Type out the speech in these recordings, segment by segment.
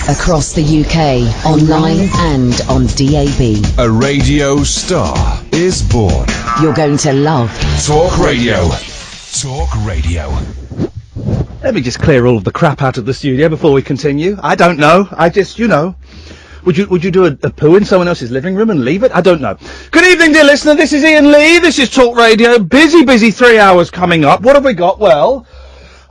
Across the UK, online and on DAB. A radio star is born. You're going to love Talk Radio. Talk Radio. Let me just clear all of the crap out of the studio before we continue. I don't know. I just, Would you do a poo in someone else's living room and leave it? I don't know. Good evening, dear listener. This is Iain Lee. This is Talk Radio. Busy 3 hours coming up. What have we got? Well,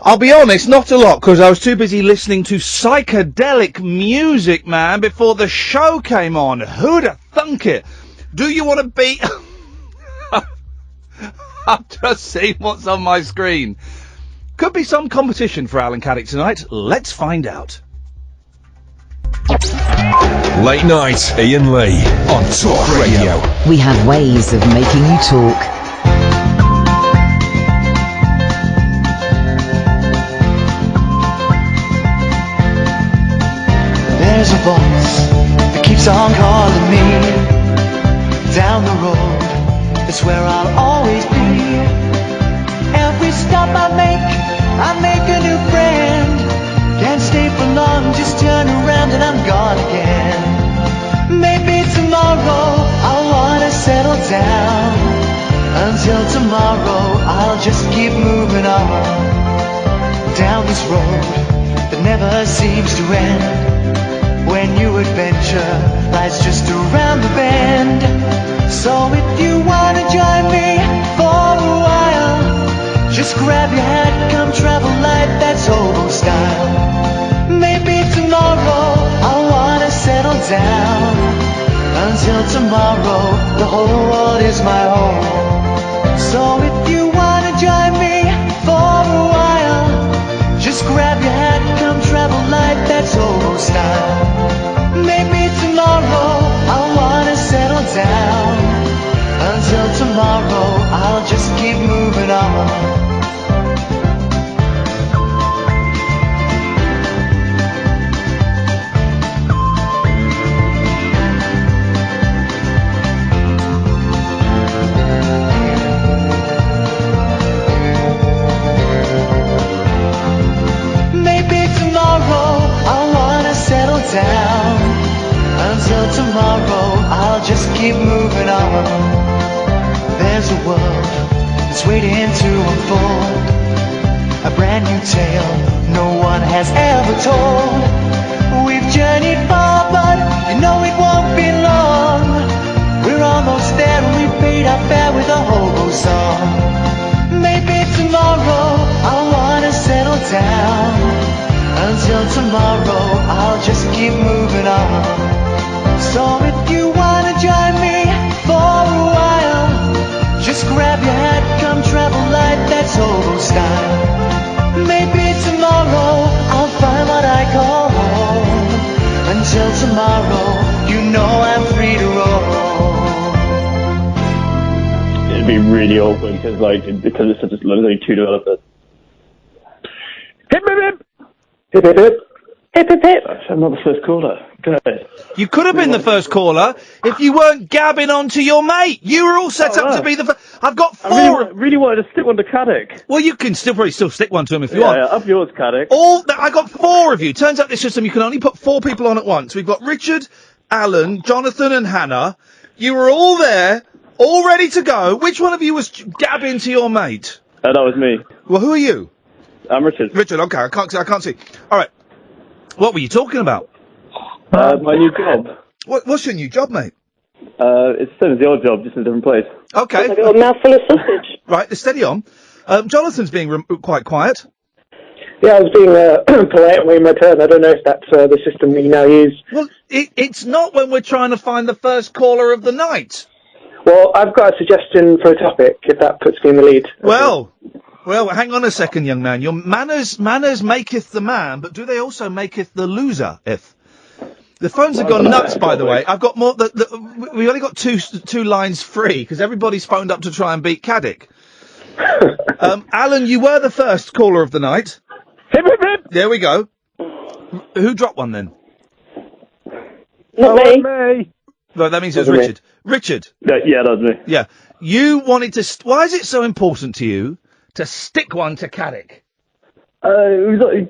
I'll be honest, not a lot, because I was too busy listening to psychedelic music, man, before the show came on. Who'd have thunk it? Do you want to be... I've just seen what's on my screen. Could be some competition for Alan Caddick tonight. Let's find out. Late night, Iain Lee on Talk Radio. We have ways of making you talk. There's a voice that keeps on calling me down the road. It's where I'll always be. Every stop I make a new friend. Can't stay for long, just turn around and I'm gone again. Maybe tomorrow I'll wanna settle down. Until tomorrow I'll just keep moving on. Down this road that never seems to end. When new adventure lies just around the bend. So if you wanna join me for a while, just grab your hat, come travel light, that's old style. Maybe tomorrow I'll wanna settle down. Until tomorrow, the whole world is my home. So if you wanna join me for a while, just grab your hat, come travel light, that's old style. Maybe tomorrow I'll wanna settle down. Until tomorrow, I'll just keep moving on. Down. Until tomorrow I'll just keep moving on. There's a world that's waiting to unfold, a brand new tale no one has ever told. We've journeyed far but you know it won't be long. We're almost there and we paid our fare with a hobo song. Maybe tomorrow I'll wanna settle down. Until tomorrow, I'll just keep moving on. So if you wanna join me for a while, just grab your hat, come travel light, that's old style. Maybe tomorrow, I'll find what I call home. Until tomorrow, you know I'm free to roll. It'd be really awkward because it's such a, there's only two developers. Hip hip hip! Hip hip hip! Hip hip hip! I'm not the first caller. Go ahead. You could have been the first caller if you weren't gabbing onto your mate. You were all set up to be the first. I've got four. I really wanted to stick one to Caddick. Well, you can probably still stick one to him if you want. Yeah, up yours, Caddick. I got four of you. Turns out this system you can only put four people on at once. We've got Richard, Alan, Jonathan and Hannah. You were all there, all ready to go. Which one of you was gabbing to your mate? That was me. Well, who are you? I'm Richard. Richard, okay, I can't see. All right. What were you talking about? My new job. What's your new job, mate? It's the same as the old job, just in a different place. Okay. I've got a mouthful of sausage. Right, steady on. Jonathan's being quite quiet. Yeah, I was being polite and waiting my turn. I don't know if that's the system we now use. Well, it's not when we're trying to find the first caller of the night. Well, I've got a suggestion for a topic, if that puts me in the lead. Well, hang on a second, young man. Your manners maketh the man, but do they also maketh the loser? If the phones have gone nuts, by the way. I've got more. We only got two lines free because everybody's phoned up to try and beat Caddick. Alan, you were the first caller of the night. Hip hip hip! There we go. Who dropped one then? Not me. Right, that means it was Richard. Richard. Yeah, that was me. Yeah. You wanted to. Why is it so important to you to stick one to Caddick? It was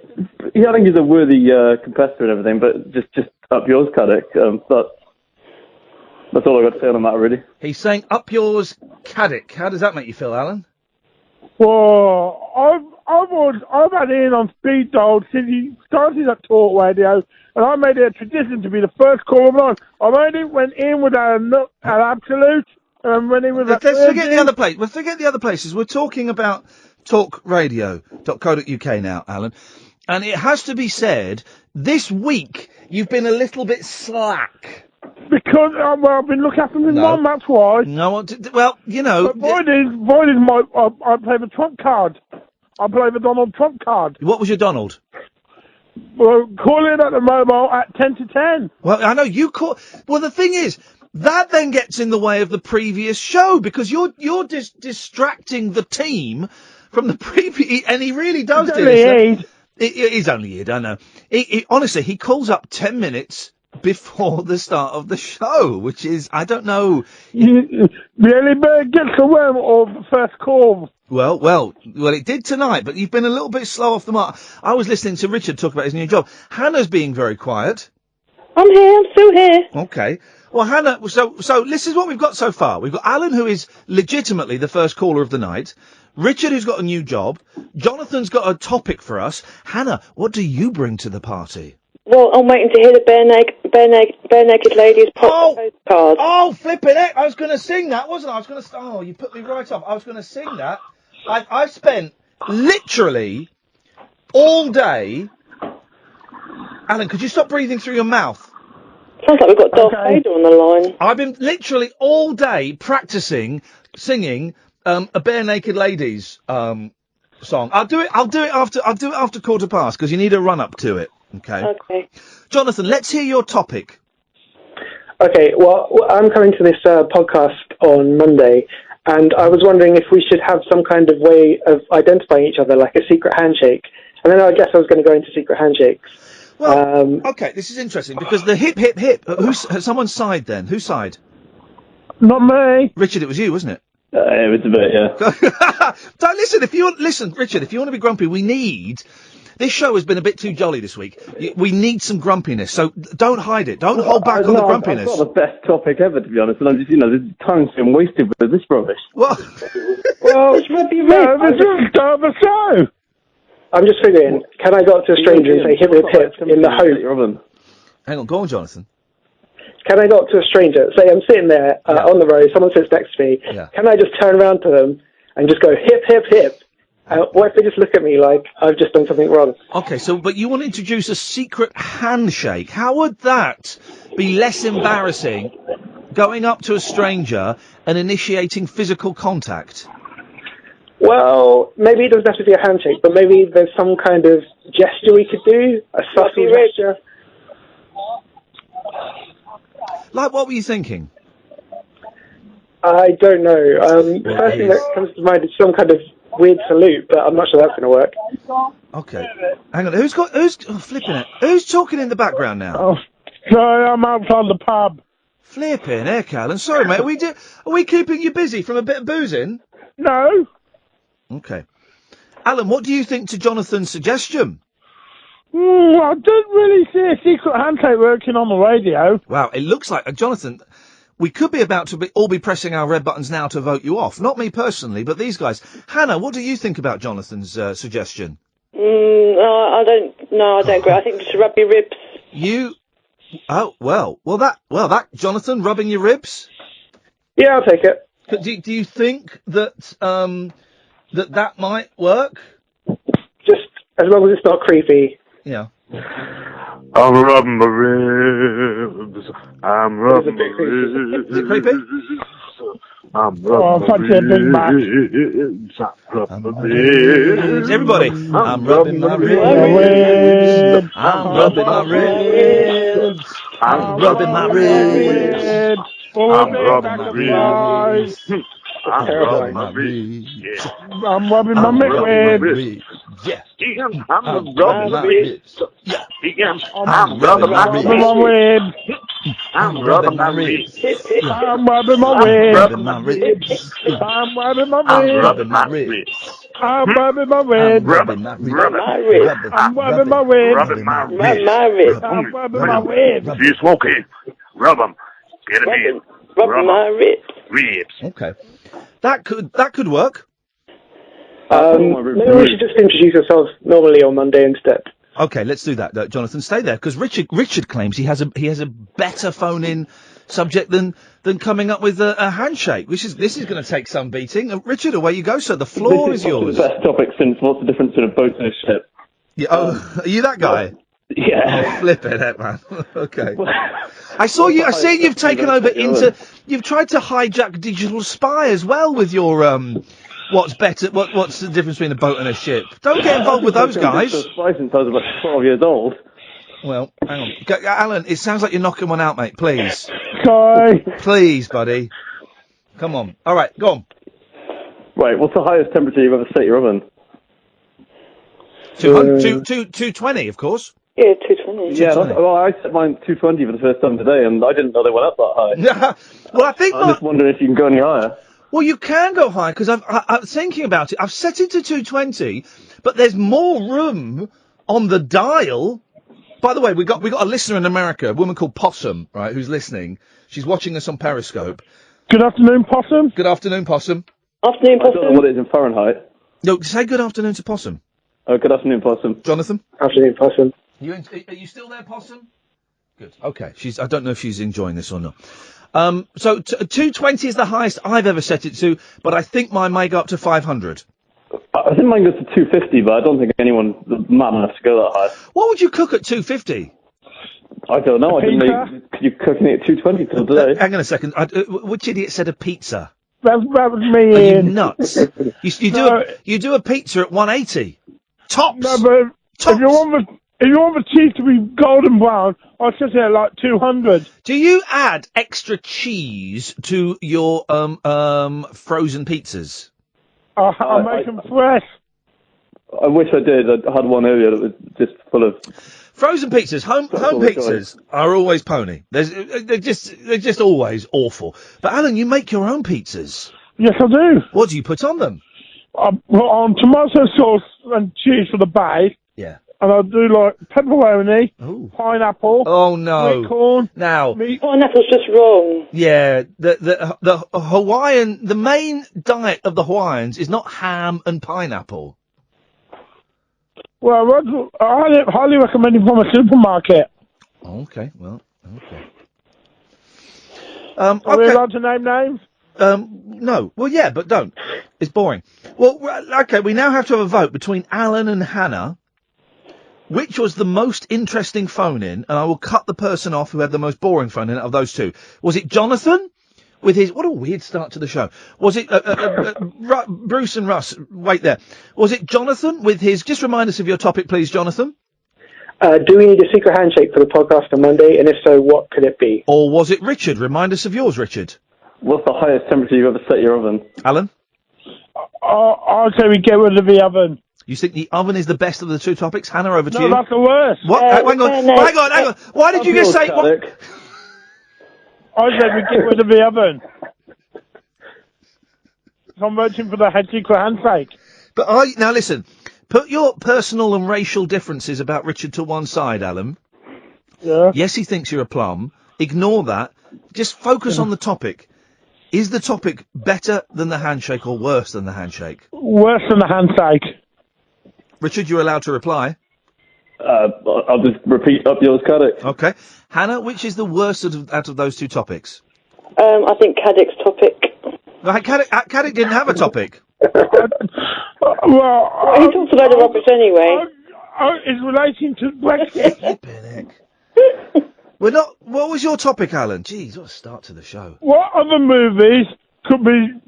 I think he's a worthy competitor and everything, but just up yours, Caddick. That's all I got to say on the matter, really. He's saying up yours, Caddick. How does that make you feel, Alan? Well, I've had Ian on speed dial since he started at Talk Radio, and I made it a tradition to be the first caller of mine. I made it when Ian was at Absolute, and when he was at Let's forget the other place. We'll forget the other places. We're talking about talkradio.co.uk now, Alan. And it has to be said, this week you've been a little bit slack. Because I've been looking after my mum, that's why. No, well, you know. But void is my. I play the Trump card. I play the Donald Trump card. What was your Donald? Well, call in at the mobile at 10 to 10. Well, I know you call. Well, the thing is, that then gets in the way of the previous show because you're distracting the team from the previous. And he really does do this. It is only Id, I know. Honestly, he calls up 10 minutes before the start of the show, which is, I don't know. The early bird gets the worm or the first call. Well, it did tonight, but you've been a little bit slow off the mark. I was listening to Richard talk about his new job. Hannah's being very quiet. I'm here, I'm still here. Okay. Well, Hannah, so this is what we've got so far. We've got Alan, who is legitimately the first caller of the night. Richard, who's got a new job. Jonathan's got a topic for us. Hannah, what do you bring to the party? Well, I'm waiting to hear the Barenaked Ladies Postcard. Oh, flipping heck! I was going to sing that, wasn't I? Oh, you put me right off. I was going to sing that. I've spent literally all day. Alan, could you stop breathing through your mouth? Sounds like we've got Darth Vader on the line. I've been literally all day practicing singing a Barenaked Ladies song. I'll do it after 1:15 because you need a run up to it. Okay. Jonathan, let's hear your topic. Okay, well, I'm coming to this podcast on Monday, and I was wondering if we should have some kind of way of identifying each other, like a secret handshake. And then I guess I was going to go into secret handshakes. Well, okay, this is interesting, because the hip, hip, hip, someone's side then? Whose side? Not me. Richard, it was you, wasn't it? It was a bit, yeah. Don't listen, Richard, if you want to be grumpy, this show has been a bit too jolly this week. We need some grumpiness, so don't hide it. Don't hold back on the grumpiness. I've got the best topic ever, to be honest, and I'm just, the time's been wasted with this rubbish. Well, this is the start of the show. I'm just figuring, can I go up to a stranger and say hip, hip, hip in the hope? Hang on, go on, Jonathan. Can I go up to a stranger, say I'm sitting there on the road, someone sits next to me, can I just turn around to them and just go hip, hip, hip? What if they just look at me like I've just done something wrong? Okay, but you want to introduce a secret handshake. How would that be less embarrassing, going up to a stranger and initiating physical contact? Well, maybe it doesn't have to be a handshake, but maybe there's some kind of gesture we could do, a subtle gesture. Like, what were you thinking? I don't know. First thing that comes to mind is some kind of weird salute, but I'm not sure that's going to work. Okay. Hang on, who's flipping it? Who's talking in the background now? Oh, sorry, I'm outside the pub. Flipping heck, Alan. Sorry, mate. Are we keeping you busy from a bit of boozing? No. Okay. Alan, what do you think to Jonathan's suggestion? I don't really see a secret handshake working on the radio. Wow, it looks like, Jonathan, we could be about to all be pressing our red buttons now to vote you off. Not me personally, but these guys. Hannah, what do you think about Jonathan's suggestion? I don't agree. I think you should rub your ribs. That Jonathan rubbing your ribs? Yeah, I'll take it. Do you think that that might work? Just as long as it's not creepy. Yeah. I'm rubbing my ribs. I'm rubbing my ribs. Is it creepy? I'm rubbing my ribs. I'm rubbing my ribs. Everybody. I'm rubbing my ribs. I'm rubbing my ribs. I'm rubbing my ribs. I'm rubbing my ribs. I'm rubbing my ribs. I'm rubbing my ribs. Yeah. I'm rubbing my ribs. I'm rubbing my ribs. I'm rubbing my ribs. I'm rubbing my ribs. I'm rubbing my ribs. I'm rubbing my I'm ribs. rubbing my ribs. I'm rubbing my ribs. Rubbing my My ribs. ribs. I'm rubbing my ribs. Rubbing my My ribs. ribs. I'm rubbing my ribs. See you smoking. Rub 'em. Get 'em in. Rubbing my ribs. Ribs. Okay. That could work. Maybe we should just introduce ourselves normally on Monday instead. Okay, let's do that. Jonathan, stay there because Richard claims he has a better phone-in subject than coming up with a handshake. This is going to take some beating. Richard, away you go, sir. The floor is yours. The best topic since what's the difference between a boat and a ship? Yeah, are you that guy? Yeah. Oh, flip it, heck, man. Okay. I see you've taken over you've tried to hijack Digital Spy as well with your what's the difference between a boat and a ship? Don't get involved with those guys. Spy since I was about 12 years old. Well, hang on. Alan, it sounds like you're knocking one out, mate. Please. Sorry. Please, buddy. Come on. All right, go on. Right, what's the highest temperature you've ever set your oven? 220, of course. Yeah, 220. Yeah, I set mine 220 for the first time today, and I didn't know they went up that high. Well, I think I'm just wondering if you can go any higher. Well, you can go higher because I'm thinking about it. I've set it to 220, but there's more room on the dial. By the way, we got a listener in America, a woman called Possum, right, who's listening. She's watching us on Periscope. Good afternoon, Possum. Good afternoon, Possum. Afternoon, I don't know what it is in Fahrenheit. No, say good afternoon to Possum. Oh, good afternoon, Possum. Jonathan? Afternoon, Possum. Are you still there, Possum? Good. Okay. I don't know if she's enjoying this or not. So 220 is the highest I've ever set it to, but I think mine may go up to 500. I think mine goes to 250, but I don't think anyone's mad enough to go that high. What would you cook at 250? I don't know. You're cooking it at 220 till today. Hang on a second. Which idiot said a pizza? That was me, Are you Ian. nuts? you do a pizza at 180. Tops. No, but Tops. if you want the cheese to be golden brown, I'll set it at like 200. Do you add extra cheese to your frozen pizzas? I'll make them fresh. I wish I did. I had one earlier that was just full of... Frozen pizzas, home pizzas are always pony. They're just always awful. But Alan, you make your own pizzas. Yes, I do. What do you put on them? I put on tomato sauce and cheese for the base. Yeah. And I'll do like pepperoni, pineapple, oh no, sweet corn. Now pineapple's just wrong. Yeah, the Hawaiian, the main diet of the Hawaiians is not ham and pineapple. Well, I highly recommend it from a supermarket. Okay, well, okay. Are we allowed to name names? No. Well, yeah, but don't. It's boring. Well, okay, we now have to have a vote between Alan and Hannah. Which was the most interesting phone-in, and I will cut the person off who had the most boring phone-in out of those two. Was it Jonathan with his... What a weird start to the show. Was it Bruce and Russ? Wait there. Was it Jonathan with his... Just remind us of your topic, please, Jonathan. Do we need a secret handshake for the podcast on Monday, and if so, what could it be? Or was it Richard? Remind us of yours, Richard. What's the highest temperature you've ever set your oven? Alan? I'll say we get rid of the oven. You think the oven is the best of the two topics? Hannah, over to you. No, that's the worst. What? Hang on. Why did you just say... What? I said we get rid of the oven. I'm voting for the head secret handshake. But now listen, put your personal and racial differences about Richard to one side, Alan. Yeah. Yes, he thinks you're a plum. Ignore that. Just focus on the topic. Is the topic better than the handshake or worse than the handshake? Worse than the handshake. Richard, you're allowed to reply. I'll just repeat up yours, Caddick. Okay. Hannah, which is the worst out of those two topics? I think Caddick's topic. Right, Caddick didn't have a topic. Well, he talks about the rubbish anyway. It's relating to Brexit. We're not... What was your topic, Alan? Jeez, what a start to the show. What other movies could be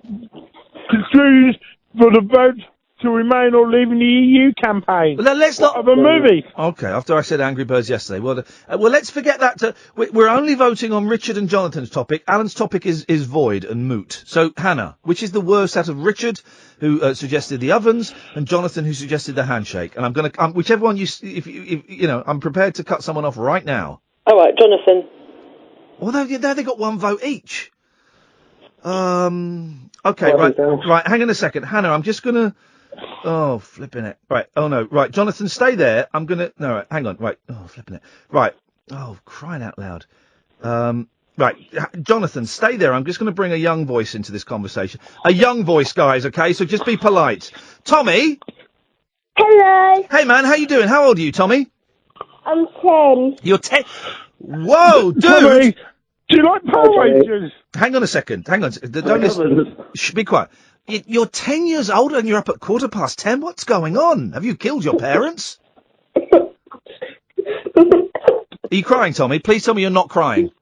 construed for the vote to remain or leave in the EU campaign? Well, let's not... Other movies. Okay, after I said Angry Birds yesterday. Well, let's forget that. We're only voting on Richard and Jonathan's topic. Alan's topic is void and moot. So, Hannah, which is the worst out of Richard, who suggested the ovens, and Jonathan, who suggested the handshake? And I'm going to... whichever one if I'm prepared to cut someone off right now. All right, Jonathan. Well, now they got one vote each. Okay, right. Hang on a second. Hannah, I'm just going to Oh, flipping it. Right. Oh, no. Right. Jonathan, stay there. I'm going to... No, right. Hang on. Right. Oh, flipping it. Right. Oh, crying out loud. Right. Jonathan, stay there. I'm just going to bring a young voice into this conversation. A young voice, guys, okay? So just be polite. Tommy? Hello. Hey, man. How you doing? How old are you, Tommy? I'm 10. You're 10? Whoa, dude! Tommy, do you like Power Rangers? Hang on a second. Hang on. Don't listen. Shh, be quiet. You're 10 years old and you're up at 10:15. What's going on? Have you killed your parents? Are you crying, Tommy? Please tell me you're not crying.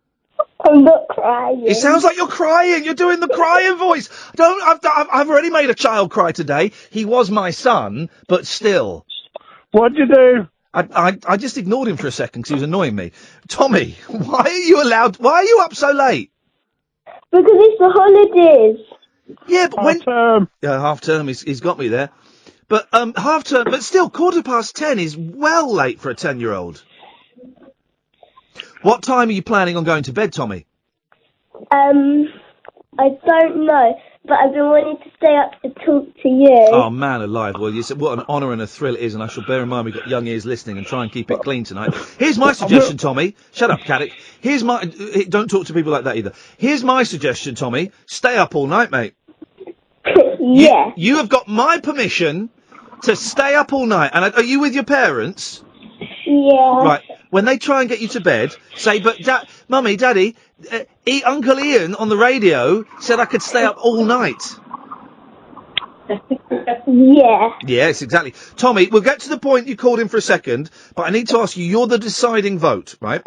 I'm not crying. It sounds like you're crying. You're doing the crying voice. I've already made a child cry today. He was my son, but still. What'd you do? I just ignored him for a second because he was annoying me. Tommy, why are you up so late? Because it's the holidays. Yeah, but half term. Yeah, half term. He's got me there. But half term. But still, 10:15 is well late for a 10-year-old. What time are you planning on going to bed, Tommy? I don't know, but I've been wanting to stay up to talk to you. Oh, man alive. Well, what an honour and a thrill it is, and I shall bear in mind we've got young ears listening and try and keep it clean tonight. Here's my suggestion, Tommy. Shut up, Caddick. Don't talk to people like that either. Here's my suggestion, Tommy. Stay up all night, mate. Yeah. You have got my permission to stay up all night. And are you with your parents? Yeah. Right. When they try and get you to bed, say, but Mummy, Daddy, Uncle Iain on the radio said I could stay up all night. Yeah. Yes, exactly. Tommy, we'll get to the point you called in for a second, but I need to ask you, you're the deciding vote, right?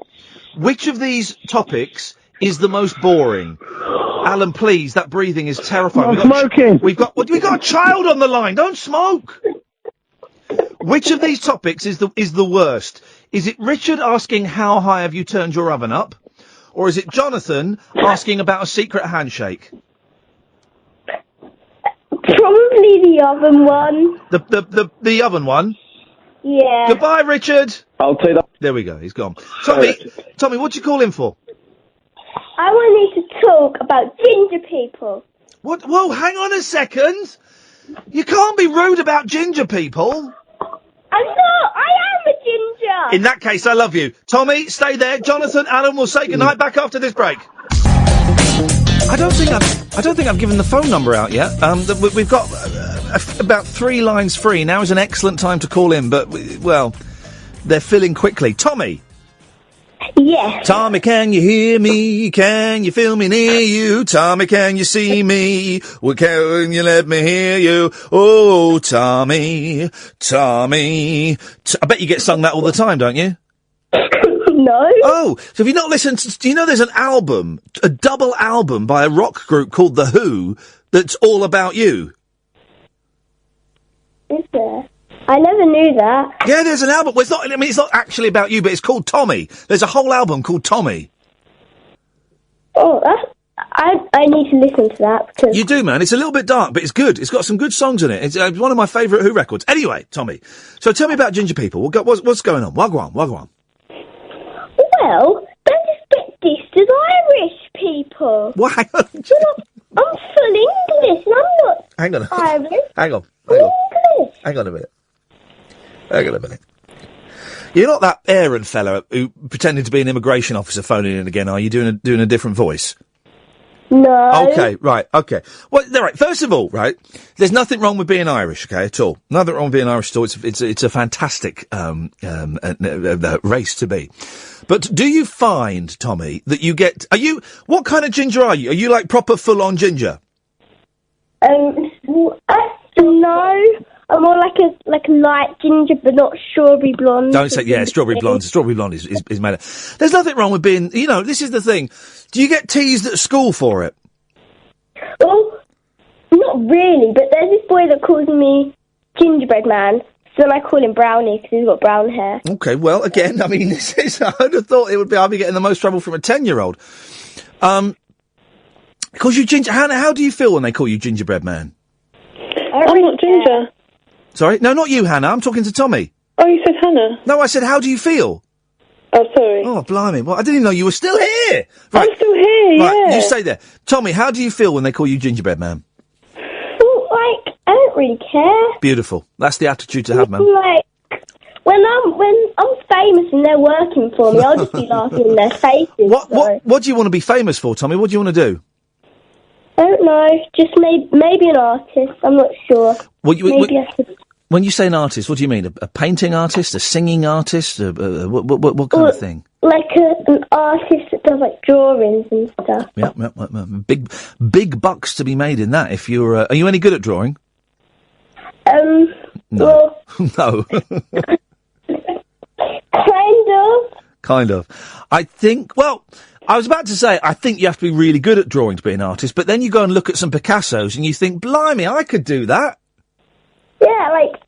Which of these topics is the most boring? Alan, please, that breathing is terrifying. We've got a child on the line. Don't smoke. Which of these topics is the worst? Is it Richard asking how high have you turned your oven up? Or is it Jonathan asking about a secret handshake? Probably the oven one. The oven one? Yeah. Goodbye, Richard. I'll take that. There we go, he's gone. Tommy, what'd you call in for? I wanted to talk about ginger people. What? Whoa, hang on a second. You can't be rude about ginger people. I'm not. I am a ginger. In that case, I love you. Tommy, stay there. Jonathan, Alan, we'll say goodnight back after this break. I don't think I've given the phone number out yet. We've got about 3 lines free. Now is an excellent time to call in, but they're filling quickly. Tommy. Yes. Tommy, can you hear me? Can you feel me near you? Tommy, can you see me? Well, can you let me hear you? Oh, Tommy. I bet you get sung that all the time, don't you? No. Oh, so have you not listened to... Do you know there's an album, a double album by a rock group called The Who, that's all about you? Is there? I never knew that. Yeah, there's an album. Well, it's not actually about you, but it's called Tommy. There's a whole album called Tommy. Oh, I need to listen to that because... You do, man. It's a little bit dark, but it's good. It's got some good songs in it. It's one of my favourite Who records. Anyway, Tommy, so tell me about ginger people. What's going on? Wagwan. Well, don't just get dissed as Irish people. What? Hang on. I'm full English and I'm not Hang on. Irish. Hang on. English. Hang on a minute. You're not that Aaron fella who pretended to be an immigration officer phoning in again, are you? Doing a different voice? No. Okay, right, okay. Well, right, first of all, right, there's nothing wrong with being Irish, okay, at all. Nothing wrong with being Irish at all. It's a fantastic race to be. But do you find, Tommy, that you get... What kind of ginger are you? Are you like proper full-on ginger? No. I'm more like a light ginger, but not strawberry blonde. Don't say, yeah, strawberry blonde. Strawberry blonde is made of... There's nothing wrong with being... this is the thing. Do you get teased at school for it? Well, not really, but there's this boy that calls me Gingerbread Man, so then I call him Brownie because he's got brown hair. Okay, well, again, I mean, I would have thought I'd be getting the most trouble from a 10-year-old. Because you ginger... Hannah, how do you feel when they call you Gingerbread Man? I'm not ginger. Sorry? No, not you, Hannah. I'm talking to Tommy. Oh, you said Hannah? No, I said, how do you feel? Oh, sorry. Oh, blimey. Well, I didn't even know you were still here. Right. I'm still here, yeah. Right, you stay there. Tommy, how do you feel when they call you Gingerbread Man? Well, I don't really care. Beautiful. That's the attitude to have, man. Like, when I'm famous and they're working for me, I'll just be laughing in their faces. What do you want to be famous for, Tommy? What do you want to do? I don't know. Just maybe an artist. I'm not sure. Maybe I should... When you say an artist, what do you mean? A painting artist? A singing artist? What kind of thing? Like an artist that does like drawings and stuff. Yeah. Big bucks to be made in that. If you're, are you any good at drawing? No. No. Kind of. I think, well, I was about to say, I think you have to be really good at drawing to be an artist, but then you go and look at some Picassos and you think, blimey, I could do that. Yeah, like,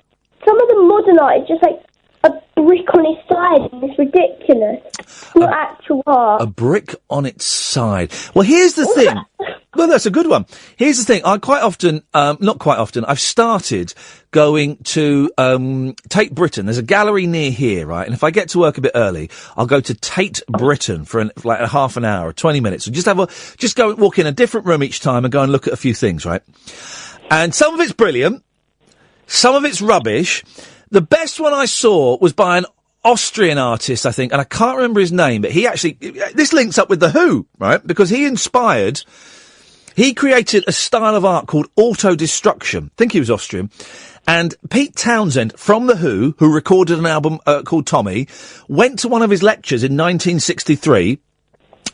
some of the modern art is just like a brick on its side and it's ridiculous. It's not actual art. A brick on its side. Well, here's the thing. Well, that's a good one. Here's the thing. I quite often, not quite often, I've started going to Tate Britain. There's a gallery near here, right? And if I get to work a bit early, I'll go to Tate Britain for like a half an hour, 20 minutes. So just go walk in a different room each time and go and look at a few things, right? And some of it's brilliant. Some of it's rubbish. The best one I saw was by an Austrian artist, I think, and I can't remember his name, but this links up with The Who, right? Because he created a style of art called auto-destruction. I think he was Austrian. And Pete Townsend from The Who recorded an album called Tommy, went to one of his lectures in 1963,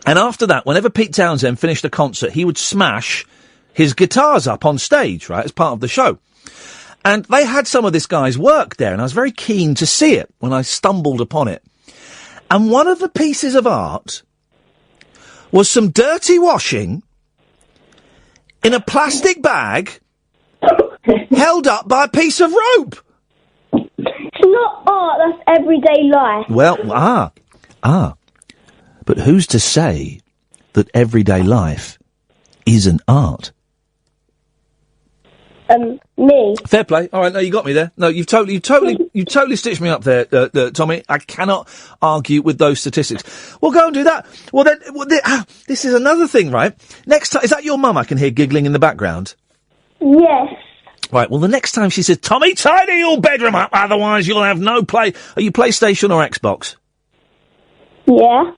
and after that, whenever Pete Townsend finished a concert, he would smash his guitars up on stage, right, as part of the show. And they had some of this guy's work there, and I was very keen to see it when I stumbled upon it. And one of the pieces of art was some dirty washing in a plastic bag held up by a piece of rope. It's not art, that's everyday life. Well, but who's to say that everyday life isn't art? Me. Fair play. All right, no, you got me there. No, you totally stitched me up there, Tommy. I cannot argue with those statistics. Well, go and do that. Well, then, this is another thing, right? Next time, is that your mum I can hear giggling in the background? Yes. Right, well, the next time she says, Tommy, tidy your bedroom up, otherwise you'll have no play. Are you PlayStation or Xbox? Yeah.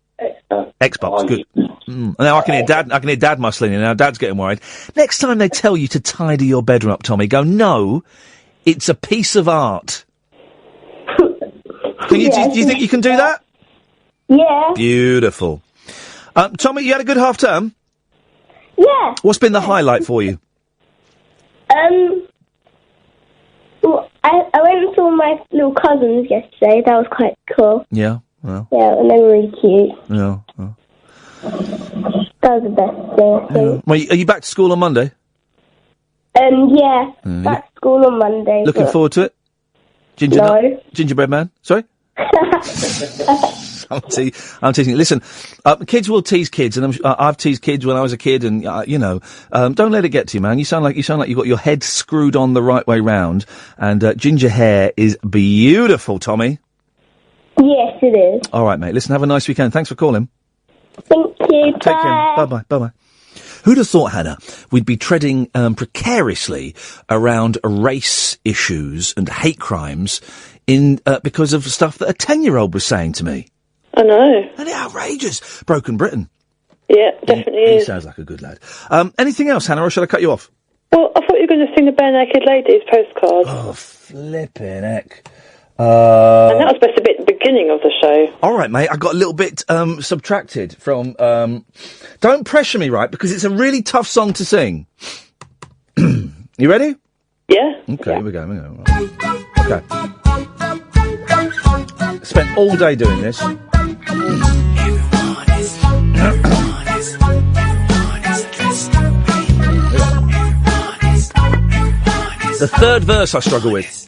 Xbox, good. Now I can hear Dad muscling in. Now Dad's getting worried. Next time they tell you to tidy your bedroom up, Tommy, go, no, it's a piece of art. Do you think you can do that? Yeah. Beautiful. Tommy, you had a good half term? Yeah. What's been the highlight for you? Well, I went and saw my little cousins yesterday. That was quite cool. Yeah. Well. Yeah, and they were really cute. Yeah. That was the best thing, I think. Well, are you back to school on Monday? Yeah. Back to school on Monday. Looking forward to it? Gingerbread man? Sorry? I'm teasing. Listen, kids will tease kids, and I've teased kids when I was a kid, and don't let it get to you, man. You sound like you've got your head screwed on the right way round, and ginger hair is beautiful, Tommy. Yes, it is. All right, mate. Listen, have a nice weekend. Thanks for calling. Thank you. Take care. Bye-bye. Bye-bye. Who'd have thought, Hannah, we'd be treading precariously around race issues and hate crimes because of stuff that a 10-year-old was saying to me? I know. And it's outrageous. Broken Britain. Yeah, definitely He is. sounds like a good lad. Anything else, Hannah, or shall I cut you off? Well, I thought you were going to sing the Barenaked Ladies Postcard. Oh, flippin' heck. And that was supposed to be at the beginning of the show. All right, mate. I got a little bit subtracted from. Don't pressure me, right? Because it's a really tough song to sing. You ready? Yeah. Okay, here we go. Okay. Spent all day doing this. The third verse I struggle with.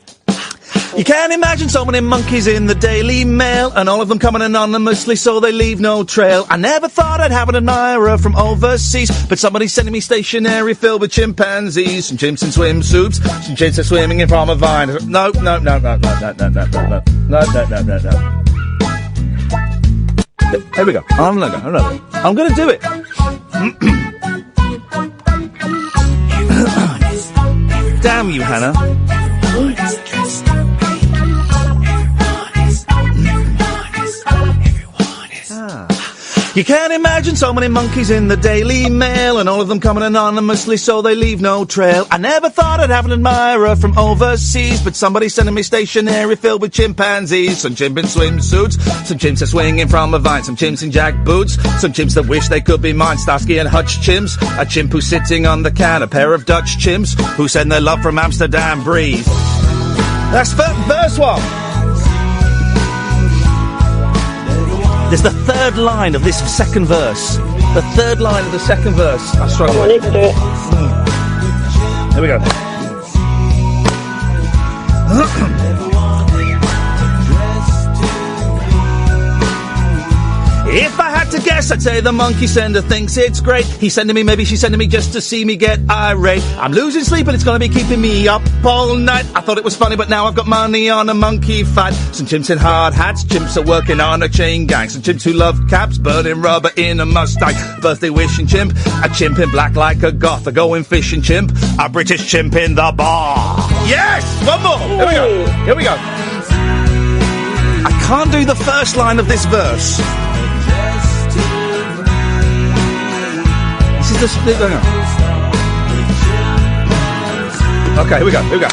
You can't imagine so many monkeys in the Daily Mail, and all of them coming anonymously so they leave no trail. I never thought I'd have an admirer from overseas, but somebody's sending me stationery filled with chimpanzees. Some chimps in swimsuits, some chimps are swimming in from a vine. No. Here we go. I'm gonna do it. Damn you, Hannah. You can't imagine so many monkeys in the Daily Mail, and all of them coming anonymously so they leave no trail. I never thought I'd have an admirer from overseas, but somebody's sending me stationery filled with chimpanzees. Some chimp in swimsuits, some chimps are swinging from a vine, some chimps in jack boots, some chimps that wish they could be mine. Starsky and Hutch chimps, a chimp who's sitting on the can, a pair of Dutch chimps who send their love from Amsterdam breeze. That's verse 1. There's the third line of this second verse. The third line of the second verse. I struggle with it. Here we go. If I had to guess, I'd say the monkey sender thinks it's great. He's sending me, maybe she's sending me just to see me get irate. I'm losing sleep and it's gonna be keeping me up all night. I thought it was funny, but now I've got money on a monkey fight. Some chimps in hard hats, chimps are working on a chain gang. Some chimps who love caps, burning rubber in a Mustang. Birthday wishing chimp, a chimp in black like a goth. A going fishing chimp, a British chimp in the bar. Yes! One more! Here we go. Here we go. I can't do the first line of this verse. This is the split. Okay, here we go. Here we go.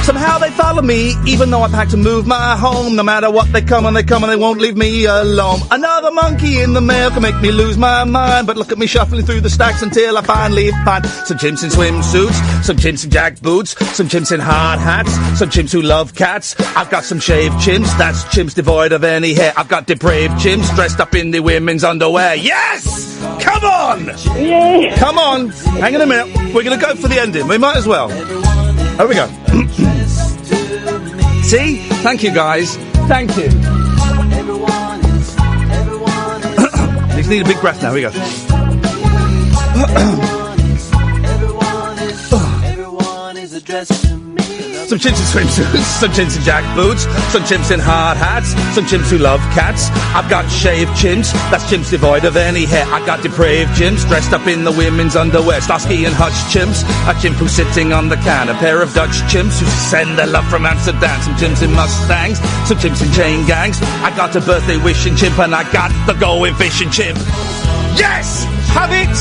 Somehow they follow me, even though I've had to move my home. No matter what, they come and they come and they won't leave me alone. Another monkey in the mail can make me lose my mind, but look at me shuffling through the stacks until I finally find some chimps in swimsuits, some chimps in jack boots, some chimps in hard hats, some chimps who love cats. I've got some shaved chimps, that's chimps devoid of any hair. I've got depraved chimps dressed up in the women's underwear. Yes! Come on! Yay! Come on! Hang on a minute. We're going to go for the ending. We might as well. Here we go. See? Thank you, guys. Thank you. Just need a big breath now. Here we go. Some chimps in swimsuits, some chimps in jack boots, some chimps in hard hats, some chimps who love cats. I've got shaved chimps, that's chimps devoid of any hair. I've got depraved chimps dressed up in the women's underwear. Starsky and Hutch chimps, a chimp who's sitting on the can. A pair of Dutch chimps who send their love from Amsterdam. Some chimps in Mustangs, some chimps in chain gangs. I got a birthday wishing chimp and I got the going fishing chimp. Yes! Have it!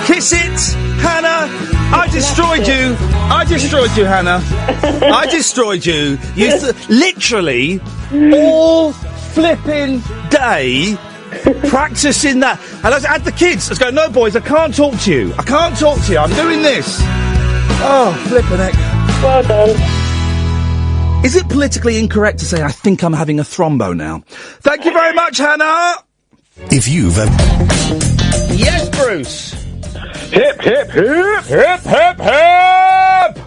Kiss it! Hannah! I destroyed you! I destroyed you, Hannah! I destroyed you! You literally all flipping day practicing that. And I had the kids. I was going, no, boys, I can't talk to you. I can't talk to you. I'm doing this. Oh, flipping heck. Well done. Is it politically incorrect to say I think I'm having a thrombo now? Thank you very much, Hannah! If you've... Yes, Bruce! Hip, hip, hip! Hip, hip, hip!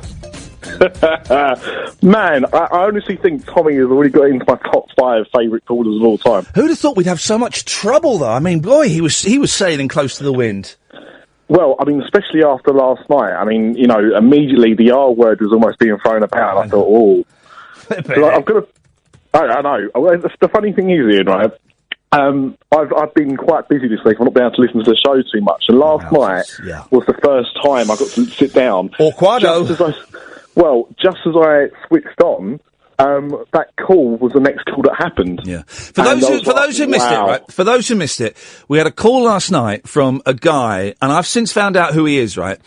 Man, I honestly think Tommy has already got into my top 5 favourite callers of all time. Who'd have thought we'd have so much trouble, though? I mean, boy, he was sailing close to the wind. Well, I mean, especially after last night. I mean, you know, immediately the R word was almost being thrown about, and I thought, oh... I've got to... I know. The funny thing is, Ian, right... I've been quite busy this week. I've not been able to listen to the show too much. And last night was the first time I got to sit down. Just as I switched on, that call was the next call that happened. Yeah. For those who missed it, right? For those who missed it, we had a call last night from a guy, and I've since found out who he is, right?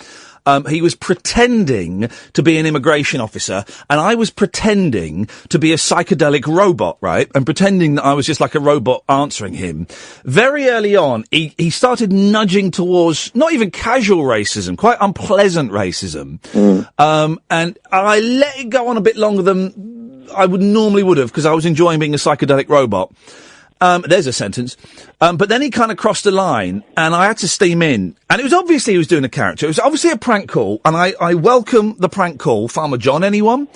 He was pretending to be an immigration officer, and I was pretending to be a psychedelic robot, right? And pretending that I was just like a robot answering him. Very early on, he started nudging towards not even casual racism, quite unpleasant racism. And I let it go on a bit longer than I normally would have, because I was enjoying being a psychedelic robot. There's a sentence. But then he kind of crossed the line, and I had to steam in. And it was obviously he was doing a character. It was obviously a prank call, and I welcome the prank call. Farmer John, anyone?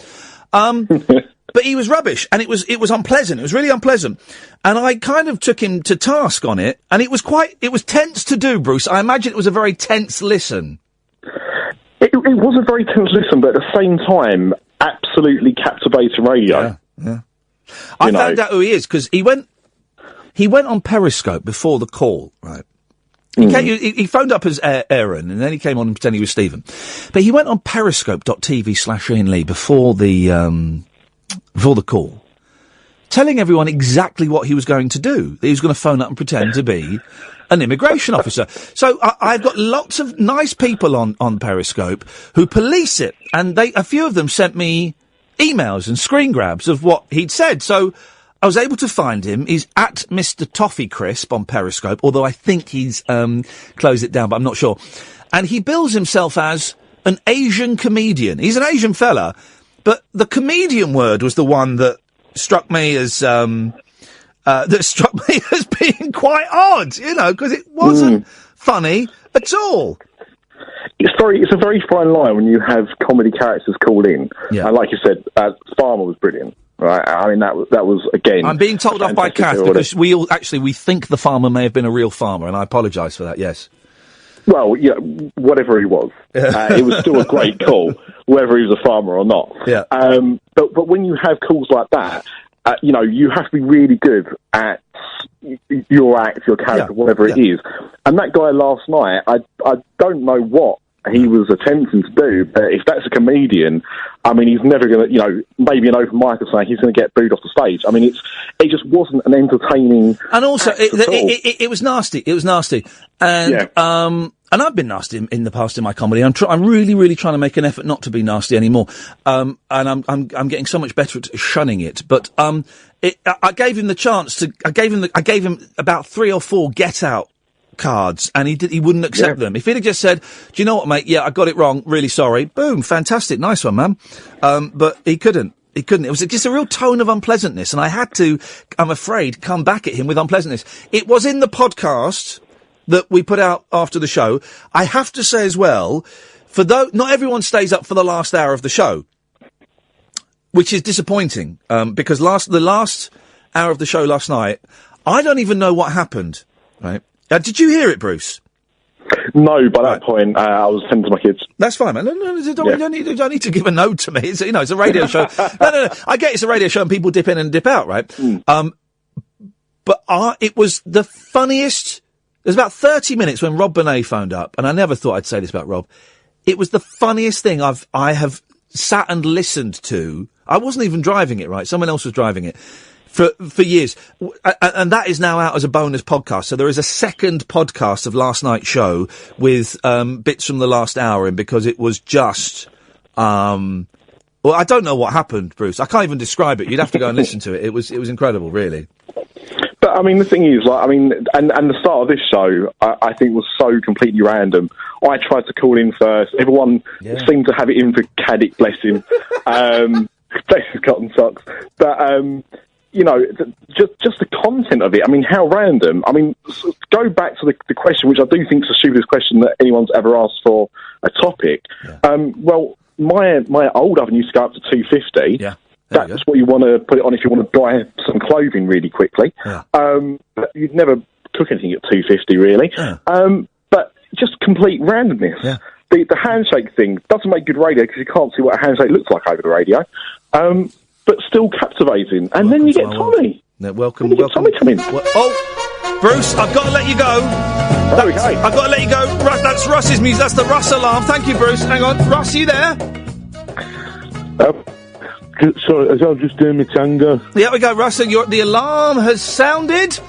But he was rubbish, and it was unpleasant. It was really unpleasant. And I kind of took him to task on it, and it was tense to do, Bruce. I imagine it was a very tense listen. It was a very tense listen, but at the same time, absolutely captivating radio. Yeah. I found out who he is, because he went on Periscope before the call, right? He phoned up as Aaron, and then he came on and pretended he was Stephen. But he went on periscope.tv/Iain Lee before the call, telling everyone exactly what he was going to do. That he was going to phone up and pretend to be an immigration officer. So I've got lots of nice people on Periscope who police it, and a few of them sent me emails and screen grabs of what he'd said. So I was able to find him. He's at Mr. Toffee Crisp on Periscope, although I think he's closed it down, but I'm not sure. And he bills himself as an Asian comedian. He's an Asian fella, but the comedian word was the one that struck me as being quite odd, because it wasn't funny at all. It's a very fine line when you have comedy characters call in. Yeah. And like you said, Farmer was brilliant. Right, I mean that was again. I'm being told off by Kath because we think the farmer may have been a real farmer, and I apologise for that. Yes. Well, yeah, whatever he was, it was still a great call, whether he was a farmer or not. Yeah. But when you have calls like that, you have to be really good at your act, your character, whatever it is. And that guy last night, I don't know what he was attempting to do, but if that's a comedian, I mean, he's never going to, maybe an open mic or something, he's going to get booed off the stage. I mean, it just wasn't an entertaining. And also, it was nasty. It was nasty, and I've been nasty in the past in my comedy. I'm really, really trying to make an effort not to be nasty anymore. And I'm getting so much better at shunning it. But I gave him the chance to. I gave him about 3 or 4 get out cards, and he wouldn't accept them. If he'd have just said, "Do you know what, mate? Yeah, I got it wrong. Really sorry." Boom, fantastic, nice one, man. But he couldn't. It was just a real tone of unpleasantness, and I had to, I'm afraid, come back at him with unpleasantness. It was in the podcast that we put out after the show. I have to say as well, not everyone stays up for the last hour of the show, which is disappointing, because the last hour of the show last night, I don't even know what happened, right? Did you hear it, Bruce? No, by that point, I was tending to my kids. That's fine, man. You don't need to give a note to me. It's a radio show. No. I get it's a radio show and people dip in and dip out, right? But it was the funniest. There's about 30 minutes when Rob Bonet phoned up, and I never thought I'd say this about Rob. It was the funniest thing I have sat and listened to. I wasn't even driving it, right? Someone else was driving it. For years. And that is now out as a bonus podcast. So there is a second podcast of last night's show with bits from the last hour in, because it was just... well, I don't know what happened, Bruce. I can't even describe it. You'd have to go and listen to it. It was incredible, really. But, I mean, the thing is, and the start of this show, I think was so completely random. I tried to call in first. Everyone seemed to have it in for Caddick, bless him. Bless his cotton socks. But... just the content of it. I mean, how random. I mean, go back to the question, which I do think is the stupidest question that anyone's ever asked for a topic. Yeah. Well, my old oven used to go up to 250. Yeah. That's what you want to put it on if you want to buy some clothing really quickly. Yeah. But you'd never cook anything at 250, really. Yeah. But just complete randomness. Yeah. The handshake thing doesn't make good radio because you can't see what a handshake looks like over the radio. But still captivating. And then you get Tommy. Welcome. Tommy come in. Bruce, I've got to let you go. Okay. I've got to let you go. That's Russ's music. That's the Russ alarm. Thank you, Bruce. Hang on. Russ, are you there? Sorry, I was just doing my tango. Yeah, we go, Russ. The alarm has sounded.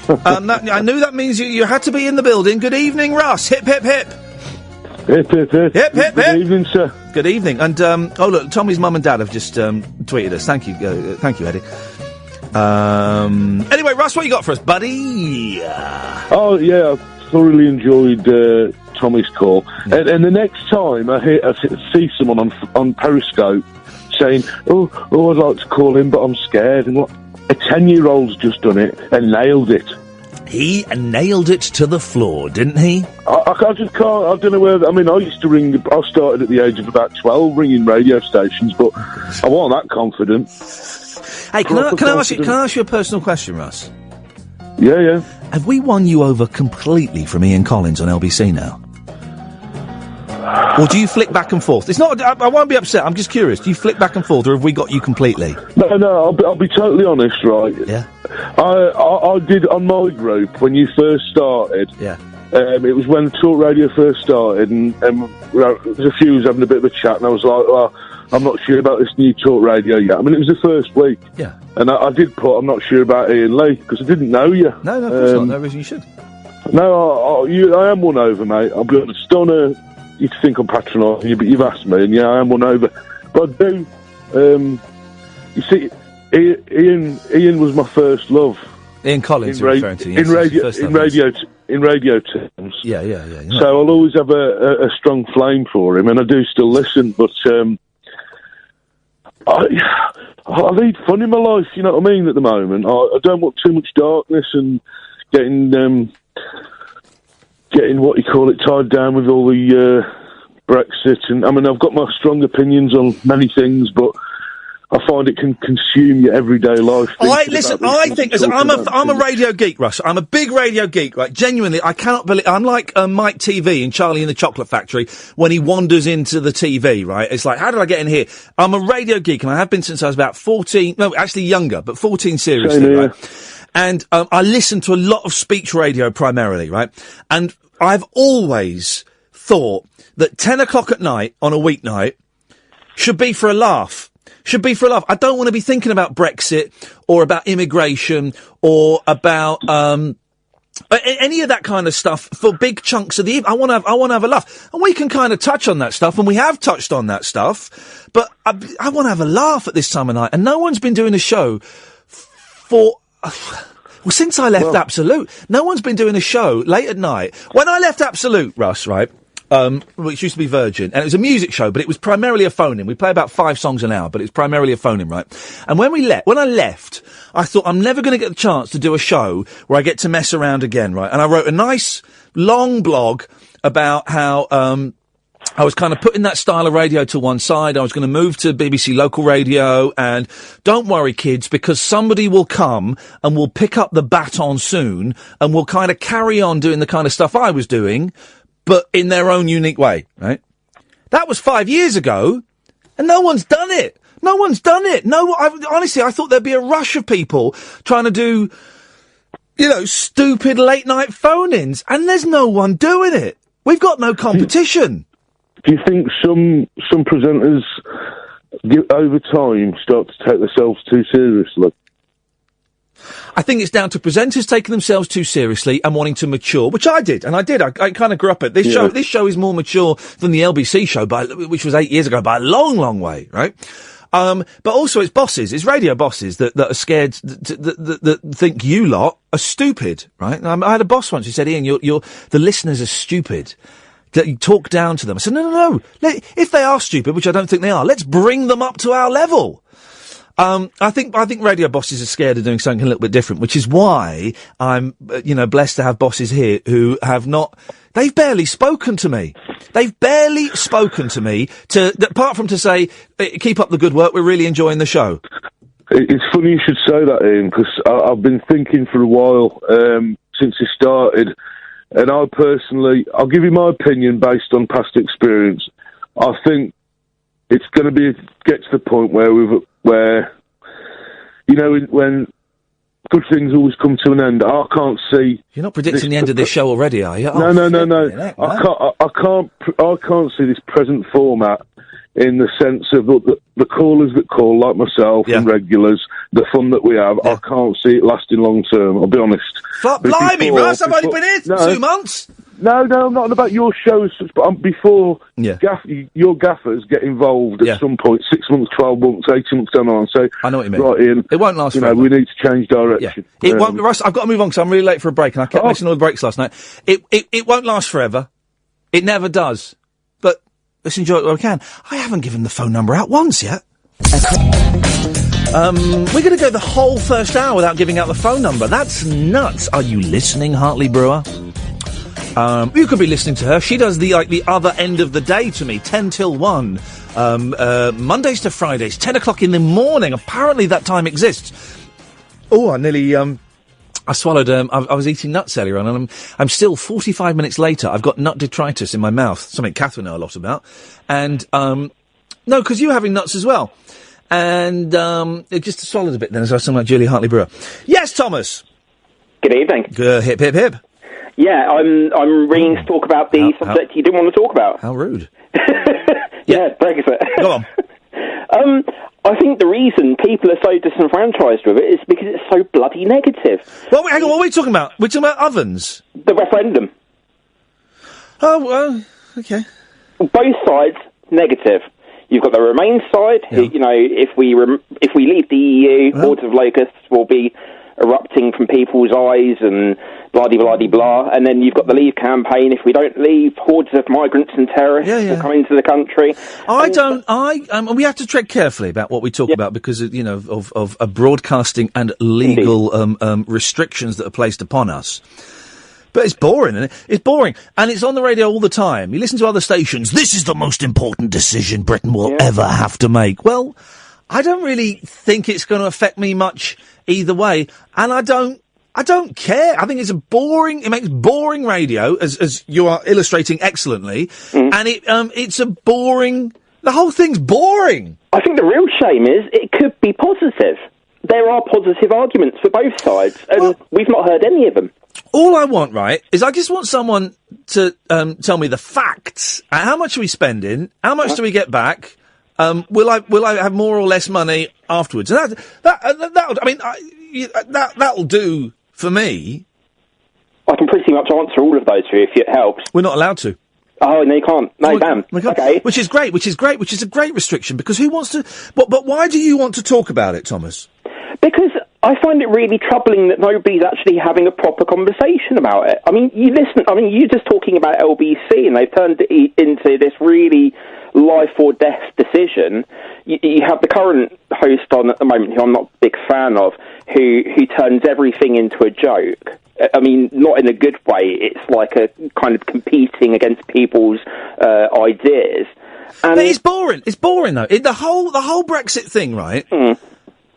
I knew that means you had to be in the building. Good evening, Russ. Hip, hip, hip. Hip, hip, hip. Hip, hip, hip. Good evening, sir. Good evening. And, look, Tommy's mum and dad have just tweeted us. Thank you, Eddie. Anyway, Russ, what you got for us, buddy? Oh, yeah, I thoroughly enjoyed Tommy's call. Yeah. And the next time I see someone on Periscope saying, oh, I'd like to call in, but I'm scared. And what? A 10-year-old's just done it and nailed it. He nailed it to the floor, didn't he? I just can't. I don't know where. I mean, I used to ring. I started at the age of about 12 ringing radio stations, but I wasn't that confident. Hey, can I ask you a personal question, Russ? Yeah. Have we won you over completely from Ian Collins on LBC now? Or do you flick back and forth? It's not. I won't be upset. I'm just curious. Do you flick back and forth, or have we got you completely? No. I'll be totally honest, right? Yeah. I did on my group when you first started. Yeah. It was when Talk Radio first started, and there was a few who was having a bit of a chat, and I was like, well, I'm not sure about this new Talk Radio yet. I mean, it was the first week. Yeah. And I did put, I'm not sure about Iain Lee, because I didn't know you. No, of course not. No reason you should. No, I am won over, mate. I'll be honest. Don't want you to think I'm patronising you, but you've asked me, and yeah, I am won over. But I do, you see, Iain was my first love. Ian Collins, you're referring to. In radio terms. Yeah. So I'll always have a strong flame for him, and I do still listen, but I lead fun in my life, you know what I mean, at the moment. I don't want too much darkness and getting what you call it, tied down with all the Brexit. And I mean, I've got my strong opinions on many things, but I find it can consume your everyday life. I think I'm a radio geek, Russ. I'm a big radio geek, right? Genuinely, I cannot believe I'm like Mike TV in Charlie and the Chocolate Factory when he wanders into the TV, right? It's like, how did I get in here? I'm a radio geek, and I have been since I was about 14. No, actually younger, but 14 seriously, right? And I listen to a lot of speech radio primarily, right? And I've always thought that 10 o'clock at night on a weeknight should be for a laugh. I don't want to be thinking about Brexit or about immigration or about any of that kind of stuff for big chunks of the evening. I want to have a laugh, and we can kind of touch on that stuff, and we have touched on that stuff. But I want to have a laugh at this time of night, and no one's been doing a show for. Well, since I left Absolute, no one's been doing a show late at night. When I left Absolute, Russ, right? Which used to be Virgin, and it was a music show, but it was primarily a phone-in. We play about 5 songs an hour, but it's primarily a phone-in, right? And when I left, I thought I'm never going to get the chance to do a show where I get to mess around again, right? And I wrote a nice, long blog about how, I was kind of putting that style of radio to one side. I was going to move to BBC local radio, and don't worry, kids, because somebody will come and will pick up the baton soon, and will kind of carry on doing the kind of stuff I was doing, but in their own unique way, right? That was 5 years ago, and no one's done it. Honestly, I thought there'd be a rush of people trying to do, stupid late-night phone-ins, and there's no one doing it. We've got no competition. Do you think some presenters, over time, start to take themselves too seriously? I think it's down to presenters taking themselves too seriously and wanting to mature, which I did. I kind of grew up at this show. This show is more mature than the LBC show, which was 8 years ago, by a long, long way, right? But also it's bosses, it's radio bosses that are scared, that think you lot are stupid, right? I had a boss once who said, Ian, the listeners are stupid. That you talk down to them. I said, no. If they are stupid, which I don't think they are, let's bring them up to our level. I think radio bosses are scared of doing something a little bit different, which is why I'm, blessed to have bosses here who have not. They've barely spoken to me. Apart from to say, keep up the good work. We're really enjoying the show. It's funny you should say that, Ian, because I've been thinking for a while since it started, and I personally, I'll give you my opinion based on past experience. I think it's going to get to the point where when good things always come to an end. I can't see. You're not predicting the end of this show already, are you? No. I can't see this present format in the sense of the callers that call, like myself and regulars, the fun that we have. I can't see it lasting long term. I'll be honest. Blimey, Russ! I've only been here 2 months. No, I'm not about your show as such, but before your gaffers get involved at some point, 6 months, 12 months, 18 months down the line. So I know what you mean. Right, Ian, it won't last forever. We need to change direction. Yeah. It won't, Russ, I've got to move on because I'm really late for a break, and I kept missing all the breaks last night. It won't last forever. It never does. But let's enjoy it while we can. I haven't given the phone number out once yet. We're going to go the whole first hour without giving out the phone number. That's nuts. Are you listening, Hartley Brewer? You could be listening to her. She does the other end of the day to me, 10 till 1. Mondays to Fridays, 10 o'clock in the morning. Apparently that time exists. Oh, I nearly, I swallowed, I was eating nuts earlier on, and I'm still 45 minutes later. I've got nut detritus in my mouth, something Catherine know a lot about. And, no, because you're having nuts as well. And, it just swallowed a bit then, as I was talking about Julie Hartley Brewer. Yes, Thomas! Good evening. Hip, hip, hip. Yeah, I'm ringing to talk about the subject you didn't want to talk about. How rude. Yeah, Brexit. Go on. I think the reason people are so disenfranchised with it is because it's so bloody negative. Well, hang on, what are we talking about? We're talking about ovens? The referendum. Oh, well, okay. Both sides, negative. You've got the Remain side, who, you know, if we leave the EU, hordes of locusts will be erupting from people's eyes and blah-de-blah-de-blah. And then you've got the Leave campaign. If we don't leave, hordes of migrants and terrorists will come into the country. We have to tread carefully about what we talk about because, you know, of broadcasting and legal restrictions that are placed upon us. But it's boring, isn't it? It's boring. And it's on the radio all the time. You listen to other stations. This is the most important decision Britain will ever have to make. Well, I don't really think it's going to affect me much either way. And I don't care. I think it makes boring radio, as you are illustrating excellently. And it's the whole thing's boring. I think the real shame is it could be positive. There are positive arguments for both sides, and we've not heard any of them. All I want, right, is I just want someone to tell me the facts. How much are we spending? How much do we get back? Will I have more or less money afterwards? And that'll do for me. I can pretty much answer all of those for you if it helps. We're not allowed to. Oh, no, you can't. No, damn. Okay. Which is great, which is a great restriction, because who wants to... But why do you want to talk about it, Thomas? Because I find it really troubling that nobody's actually having a proper conversation about it. I mean, you're just talking about LBC, and they've turned it into this really life or death decision. You have the current host on at the moment, who I'm not a big fan of, who turns everything into a joke. I mean, not in a good way. It's like a kind of competing against people's ideas. And it's boring. It's boring, though. The whole Brexit thing, right?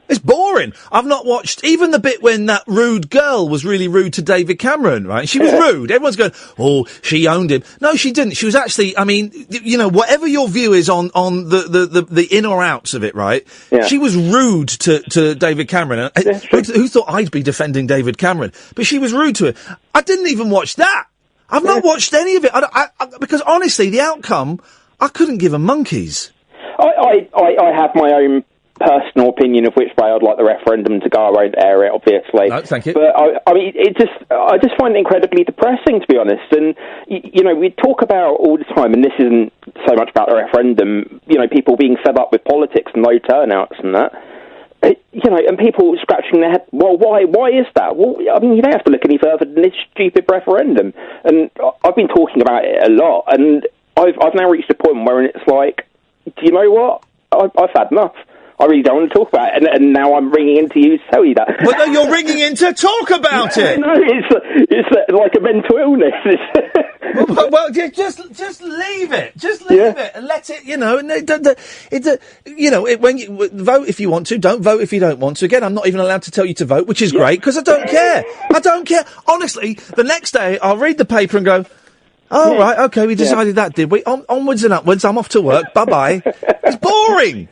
It's boring. I've not watched even the bit when that rude girl was really rude to David Cameron, right? She was rude. Everyone's going, oh, she owned him. No, she didn't. She was actually, I mean, you know, whatever your view is on the in or outs of it, right? Yeah. She was rude to David Cameron. Who thought I'd be defending David Cameron? But she was rude to him. I didn't even watch that. I've not watched any of it. Because honestly, the outcome, I couldn't give a monkeys. I have my own personal opinion of which way I'd like the referendum to go. I won't air it, obviously. No, thank you. But I mean, I just find it incredibly depressing, to be honest. And you know, we talk about all the time, and this isn't so much about the referendum. You know, people being fed up with politics and low turnouts and that. You know, and people scratching their head. Well, why is that? Well, I mean, you don't have to look any further than this stupid referendum. And I've been talking about it a lot, and I've now reached a point where it's like, do you know what? I've had enough. I really don't want to talk about it, and now I'm ringing in to you to tell you that. Well, no, you're ringing in to talk about it. No, it's like a mental illness. well, just leave it. Just leave it and let it. You know, when you vote if you want to, don't vote if you don't want to. Again, I'm not even allowed to tell you to vote, which is great because I don't care. I don't care. Honestly, the next day I'll read the paper and go, oh right, okay, we decided that, did we? Onwards and upwards. I'm off to work. Bye bye. It's boring.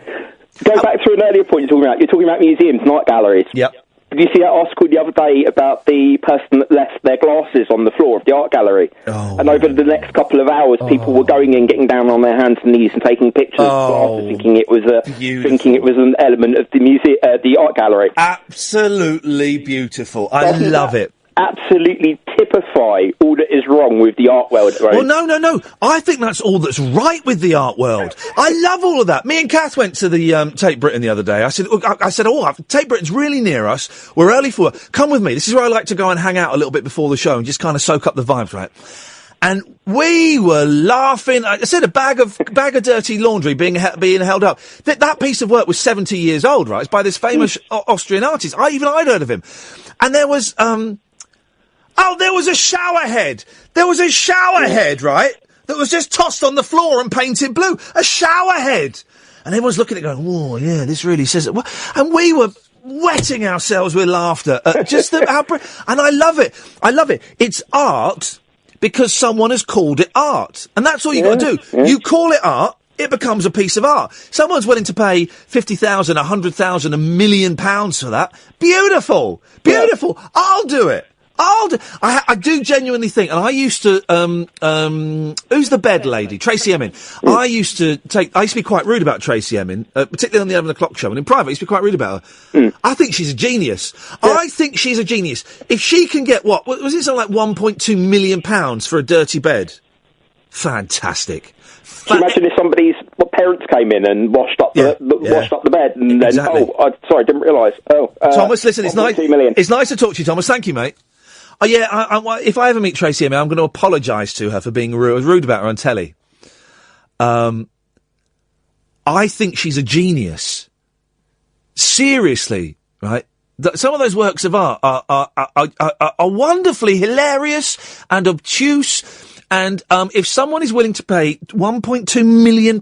Go back to an earlier point you're talking about museums, not galleries. Yep. Did you see that article the other day about the person that left their glasses on the floor of the art gallery? Oh. And over the next couple of hours, people were going in, getting down on their hands and knees and taking pictures of glasses, thinking it was an element of the the art gallery. Absolutely beautiful. I love it. Absolutely typify all that is wrong with the art world at the moment. Well, no. I think that's all that's right with the art world. I love all of that. Me and Kath went to the Tate Britain the other day. I said, Tate Britain's really near us. We're early for work. Come with me. This is where I like to go and hang out a little bit before the show and just kind of soak up the vibes, right? And we were laughing. I said a bag of dirty laundry being held up. That piece of work was 70 years old, right? It's by this famous Austrian artist. I'd heard of him. And there was there was a shower head. There was a shower head, right? That was just tossed on the floor and painted blue. A shower head. And everyone's looking at it going, oh, yeah, this really says it. And we were wetting ourselves with laughter. And I love it. I love it. It's art because someone has called it art. And that's all you got to do. Yeah. You call it art, it becomes a piece of art. Someone's willing to pay 50,000, 100,000, £1 million for that. Beautiful. Beautiful. Yeah. I'll do it. I do genuinely think, and I used to, who's the bed lady? Tracy Emin. I used to be quite rude about Tracy Emin, particularly on the 11 o'clock show, and in private I used to be quite rude about her. I think she's a genius. Yeah. I think she's a genius. If she can get, what was it, something like £1.2 million for a dirty bed? Fantastic. Can you imagine if somebody's parents came in and washed up the bed and then, sorry, I didn't realise. Thomas, listen, it's nice. Million. It's nice to talk to you, Thomas. Thank you, mate. Oh yeah, if I ever meet Tracy Emin, I'm going to apologise to her for being rude about her on telly. I think she's a genius. Seriously, right? Some of those works of art are wonderfully hilarious and obtuse. And if someone is willing to pay £1.2 million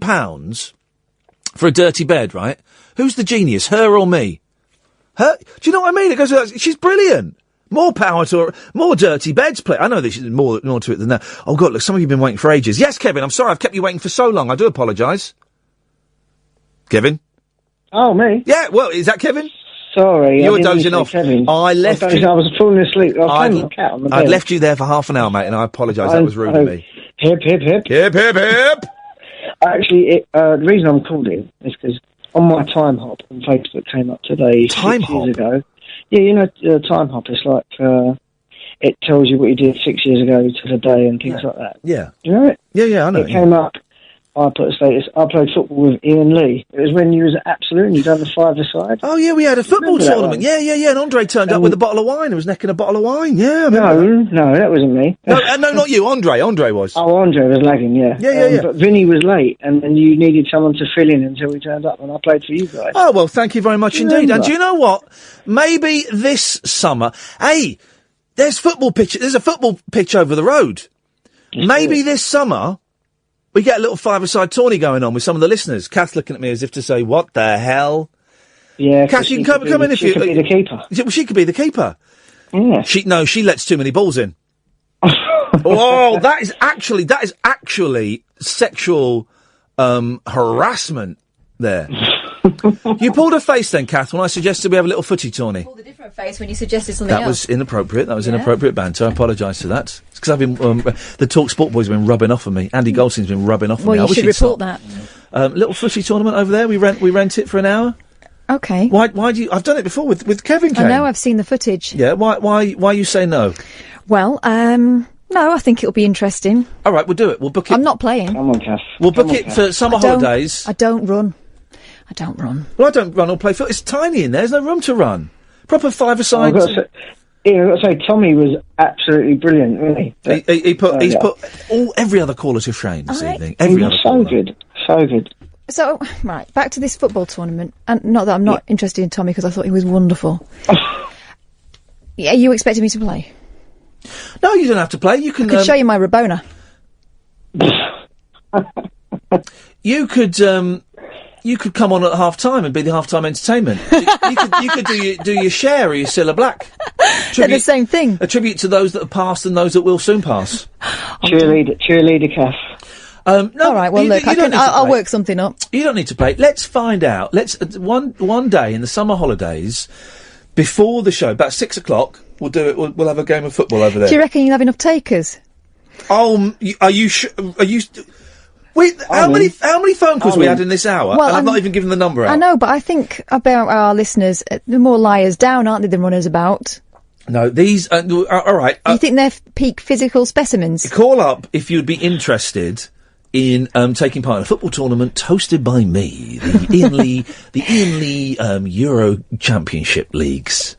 for a dirty bed, right? Who's the genius, her or me? Her? Do you know what I mean? It goes. She's brilliant. More power to her. More dirty beds, please. I know there's more to it than that. Oh God, look, some of you've been waiting for ages. Yes, Kevin. I'm sorry, I've kept you waiting for so long. I do apologise. Kevin. Oh, me? Yeah. Well, is that Kevin? Sorry, you were dozing off. Kevin. I left you. I was falling asleep. I was playing with the cat on the bed. I'd left you there for half an hour, mate, and I apologise. That was rude of me. Hip, hip, hip. Hip, hip, hip. Actually, the reason I'm calling is because on my time hop on Facebook came up today. Time 6 hop? years ago. Yeah, you know, time hop. It's like it tells you what you did 6 years ago to the day and things like that. Yeah. You know it? Yeah, I know. It came up. I put a status. I played football with Iain Lee. It was when you was at Absolute and you done the 5-a-side. Oh yeah, we had a football tournament. Yeah. And Andre turned up with a bottle of wine. He was necking a bottle of wine. Yeah. No, that wasn't me. No, not you. Andre was. Oh, Andre was lagging. Yeah. Yeah. But Vinny was late, and you needed someone to fill in until we turned up, and I played for you guys. Oh well, thank you very much indeed. And do you know what? Maybe this summer. Hey, there's football pitch. There's a football pitch over the road. Maybe this summer. We get a little 5-a-side tourney going on with some of the listeners. Kath looking at me as if to say, what the hell? Yeah. Kath, you can come in if you... She could be the keeper. Well, she could be the keeper. Yeah. She lets too many balls in. Oh, that is actually sexual, harassment there. You pulled a face then, Kath, when I suggested we have a little footy tourney. You pulled a different face when you suggested something else. That was inappropriate. That was inappropriate banter. I apologise for that. It's because I've been, the Talk Sport boys have been rubbing off on me. Andy Goldstein's been rubbing off on me. Well, you should report that. Little footy tournament over there. We rent it for an hour. Okay. Why do you, I've done it before with Kevin Kane. I know, I've seen the footage. Yeah, why you say no? Well, no, I think it'll be interesting. All right, we'll do it. We'll book it. I'm not playing. Come on, Kath. We'll book it for summer holidays. I don't run. Well, I don't run or play foot. It's tiny in there. There's no room to run. Proper 5-a-side. I've got to say, Tommy was absolutely brilliant, wasn't he? He's put every other caller to shame this evening. He was so good. So, right, back to this football tournament. And not that I'm not interested in Tommy, because I thought he was wonderful. Yeah, you expected me to play? No, you don't have to play. You can... I could show you my Rabona. You could come on at half-time and be the half-time entertainment. you could do your share or your Cilla Black. They're the same thing. A tribute to those that have passed and those that will soon pass. Cheerleader Kath. No, all right, well, look, I'll work something up. You don't need to play. Let's find out. Let's one day in the summer holidays, before the show, about 6 o'clock, we'll do it. We'll have a game of football over there. Do you reckon you'll have enough takers? Oh, are you sure? Are you... Wait, how many phone calls we had in this hour? Well, and I've not even given the number out. I know, but I think about our listeners, they're more liars down, aren't they, than runners about? No, these all right. You think they're peak physical specimens? Call up if you'd be interested in taking part in a football tournament hosted by me, the Iain Lee Euro Championship Leagues.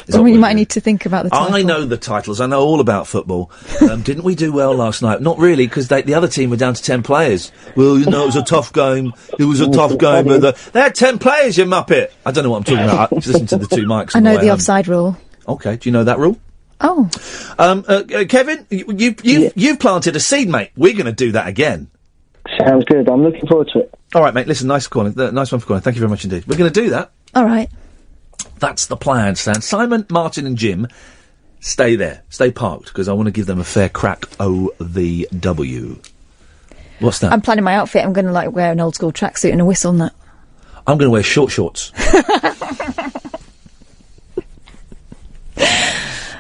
You might need to think about the title. I know the titles. I know all about football. Didn't we do well last night? Not really, because the other team were down to 10 players. Well, it was a tough game. It was a tough game, but they had 10 players, you muppet. I don't know what I'm talking about. I just listen to the two mics. I know the offside rule. Okay, do you know that rule? Oh. Kevin, you've planted a seed, mate. We're going to do that again. Sounds good. I'm looking forward to it. All right, mate. Listen, nice one for calling. Thank you very much indeed. We're going to do that. All right. That's the plan, Stan. Simon, Martin and Jim, stay there. Stay parked, because I want to give them a fair crack O-the-W. What's that? I'm planning my outfit. I'm going to, wear an old-school tracksuit and a whistle and that. I'm going to wear short shorts.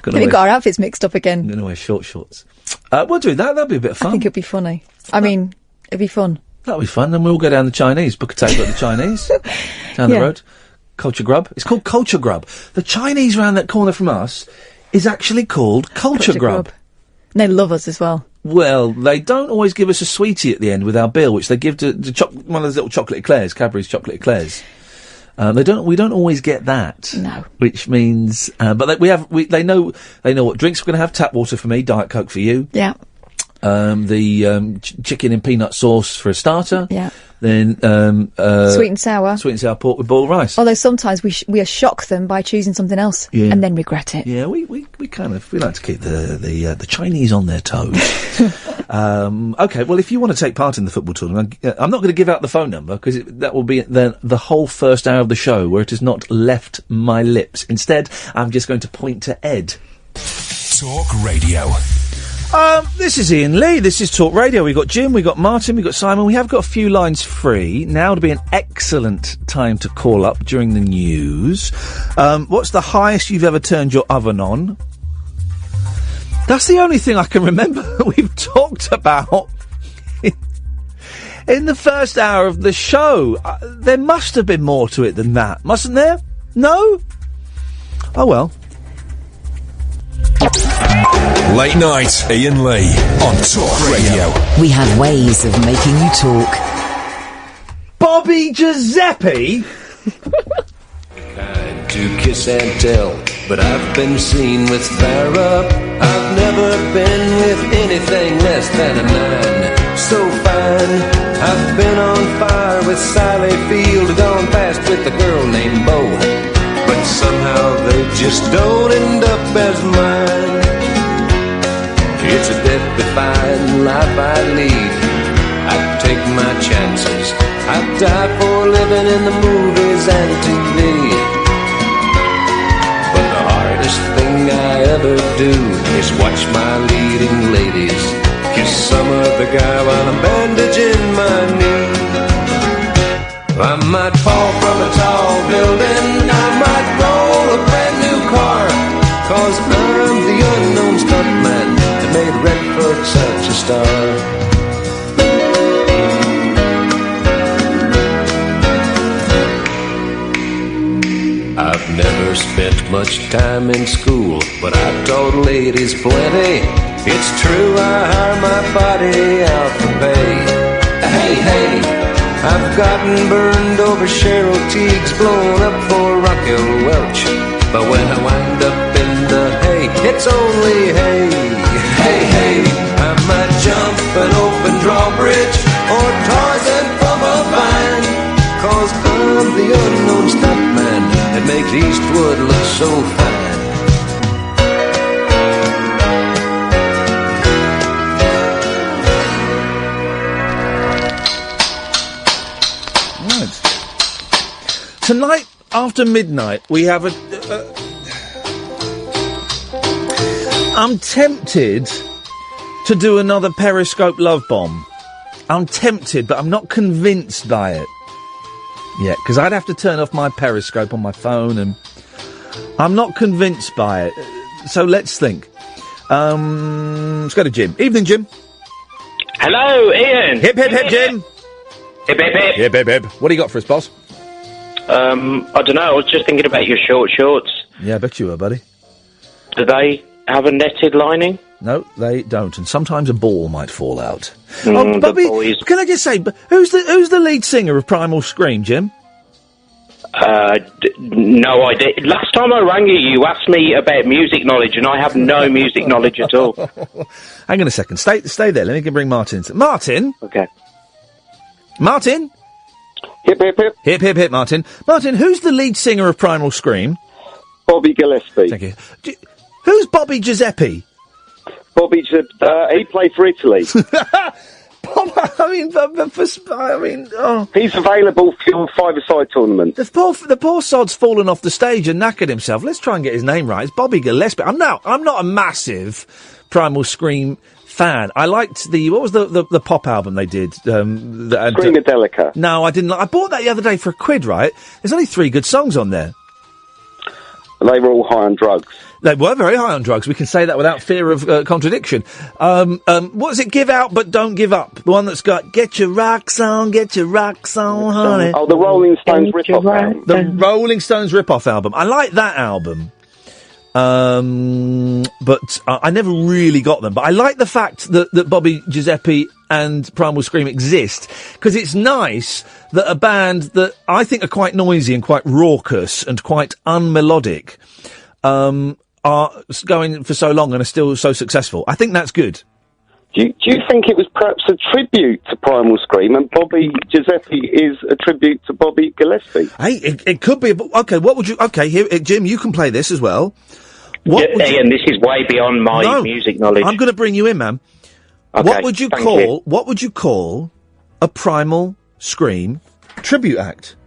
We've got our outfits mixed up again. I'm going to wear short shorts. We'll do that. That'll be a bit of fun. I think it'd be funny. I mean, it'd be fun. That'll be fun. Then we'll go down the Chinese. Book a table at the Chinese. Down the road. Culture Grub. It's called Culture Grub. The Chinese round that corner from us is actually called Culture Grub. And they love us as well. Well, they don't always give us a sweetie at the end with our bill, which they give to one of those little chocolate eclairs, Cadbury's chocolate eclairs. We don't always get that. No. Which means, but they know what drinks we're going to have. Tap water for me, Diet Coke for you. Yeah. Chicken and peanut sauce for a starter. Yeah. Then sweet and sour pork with boiled rice. Although sometimes we shock them by choosing something else and then regret it. Yeah, we like to keep the Chinese on their toes. Okay, well, if you want to take part in the football tournament, I'm not going to give out the phone number because that will be the whole first hour of the show where it has not left my lips. Instead, I'm just going to point to Ed. Talk Radio. This is Iain Lee, this is Talk Radio. We've got Jim, we've got Martin, we've got Simon. We have got a few lines free. Now would be an excellent time to call up during the news. What's the highest you've ever turned your oven on? That's the only thing I can remember we've talked about in the first hour of the show. There must have been more to it than that, mustn't there? No? Oh well. Late night, Iain Lee on Talk Radio. We have ways of making you talk. Bobby Giuseppe? Kind to kiss and tell, but I've been seen with fire up. I've never been with anything less than a 9. So fine, I've been on fire with Sally Field, gone past with a girl named Bo, but somehow they just don't end up as mine. It's a death-defying life I lead. I take my chances. I die for living in the movies and TV. But the hardest thing I ever do is watch my leading ladies kiss some other guy while I'm bandaging my knee. I might fall from a tall building, I might roll a brand new car, 'cause I'm the unknown stuntman that made Redford such a star. I've never spent much time in school, but I've taught ladies plenty. It's true, I hire my body out for pay. Hey, hey, I've gotten burned over Cheryl Teague's, blown up for Raquel Welch. But when I wind up in the hay, it's only hay. Hey, hey, I might jump an open drawbridge or Tarzan from a vine, 'cause I'm the unknown stuntman that makes Eastwood look so fine. Right. Tonight, after midnight, we have I'm tempted to do another Periscope love bomb. I'm tempted, but I'm not convinced by it. Yeah, because I'd have to turn off my Periscope on my phone, and I'm not convinced by it. So let's think. Let's go to Jim. Evening, Jim. Hello, Iain. Hip, hip, hip, Jim. Hip, hip, hip. Hip, hip, hip. What do you got for us, boss? I don't know. I was just thinking about your short shorts. Yeah, I bet you were, buddy. Do they have a netted lining? No, they don't, and sometimes a ball might fall out. The Bobby, boys. can I just say, who's the lead singer of Primal Scream, Jim? No idea. Last time I rang you, you asked me about music knowledge, and I have no music knowledge at all. Hang on a second. Stay there. Let me bring Martin. Martin? Okay. Martin? Hip, hip, hip. Hip, hip, hip, Martin. Martin, who's the lead singer of Primal Scream? Bobby Gillespie. Thank you. Who's Bobby Giuseppe? Bobby Giuseppe, he played for Italy. He's available for your five-a-side tournament. The poor sod's fallen off the stage and knackered himself. Let's try and get his name right. It's Bobby Gillespie. I'm not a massive Primal Scream fan. I liked what was the pop album they did? Screamadelica. No, I didn't. I bought that the other day for £1, right? There's only 3 good songs on there. They were all high on drugs. They were very high on drugs. We can say that without fear of contradiction. What is it? Give out but don't give up. The one that's got get your rocks on, honey. Oh, the Rolling Stones rip-off album. The Rolling Stones rip-off album. I like that album. But I never really got them. But I like the fact that Bobby Giuseppe and Primal Scream exist, because it's nice that a band that I think are quite noisy and quite raucous and quite unmelodic are going for so long and are still so successful. I think that's good. Do you think it was perhaps a tribute to Primal Scream, and Bobby Giuseppe is a tribute to Bobby Gillespie? Hey, it could be. Okay, what would you... Okay, here, Jim, you can play this as well. Ian, this is way beyond my music knowledge. I'm going to bring you in, man. Okay, what would you call a Primal Scream tribute act?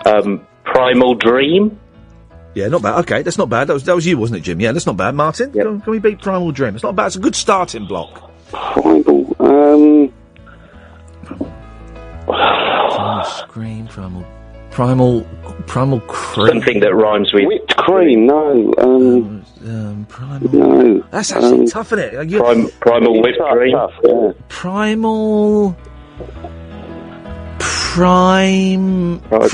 Primal Dream? Yeah, not bad. Okay, that's not bad. That was you, wasn't it, Jim? Yeah, that's not bad. Martin, can we beat Primal Dream? It's not bad. It's a good starting block. Primal Scream, Primal Cream. Something that rhymes with whipped cream. No. Primal. No. That's actually tough, isn't it? Primal whipped cream. Tough, yeah. Primal Scream. I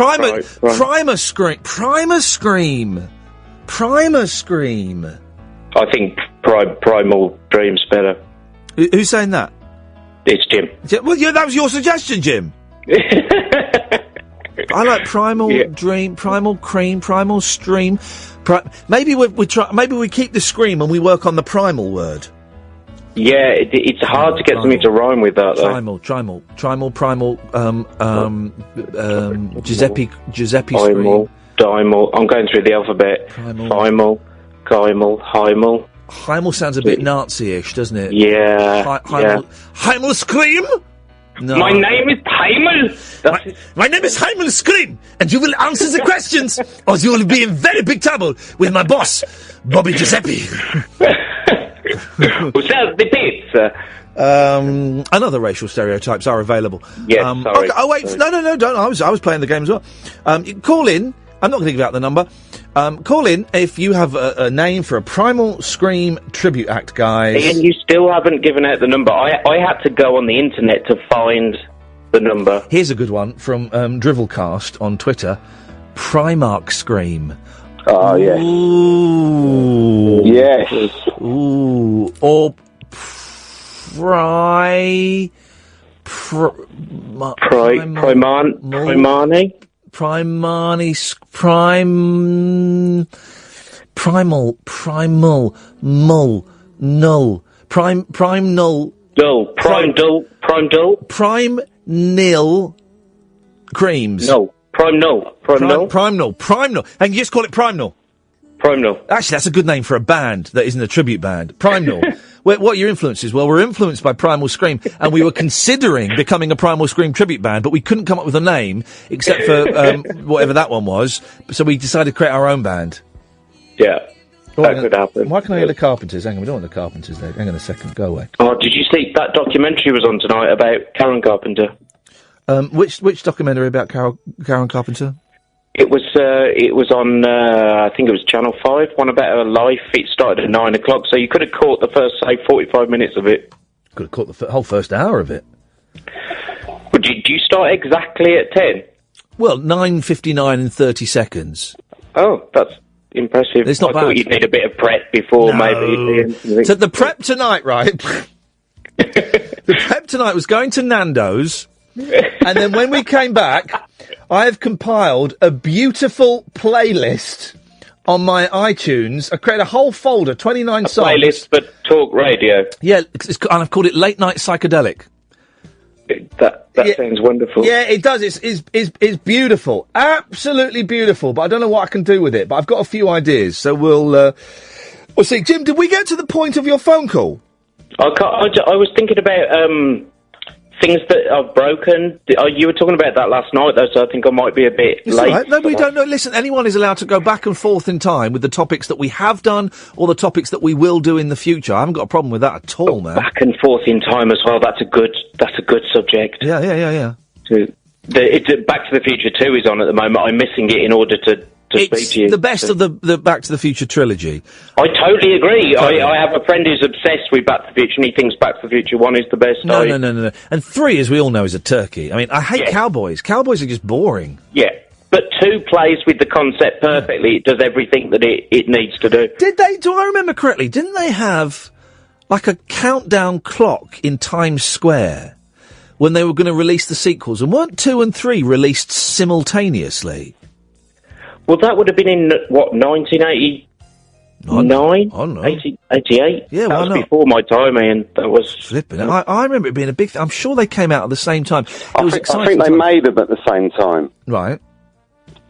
think Primal Dream's better. Who's saying that? It's Jim. Well, yeah, that was your suggestion, Jim. I like Primal Dream, Primal Cream, Primal Stream. Maybe we keep the scream and we work on the primal word. Yeah, it's hard to get something to rhyme with that, though. Primal, Giuseppe Scream. Dimal. I'm going through the alphabet. Primal, Hymal. Hymal sounds a bit Nazi-ish, doesn't it? Yeah. Hymal Scream? No. My name is Hymal. My name is Hymal Scream, and you will answer the questions, or you will be in very big trouble with my boss, Bobby Giuseppe. Who sells the pizza? Another racial stereotypes are available. Yes, sorry. Okay, oh wait, no, don't. I was playing the game as well. Call in. I'm not going to give out the number. Call in if you have a name for a Primal Scream tribute act, guys. Ian, you still haven't given out the number. I had to go on the internet to find the number. Here's a good one from Drivelcast on Twitter. Primark Scream. Oh, yes. Ooh. Yes. Ooh. Or Primani? Prime nil creams. No. Prime null. And you just call it Prime null. Prime null. Actually, that's a good name for a band that isn't a tribute band. Prime null. What are your influences? Well, we're influenced by Primal Scream, and we were considering becoming a Primal Scream tribute band, but we couldn't come up with a name, except for whatever that one was, so we decided to create our own band. Yeah, that could happen. Why can I hear the Carpenters? Hang on, we don't want the Carpenters there. Hang on a second, go away. Oh, did you see that documentary was on tonight about Karen Carpenter? Which documentary about Karen Carpenter? It was on, I think it was Channel 5, one about her life. It started at 9 o'clock, so you could have caught the first, say, 45 minutes of it. Could have caught the whole first hour of it. But do you start exactly at 10? Well, 9:59 and 30 seconds. Oh, that's impressive. It's not I bad. thought you'd need a bit of prep before, maybe. So the prep tonight, right? The prep tonight was going to Nando's, and then when we came back, I have compiled a beautiful playlist on my iTunes. I created a whole folder, 29 songs. Playlist for talk radio. Yeah, and I've called it Late Night Psychedelic. That sounds wonderful. Yeah, it does. It's beautiful, absolutely beautiful. But I don't know what I can do with it. But I've got a few ideas, so we'll see. Jim, did we get to the point of your phone call? I was thinking about things that are broken. You were talking about that last night, though, so I think I might be a bit It's late. all right. No, we don't know. Listen, anyone is allowed to go back and forth in time with the topics that we have done or the topics that we will do in the future. I haven't got a problem with that at all, man. Back and forth in time as well. That's a good subject. Yeah. Back to the Future 2 is on at the moment. I'm missing it in order to speak to you. The best of the Back to the Future trilogy. I totally agree. I have a friend who's obsessed with Back to the Future, and he thinks Back to the Future 1 is the best. No. And 3, as we all know, is a turkey. I mean, I hate cowboys. Cowboys are just boring. Yeah. But 2 plays with the concept perfectly. It does everything that it needs to do. Do I remember correctly? Didn't they have, like, a countdown clock in Times Square when they were going to release the sequels? And weren't 2 and 3 released simultaneously? Well, that would have been in, 1989? Oh, no. 88? Yeah, that why was not? before my time, Ian. That was... Flipping. I remember it being a big... I'm sure they came out at the same time. I think they made them at the same time. Right.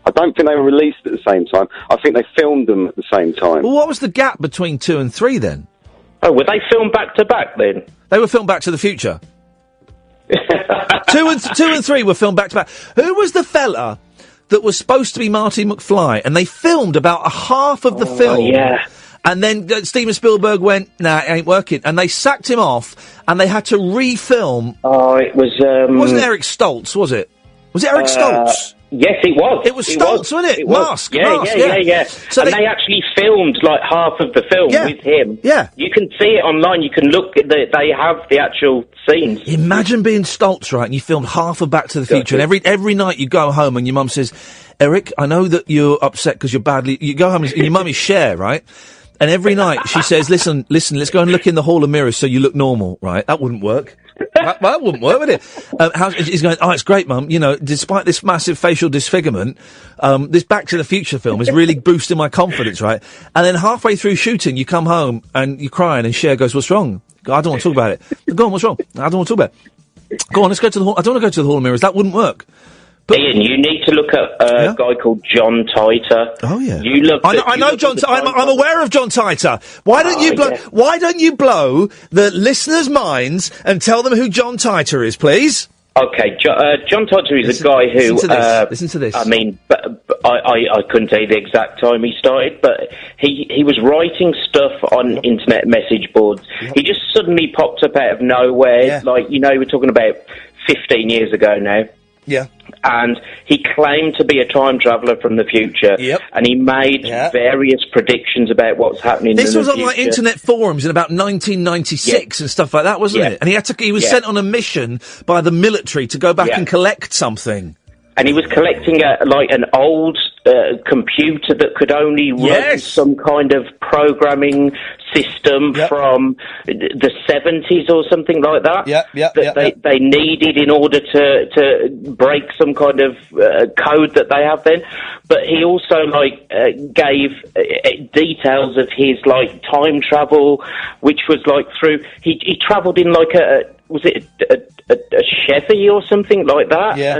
I don't think they were released at the same time. I think they filmed them at the same time. Well, what was the gap between 2 and 3 then? Oh, were they filmed back to back then? They were filmed Back to the Future. 2 and 3 were filmed back to back. Who was the fella that was supposed to be Marty McFly, and they filmed about a half of the film. Yeah. And then Steven Spielberg went, nah, it ain't working. And they sacked him off, and they had to refilm. Oh, it was... Wasn't Eric Stoltz, was it? Was it Eric Stoltz? Yes, it was. It was Stoltz, wasn't it? Mask. Yeah. So and they actually filmed, like, half of the film with him. Yeah. You can see it online. You can look at they have the actual scenes. Imagine being Stoltz, right, and you filmed half of Back to the Future, and every night you go home and your mum says, Eric, I know that you're upset because you're badly... You go home and your mum is Cher, right? And every night she says, listen, let's go and look in the Hall of Mirrors so you look normal, right? That wouldn't work. that wouldn't work, would it? He's going, oh, it's great, Mum. You know, despite this massive facial disfigurement, this Back to the Future film is really boosting my confidence, right? And then halfway through shooting, you come home and you're crying and Cher goes, what's wrong? I don't want to talk about it. Go on, what's wrong? I don't want to talk about it. Go on, let's go to the Hall. I don't want to go to the Hall of Mirrors. That wouldn't work. Ian, you need to look at a guy called John Titor. Oh yeah, you look. I know John. I'm aware of John Titor. Why don't you blow? Yeah. Why don't you blow the listeners' minds and tell them who John Titor is, please? Okay, John Titor is a guy who. Listen to this. I mean, I couldn't tell you the exact time he started, but he was writing stuff on internet message boards. Yep. He just suddenly popped up out of nowhere. Like, you know, we're talking about 15 years ago now. Yeah. And he claimed to be a time traveller from the future. Yep. And he made various predictions about what's happening in the future. This was on, like, internet forums in about 1996 and stuff like that, wasn't it? And he was sent on a mission by the military to go back and collect something. And he was collecting an old computer that could only run some kind of programming system from the 70s or something like that. They needed in order to break some kind of code that they have then. But he also gave details of his time travel, which was through. He travelled in was it a Chevy or something like that? Yeah.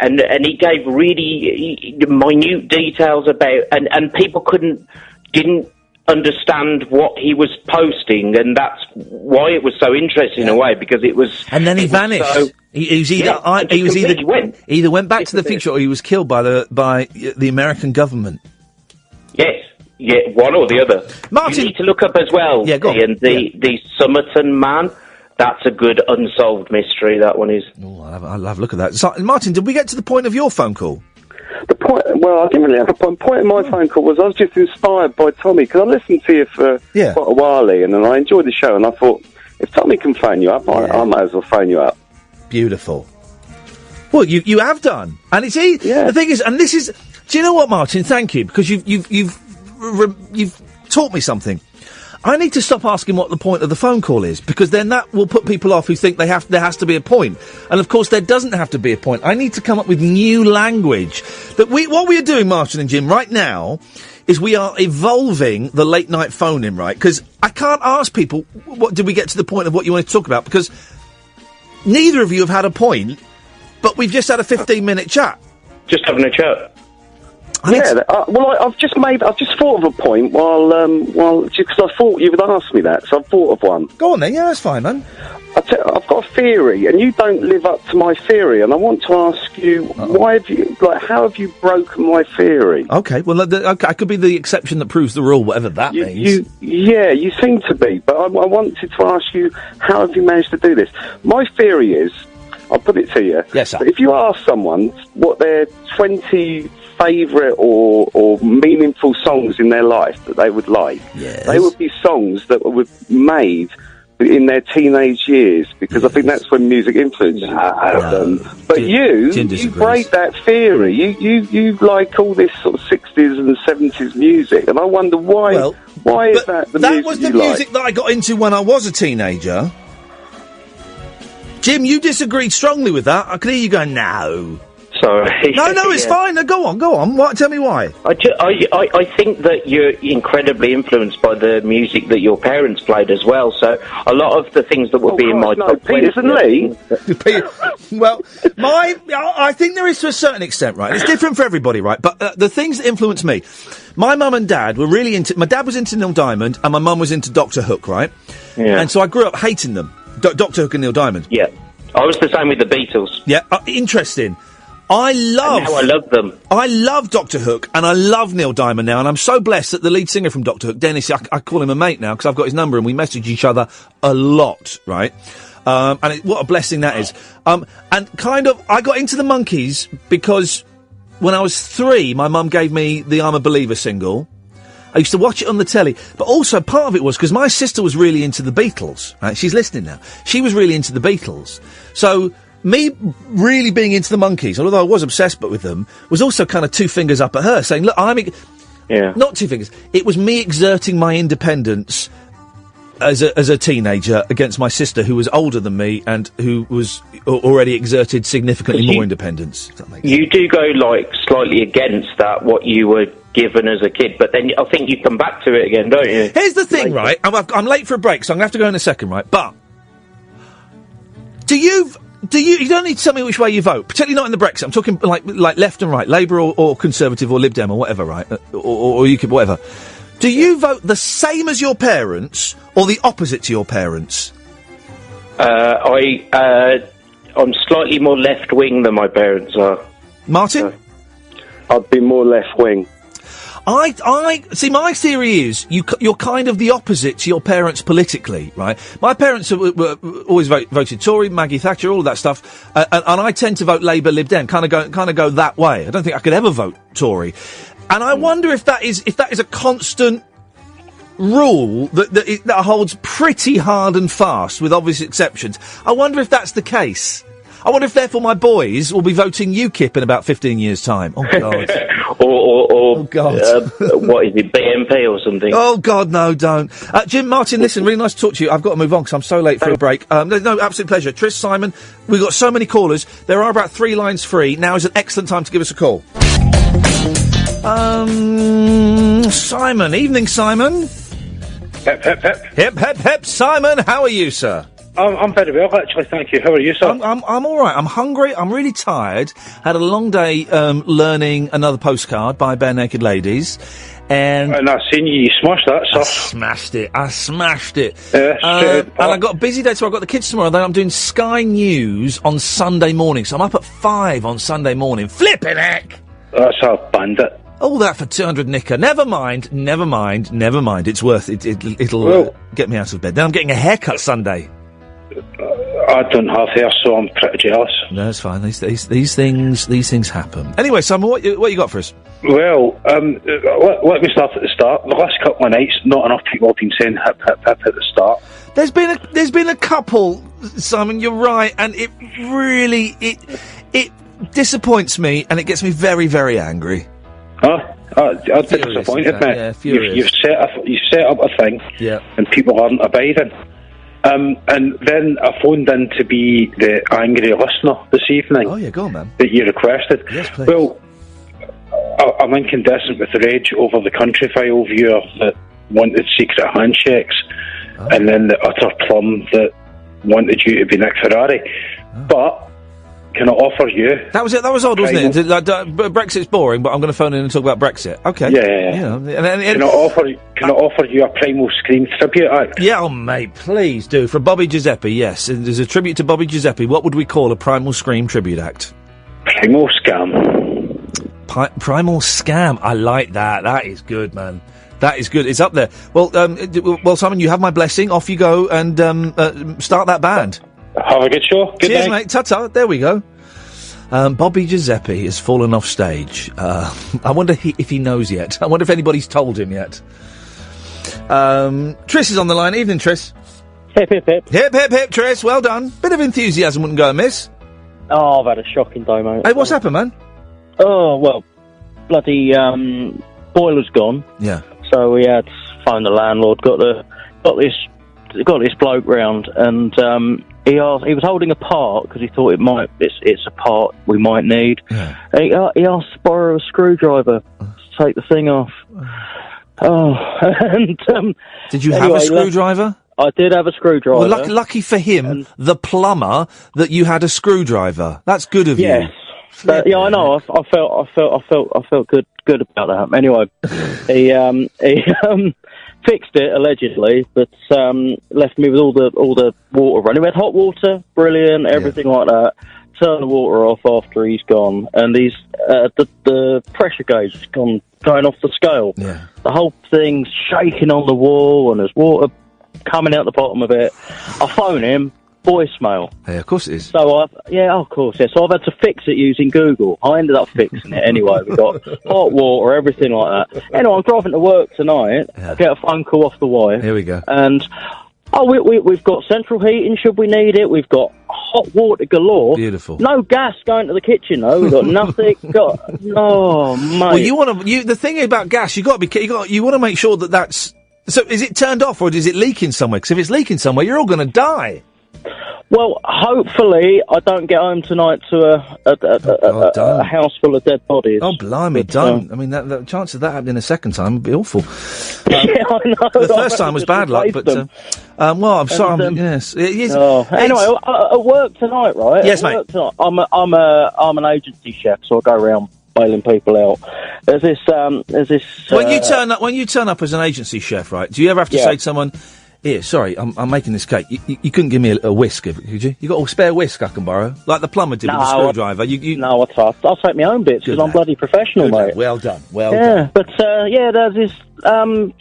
And he gave really minute details about, and people didn't understand what he was posting, and that's why it was so interesting in a way, because it was. And then he vanished. He was either went back to the future or he was killed by the American government. Yes. Yeah, one or the other. Martin, you need to look up as well, Ian, the Somerton man. That's a good unsolved mystery, that one is. Oh, I'll have a look at that. So, Martin, did we get to the point of your phone call? The point, well, I didn't really have a point. The point of my phone call was I was just inspired by Tommy, because I listened to you for quite a while, Ian, and I enjoyed the show, and I thought, if Tommy can phone you up, I might as well phone you up. Beautiful. Well, you have done. And it's easy. Yeah. The thing is, and this is, do you know what, Martin? Thank you, because you've taught me something. I need to stop asking what the point of the phone call is, because then that will put people off who think there has to be a point. And of course there doesn't have to be a point. I need to come up with new language. What we are doing, Martin and Jim, right now, is we are evolving the late night phone-in, right? Because I can't ask people, what did we get to the point of what you want to talk about? Because neither of you have had a point, but we've just had a 15-minute chat. Just having a chat. I've just thought of a point because I thought you would ask me that, so I've thought of one. Go on then, yeah, that's fine, man. I've got a theory, and you don't live up to my theory, and I want to ask you, how have you broken my theory? Okay, well, I could be the exception that proves the rule, whatever that means. You seem to be, but I wanted to ask you, how have you managed to do this? My theory is I'll put it to you. Yes, sir. But if you ask someone what their 20 favourite or meaningful songs in their life that they would like, they would be songs that were made in their teenage years, because I think that's when music influences them. But you break that theory. You like all this sort of 60s and 70s music, and I wonder why. Why is that the music That was the you music like? that I got into when I was a teenager. Jim, you disagreed strongly with that. I could hear you going, no. Sorry. No, it's fine. No, go on. What? Tell me why. I think that you're incredibly influenced by the music that your parents played as well. So a lot of the things that would be in my top 20. Well, I think there is to a certain extent, right? It's different for everybody, right? But the things that influenced me, my mum and dad were really into. My dad was into Neil Diamond, and my mum was into Doctor Hook, right? Yeah. And so I grew up hating them, Doctor Hook and Neil Diamond. Yeah, I was the same with the Beatles. Yeah, interesting. I love them. I love Doctor Hook, and I love Neil Diamond now, and I'm so blessed that the lead singer from Doctor Hook, Dennis, I call him a mate now, because I've got his number, and we message each other a lot, right? What a blessing that is. And kind of, I got into the Monkees because when I was 3, my mum gave me the I'm a Believer single. I used to watch it on the telly, but also part of it was because my sister was really into the Beatles, right? She's listening now. She was really into the Beatles. So me really being into the Monkees, although I was obsessed with them, was also kind of 2 fingers up at her, saying, look, not 2 fingers. It was me exerting my independence as a teenager against my sister, who was older than me and who was already exerted significantly more independence. You do go slightly against that, what you were given as a kid, but then I think you come back to it again, don't you? Here's the thing, right? I'm late for a break, so I'm going to have to go in a second, right? But you don't need to tell me which way you vote, particularly not in the Brexit. I'm talking like left and right, Labour or Conservative or Lib Dem or whatever, right? Or UKIP, whatever. Do you vote the same as your parents or the opposite to your parents? I'm slightly more left-wing than my parents are. Martin? I'd be more left-wing. I see. My theory is you're kind of the opposite to your parents politically, right? My parents were always voted Tory, Maggie Thatcher, all of that stuff, and I tend to vote Labour, Lib Dem, kind of go that way. I don't think I could ever vote Tory, and I wonder if that is a constant rule that holds pretty hard and fast, with obvious exceptions. I wonder if that's the case. I wonder if, therefore, my boys will be voting UKIP in about 15 years' time. Oh, God. or God. What is it, BNP or something? Oh, God, no, don't. Jim, Martin, listen, really nice to talk to you. I've got to move on because I'm so late for a break. No, absolute pleasure. Trish, Simon, we've got so many callers. There are about 3 lines free. Now is an excellent time to give us a call. Simon. Evening, Simon. Hip, hip, hip. Hip, hip, hip. Simon, how are you, sir? I'm very well, actually, thank you. How are you, sir? I'm all right. I'm hungry. I'm really tired. Had a long day learning Another Postcard by Barenaked Ladies. And I've seen you smashed that, sir. I smashed it. Yeah, and I got a busy day, so I've got the kids tomorrow. Then I'm doing Sky News on Sunday morning. So I'm up at 5 on Sunday morning. Flippin' heck! That's a bandit. All that for 200 knicker. Never mind. It's worth it. It'll get me out of bed. Then I'm getting a haircut Sunday. I don't have hair, so I'm pretty jealous. No, it's fine. These things happen. Anyway, Simon, what you got for us? Well, let me start at the start. The last couple of nights, not enough people have been saying hip hip hip at the start. There's been a couple, Simon. You're right, and it really it disappoints me, and it gets me very, very angry. I'm disappointed, mate. Yeah, furious. You've set up a thing, and people aren't abiding. And then I phoned in to be the angry listener this evening. Oh, yeah, go on, man. That you requested. Yes, please. Well, I'm incandescent with rage over the Country File viewer that wanted secret handshakes, and then the utter plum that wanted you to be Nick Ferrari. But can I offer you... That was it. That was odd, wasn't it? Brexit's boring, but I'm going to phone in and talk about Brexit. Okay. Yeah. Can I offer you a Primal Scream tribute act? Yeah, mate, please do. For Bobby Giuseppe, yes. There's a tribute to Bobby Giuseppe. What would we call a Primal Scream tribute act? Primal Scam. Primal Scam. I like that. That is good, man. That is good. It's up there. Well, Simon, you have my blessing. Off you go and start that band. Have a good show. Good Cheers, night. mate. Ta-ta. There we go. Bobby Giuseppe has fallen off stage. I wonder if he knows yet. I wonder if anybody's told him yet. Triss is on the line. Evening, Triss. Hip, hip, hip. Hip, hip, hip, Triss. Well done. Bit of enthusiasm wouldn't go amiss. Oh, I've had a shocking day, mate. Hey, what's happened, man? Oh, well, bloody boiler's gone. Yeah. So we had to phone the landlord, got this bloke round, and he was holding a part because he thought it's a part we might need. Yeah. He asked to borrow a screwdriver to take the thing off. Oh, and did you have a screwdriver? I did have a screwdriver. Well, lucky for him, the plumber, that you had a screwdriver. That's good of you. Yes. Yeah, I know. I felt good about that. Anyway, he fixed it allegedly, but left me with all the water running. We had hot water, brilliant, everything like that. Turn the water off after he's gone, and he's the pressure gauge has going off the scale. Yeah. The whole thing's shaking on the wall, and there's water coming out the bottom of it. I phone him. Voicemail. Yeah, of course it is. So of course, yeah. So I've had to fix it using Google. I ended up fixing it anyway. We got hot water, everything like that. Anyway, I'm driving to work tonight. I get a phone call off the wife. Here we go. And we've got central heating. Should we need it? We've got hot water galore. Beautiful. No gas going to the kitchen though. We've got nothing. Oh mate. Well, the thing about gas, you want to make sure that's. So, is it turned off or is it leaking somewhere? Because if it's leaking somewhere, you're all going to die. Well, hopefully I don't get home tonight to a house full of dead bodies. Oh, blimey, But, don't. I mean, the chance of that happening a second time would be awful. Yeah, I know. The first time was bad luck, but... well, I'm sorry, yes. Anyway, at work tonight, right? Yes, At mate. work tonight, I'm an agency chef, so I go around bailing people out. There's this... When you turn up as an agency chef, right, do you ever have to say to someone... Here, sorry, I'm making this cake. You couldn't give me a whisk, could you? You got a spare whisk I can borrow? Like the plumber did with the screwdriver. No, I'll take my own bits, because I'm bloody professional, mate. Well done, well yeah, done. But, there's this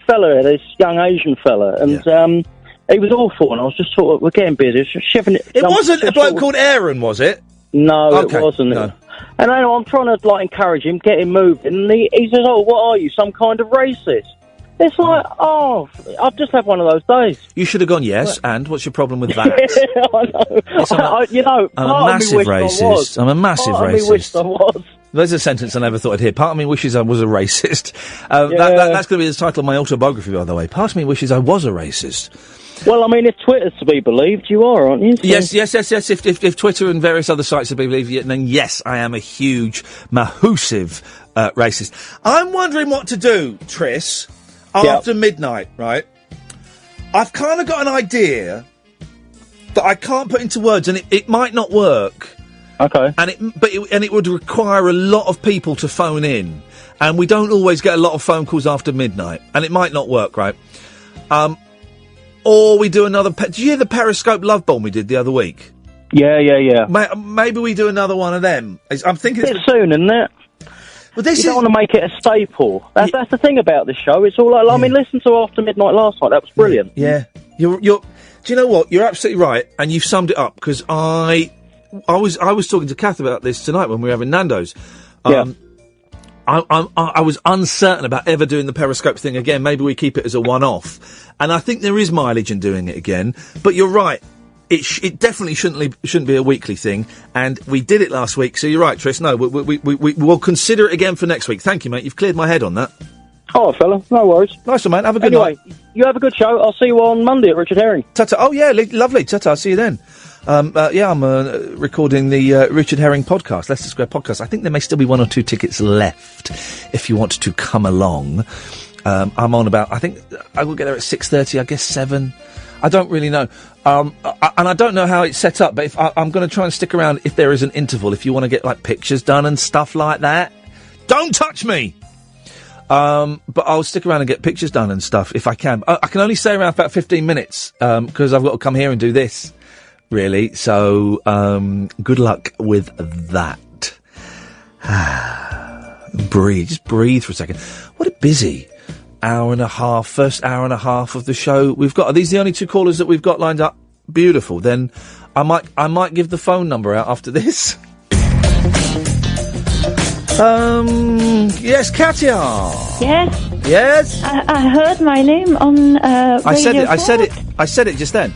fella, this young Asian fella, and he was awful, and I was just sort of, we're getting busy, just shivering it. It wasn't a bloke called Aaron, was it? No, Okay, it wasn't. no. And I'm trying to, encourage him, get him moving, and he says, oh, what are you, some kind of racist? It's like, I've just had one of those days. You should have gone, yes, and what's your problem with that? I know. I'm a massive racist. I'm a massive Part of me wished I racist. was. There's a sentence I never thought I'd hear. Part of me wishes I was a racist. That's going to be the title of my autobiography, by the way. Part of me wishes I was a racist. Well, I mean, if Twitter's to be believed, you are, aren't you? So- Yes. If Twitter and various other sites are to be believed, then yes, I am a huge, massive racist. I'm wondering what to do, Triss, after midnight, right? I've kind of got an idea that I can't put into words, and it might not work. Okay. And it would require a lot of people to phone in, and we don't always get a lot of phone calls after midnight, and it might not work, right? Or we do another... Did you hear the Periscope Love Bomb we did the other week? Yeah. Maybe we do another one of them. I'm thinking... It's soon, isn't it? Well, you don't want to make it a staple. That's the thing about this show. It's all I mean, listen to After Midnight last night. That was brilliant. Yeah. You're. Do you know what? You're absolutely right, and you've summed it up, because I was talking to Kath about this tonight when we were having Nando's. I was uncertain about ever doing the Periscope thing again. Maybe we keep it as a one-off, and I think there is mileage in doing it again. But you're right. It definitely shouldn't be a weekly thing, and we did it last week. So you're right, Triss. No, we'll consider it again for next week. Thank you, mate. You've cleared my head on that. Oh, fella, no worries. Nice one, mate. Have a good night. You have a good show. I'll see you on Monday at Richard Herring. Ta-ta. Oh, yeah, lovely. Ta-ta. I'll see you then. I'm recording the Richard Herring podcast, Leicester Square podcast. I think there may still be 1 or 2 tickets left if you want to come along. I'm on about, I think I will get there at 6:30, I guess 7. I don't really know. And I don't know how it's set up, but if I'm going to try and stick around if there is an interval, if you want to get, pictures done and stuff like that. Don't touch me! But I'll stick around and get pictures done and stuff if I can. I can only stay around for about 15 minutes, because I've got to come here and do this, really. So, good luck with that. Just breathe for a second. What a busy hour and a half, first hour and a half of the show we've got. Are these the only 2 callers that we've got lined up? beautiful, then I might give the phone number out after this. Yes, Katya. Yes. Yes. I heard my name on Radio 4. I said it just then.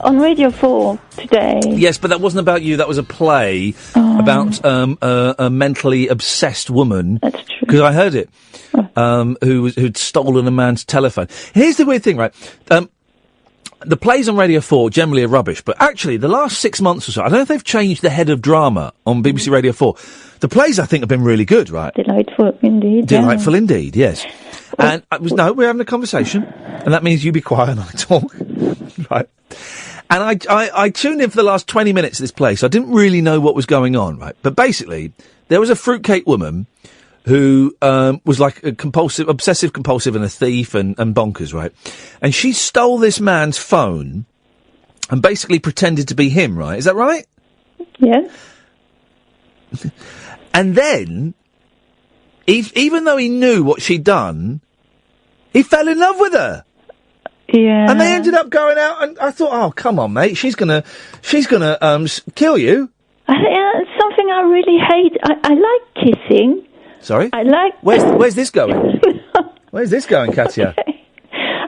On Radio 4 today. Yes, but that wasn't about you. That was a play about a mentally obsessed woman. That's true. Because I heard it. Who'd stolen a man's telephone. Here's the weird thing, right? The plays on Radio 4 generally are rubbish, but actually the last 6 months or so, I don't know if they've changed the head of drama on BBC Radio 4. The plays, I think, have been really good, right? Delightful indeed. Delightful indeed, yes. And we're having a conversation, and that means you be quiet and I talk, right? And I tuned in for the last 20 minutes of this play, so I didn't really know what was going on, right? But basically, there was a fruitcake woman who was like a obsessive compulsive and a thief and bonkers, right? And she stole this man's phone and basically pretended to be him, right? Is that right? Yes. And then, even though he knew what she'd done, he fell in love with her. Yeah. And they ended up going out, and I thought, oh, come on, mate, she's gonna kill you. It's something I really hate. I like kissing. Sorry? I like... Where's this going? Where's this going, Katya?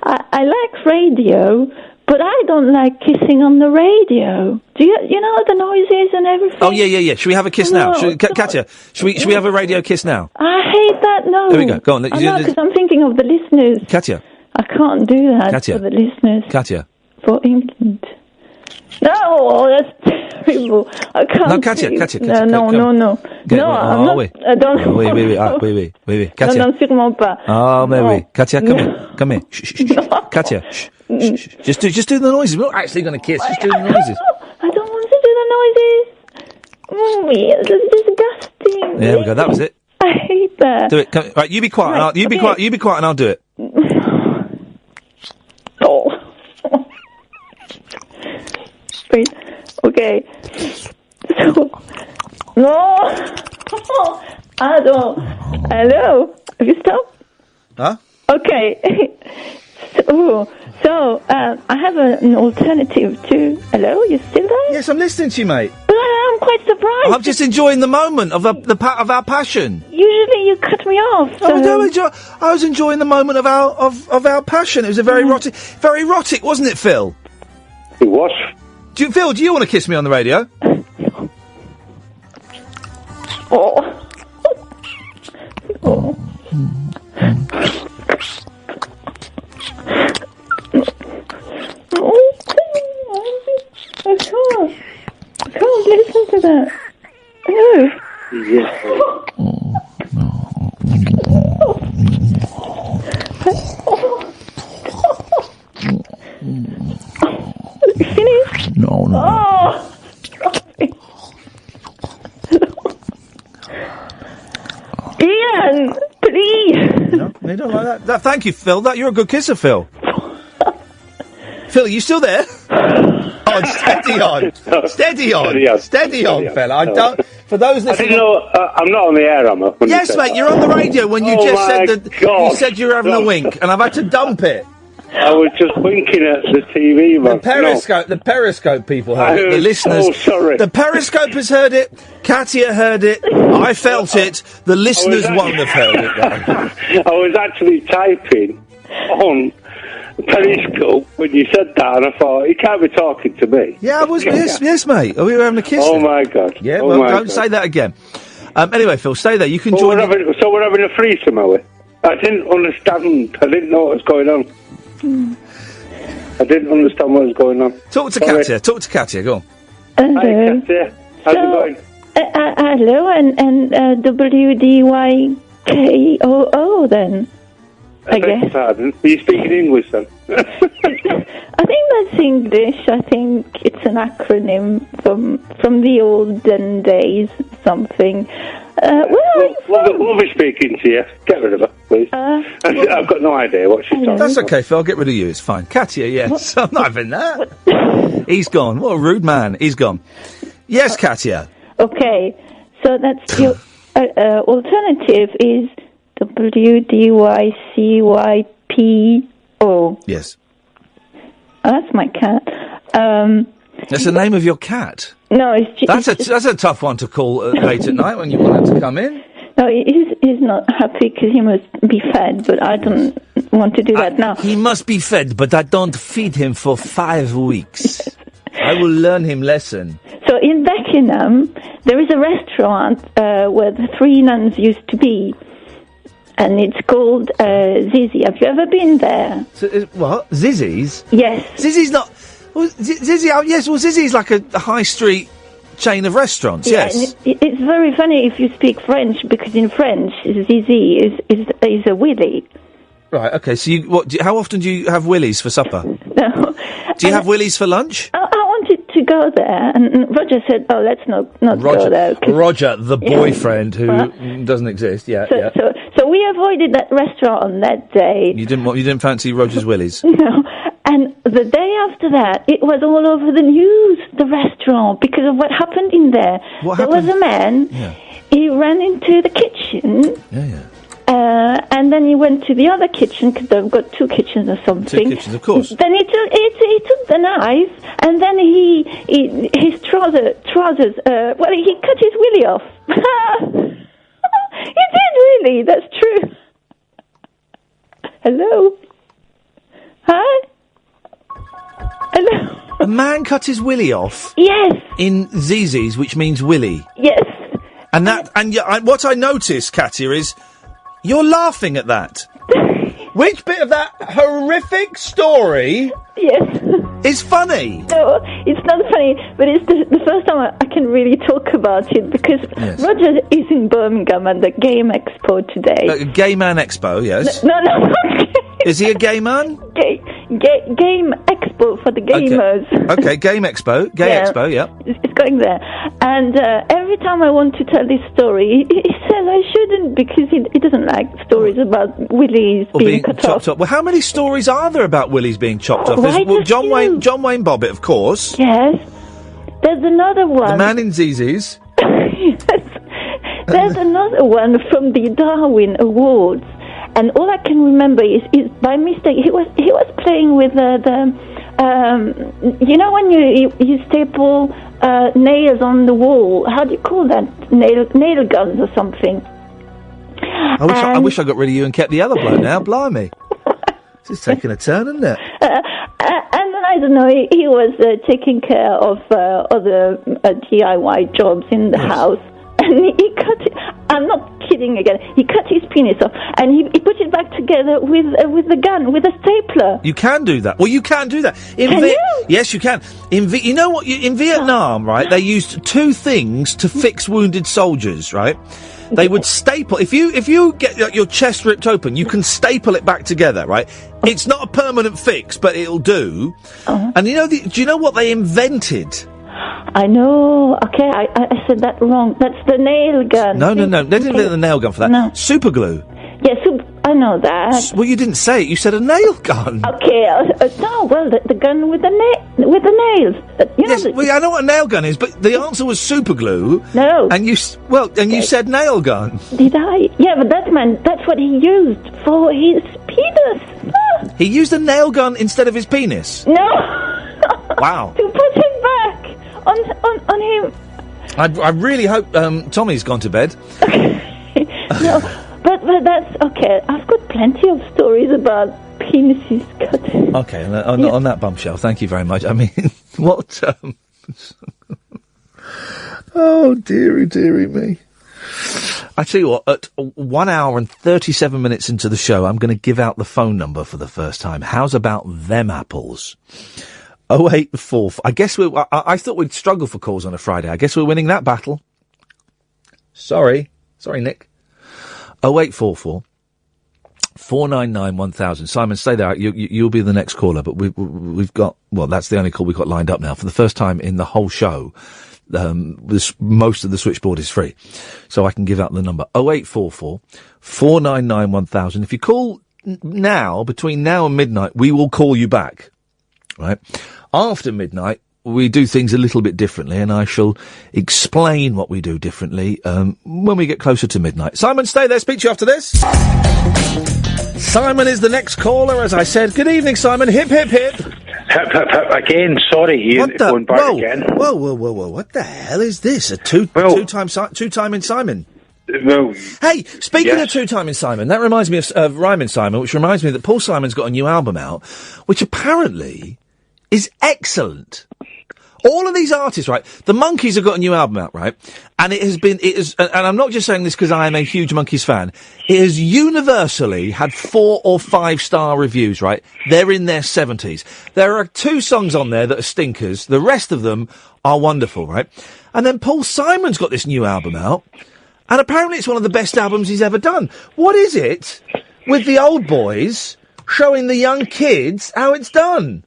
I like radio, but I don't like kissing on the radio. Do you know the noises and everything? Oh, yeah. Should we have a kiss now? Katya, should we have a radio kiss now? I hate that, no. There we go, go on. I know, because I'm thinking of the listeners. Katya. I can't do that Katya. for the listeners. Katya. For England. No, that's terrible. I can't. No, Katya. No. I'm not. I don't. Oui. Katya. Non, sûrement pas. Oh, mais oui. Katya, come here. Shh. Katya, shh. Just do the noises. We're not actually going to kiss. Just do the noises. I don't want to do the noises. It's disgusting. There we go. That was it. I hate that. Do it. Come, right, you be quiet. Right, You be quiet, and I'll do it. Oh. Wait. Okay. So, no. Hello. Have you stopped? Huh? Okay. So, I have an alternative too. Hello, you still there? Yes, I'm listening to you, mate. But I'm quite surprised. I'm just enjoying the moment of our passion. Usually you cut me off. So. I was enjoying the moment of our passion. It was a very erotic, wasn't it, Phil? It was. Phil, do you want to kiss me on the radio? Oh. Oh. I can't listen to that. No. Yes. Finished? No. Oh, stop it. Iain, please. No, you don't like that. Thank you, Phil. You're a good kisser, Phil. Phil, are you still there? Oh, steady on, fella. I don't. For those listening, I didn't know. I'm not on the air, am I? Yes, mate. You're on the radio when you just said that. You said you were having a wink, and I've had to dump it. I was just winking at the TV, man. The Periscope people heard it. The listeners. So sorry. The Periscope has heard it. Katya heard it. I felt it. The listeners won't have heard it, though. I was actually typing on Periscope when you said that, and I thought, he can't be talking to me. Yeah, I was. Yes, mate. We were having a kiss. Oh, my God. Yeah, oh well, my don't God. say that again. Anyway, Phil, stay there. You can join. So we're having a threesome, are we? I didn't understand. I didn't know what was going on. I didn't understand what was going on. Talk to Katya. Go on. Hello. Hi, Katya. How's it going? Hello, and WDYKOO then. I guess. Pardon. Are you speaking English then? I think that's English. I think it's an acronym from the olden days, something. We'll be speaking to you. Get rid of her, please. I've got no idea what she's talking That's about. okay, Phil. I'll get rid of you. It's fine. Katya, yes. I'm not having that. He's gone. What a rude man. He's gone. Yes, Katya. Okay, so that's your alternative is WDYCYPO. Yes. Oh, that's my cat. That's the name of your cat? No, it's just... That's a tough one to call late at night when you want him to come in. No, he's not happy because he must be fed, but I don't want to do that now. He must be fed, but I don't feed him for 5 weeks. I will learn him lesson. So in Beckenham, there is a restaurant where the 3 nuns used to be, and it's called Zizi. Have you ever been there? So, what? Zizzy's? Yes. Zizzy's not... Well, Zizzy, yes, well, Zizzy's like a high street chain of restaurants, yes. And it's very funny if you speak French, because in French, Zizi is a willy. Right, okay, so how often do you have willies for supper? No. Do you have willies for lunch? I wanted to go there, and Roger said, "Oh, let's not go there." Roger, the boyfriend who doesn't exist. Yeah, so, so we avoided that restaurant on that day. You didn't fancy Roger's willies. No, and the day after that, it was all over the news, the restaurant, because of what happened in there. What there happened? was a man. Yeah. He ran into the kitchen. Yeah. And then he went to the other kitchen, because they've got 2 kitchens or something. 2 kitchens, of course. Then he took the knife, and then his trousers, he cut his willy off. He did, really, that's true. Hello? Hi? Hello? A man cut his willy off? Yes. In Zizzy's, which means willy? Yes. And what I noticed, Katia, is... You're laughing at that. Which bit of that horrific story is funny? No, it's not funny, but it's the first time I can really talk about it, because Roger is in Birmingham at the Game Expo today. Gay Man Expo, yes. No. Is he a gay man? Game Expo for the gamers. Okay, Game Expo. Gay Expo, yeah. It's going there. And every time I want to tell this story, he says I shouldn't, because he doesn't like stories about willies being cut chopped off. Well, how many stories are there about willies being chopped off? There's John Wayne Bobbitt, of course. Yes. There's another one. The man in Zizzy's. There's another one from the Darwin Awards. And all I can remember is by mistake he was playing with you know when you staple nails on the wall, how do you call that, nail guns or something? I wish I got rid of you and kept the other bloke now. Blimey, this is taking a turn, isn't it? And then I don't know, he was taking care of other DIY jobs in the house. And he cut it. I'm not kidding again. He cut his penis off, and he put it back together with the gun, with a stapler. You can do that. Well, you can do that. Can you? Yes, you can. You know what? In Vietnam, right? They used 2 things to fix wounded soldiers, right? They would staple. If you get your chest ripped open, you can staple it back together, right? It's not a permanent fix, but it'll do. And do you know what they invented? I know. Okay, I said that wrong. That's the nail gun. No. They didn't invent the nail gun for that. No. Super glue. Yeah, I know that. Well, you didn't say it. You said a nail gun. Okay. No, well, the gun with the nails. Yes, I know what a nail gun is, but the answer was super glue. No. And you said nail gun. Did I? Yeah, but that's what he used for his penis. He used a nail gun instead of his penis? No. Wow. To put it back on him. I really hope Tommy's gone to bed. No, but that's okay. I've got plenty of stories about penises cut. Okay, on that bombshell, thank you very much. I mean, what? Oh, dearie me. I tell you what, at 1 hour and 37 minutes into the show, I'm going to give out the phone number for the first time. How's about them apples? 084. I guess I thought we'd struggle for calls on a Friday. I guess we're winning that battle. Sorry, Nick. 0844 499 1000. Simon, stay there. You'll be the next caller, but we've got, well, that's the only call we've got lined up now. For the first time in the whole show, most of the switchboard is free. So I can give out the number. 0844 499 1000. If you call now, between now and midnight, we will call you back. Right? After midnight, we do things a little bit differently, and I shall explain what we do differently when we get closer to midnight. Simon, stay there. Speak to you after this. Simon is the next caller, as I said. Good evening, Simon. Hip, hip, hip. Hip, hip, hip again. Sorry, Ian, going back again. Whoa! What the hell is this? A two-time in Simon. Well, hey, speaking of two-time in Simon, that reminds me of Rhyming Simon, which reminds me that Paul Simon's got a new album out, which apparently is excellent. All of these artists, right? The Monkees have got a new album out, right? And and I'm not just saying this because I am a huge Monkees fan. It has universally had 4 or 5 star reviews, right? They're in their 70s. There are 2 songs on there that are stinkers. The rest of them are wonderful, right? And then Paul Simon's got this new album out, and apparently it's one of the best albums he's ever done. What is it with the old boys showing the young kids how it's done?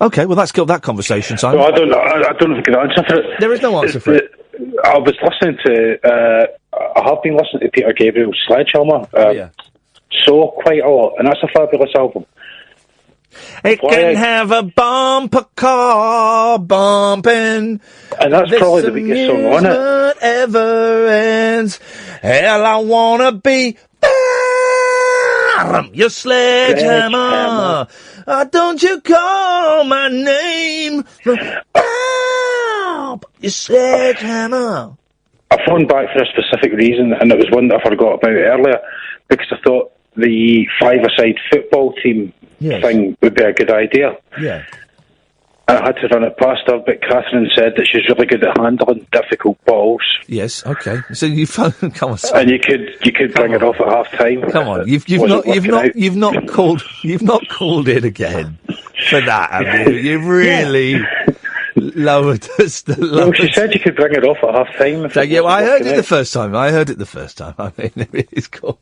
Okay, well, that's killed that conversation, Simon. Well, I don't know if I can answer for it. There is no answer for it. I was listening to, I have been listening to Peter Gabriel's Sledgehammer, so quite a lot, and that's a fabulous album. It can have a bumper car bumping. And that's probably the biggest song on it. Ever ends. Hell, I wanna be your sledgehammer. Don't you call my name. Your sledgehammer. I phoned back for a specific reason, and it was one that I forgot about earlier, because I thought the 5-a-side football team thing would be a good idea. Yeah. And I had to run it past her, but Catherine said that she's really good at handling difficult balls. Yes, okay. So you phone, come on, Simon. And you could bring it off at half time. Come on, you've not called in again for that, have you? You've really lowered us. Well, she said you could bring it off at half time. So, yeah, well, I heard it the first time. I mean, it's cool.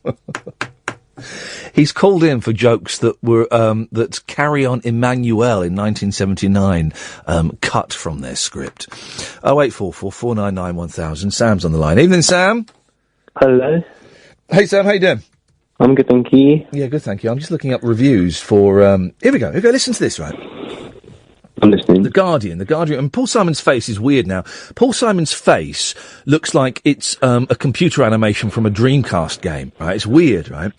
He's called in for jokes that were that's Carry On Emmanuel in 1979 cut from their script. 0844 499 1000. Sam's on the line. Evening, Sam. Hello. Hey, Sam. How you doing? I'm good, thank you. Yeah, good, thank you. I'm just looking up reviews for. Here we go. Listen to this, right? I'm listening. The Guardian, and Paul Simon's face is weird now. Paul Simon's face looks like it's a computer animation from a Dreamcast game, right? It's weird, right?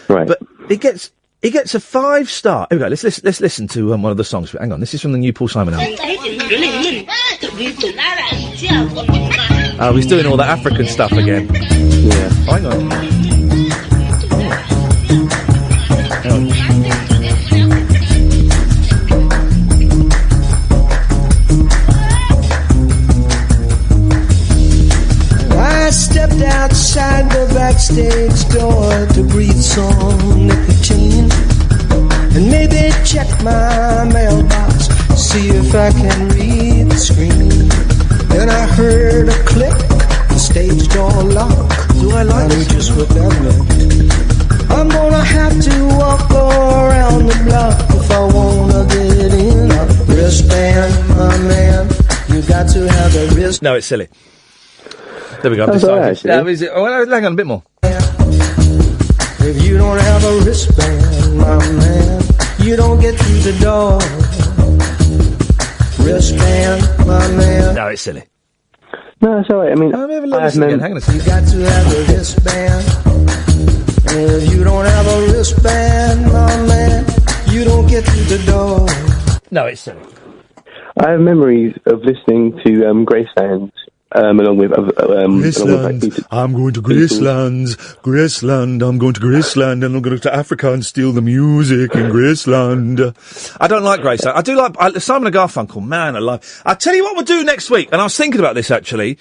Right. But it gets a 5-star. Here we go. Let's listen to one of the songs. Hang on, this is from the new Paul Simon album. Oh, he's doing all the African stuff again. Yeah. Hang on. Hang on. I stepped outside the backstage door to breathe some nicotine and maybe check my mailbox, see if I can read the screen. Then I heard a click, the stage door lock. Do I like it? Just with that look. I'm gonna have to walk around the block if I wanna get in. A wristband, my man, you got to have a wristband. No, it's silly. There we go. That's all right, Hang on, a bit more. If you don't have a wristband, my man, you don't get through the door. Wristband, my man. No, it's silly. No, it's all right. I mean, Hang on a second. You got to have a wristband. If you don't have a wristband, my man, you don't get through the door. No, it's silly. I have memories of listening to Graceland. Along with Graceland. I'm going to Graceland. I'm going to Graceland, and I'm going to Africa and steal the music in Graceland. I don't like Graceland. I do like Simon and Garfunkel. Man alive! I'll tell you what we'll do next week. And I was thinking about this actually,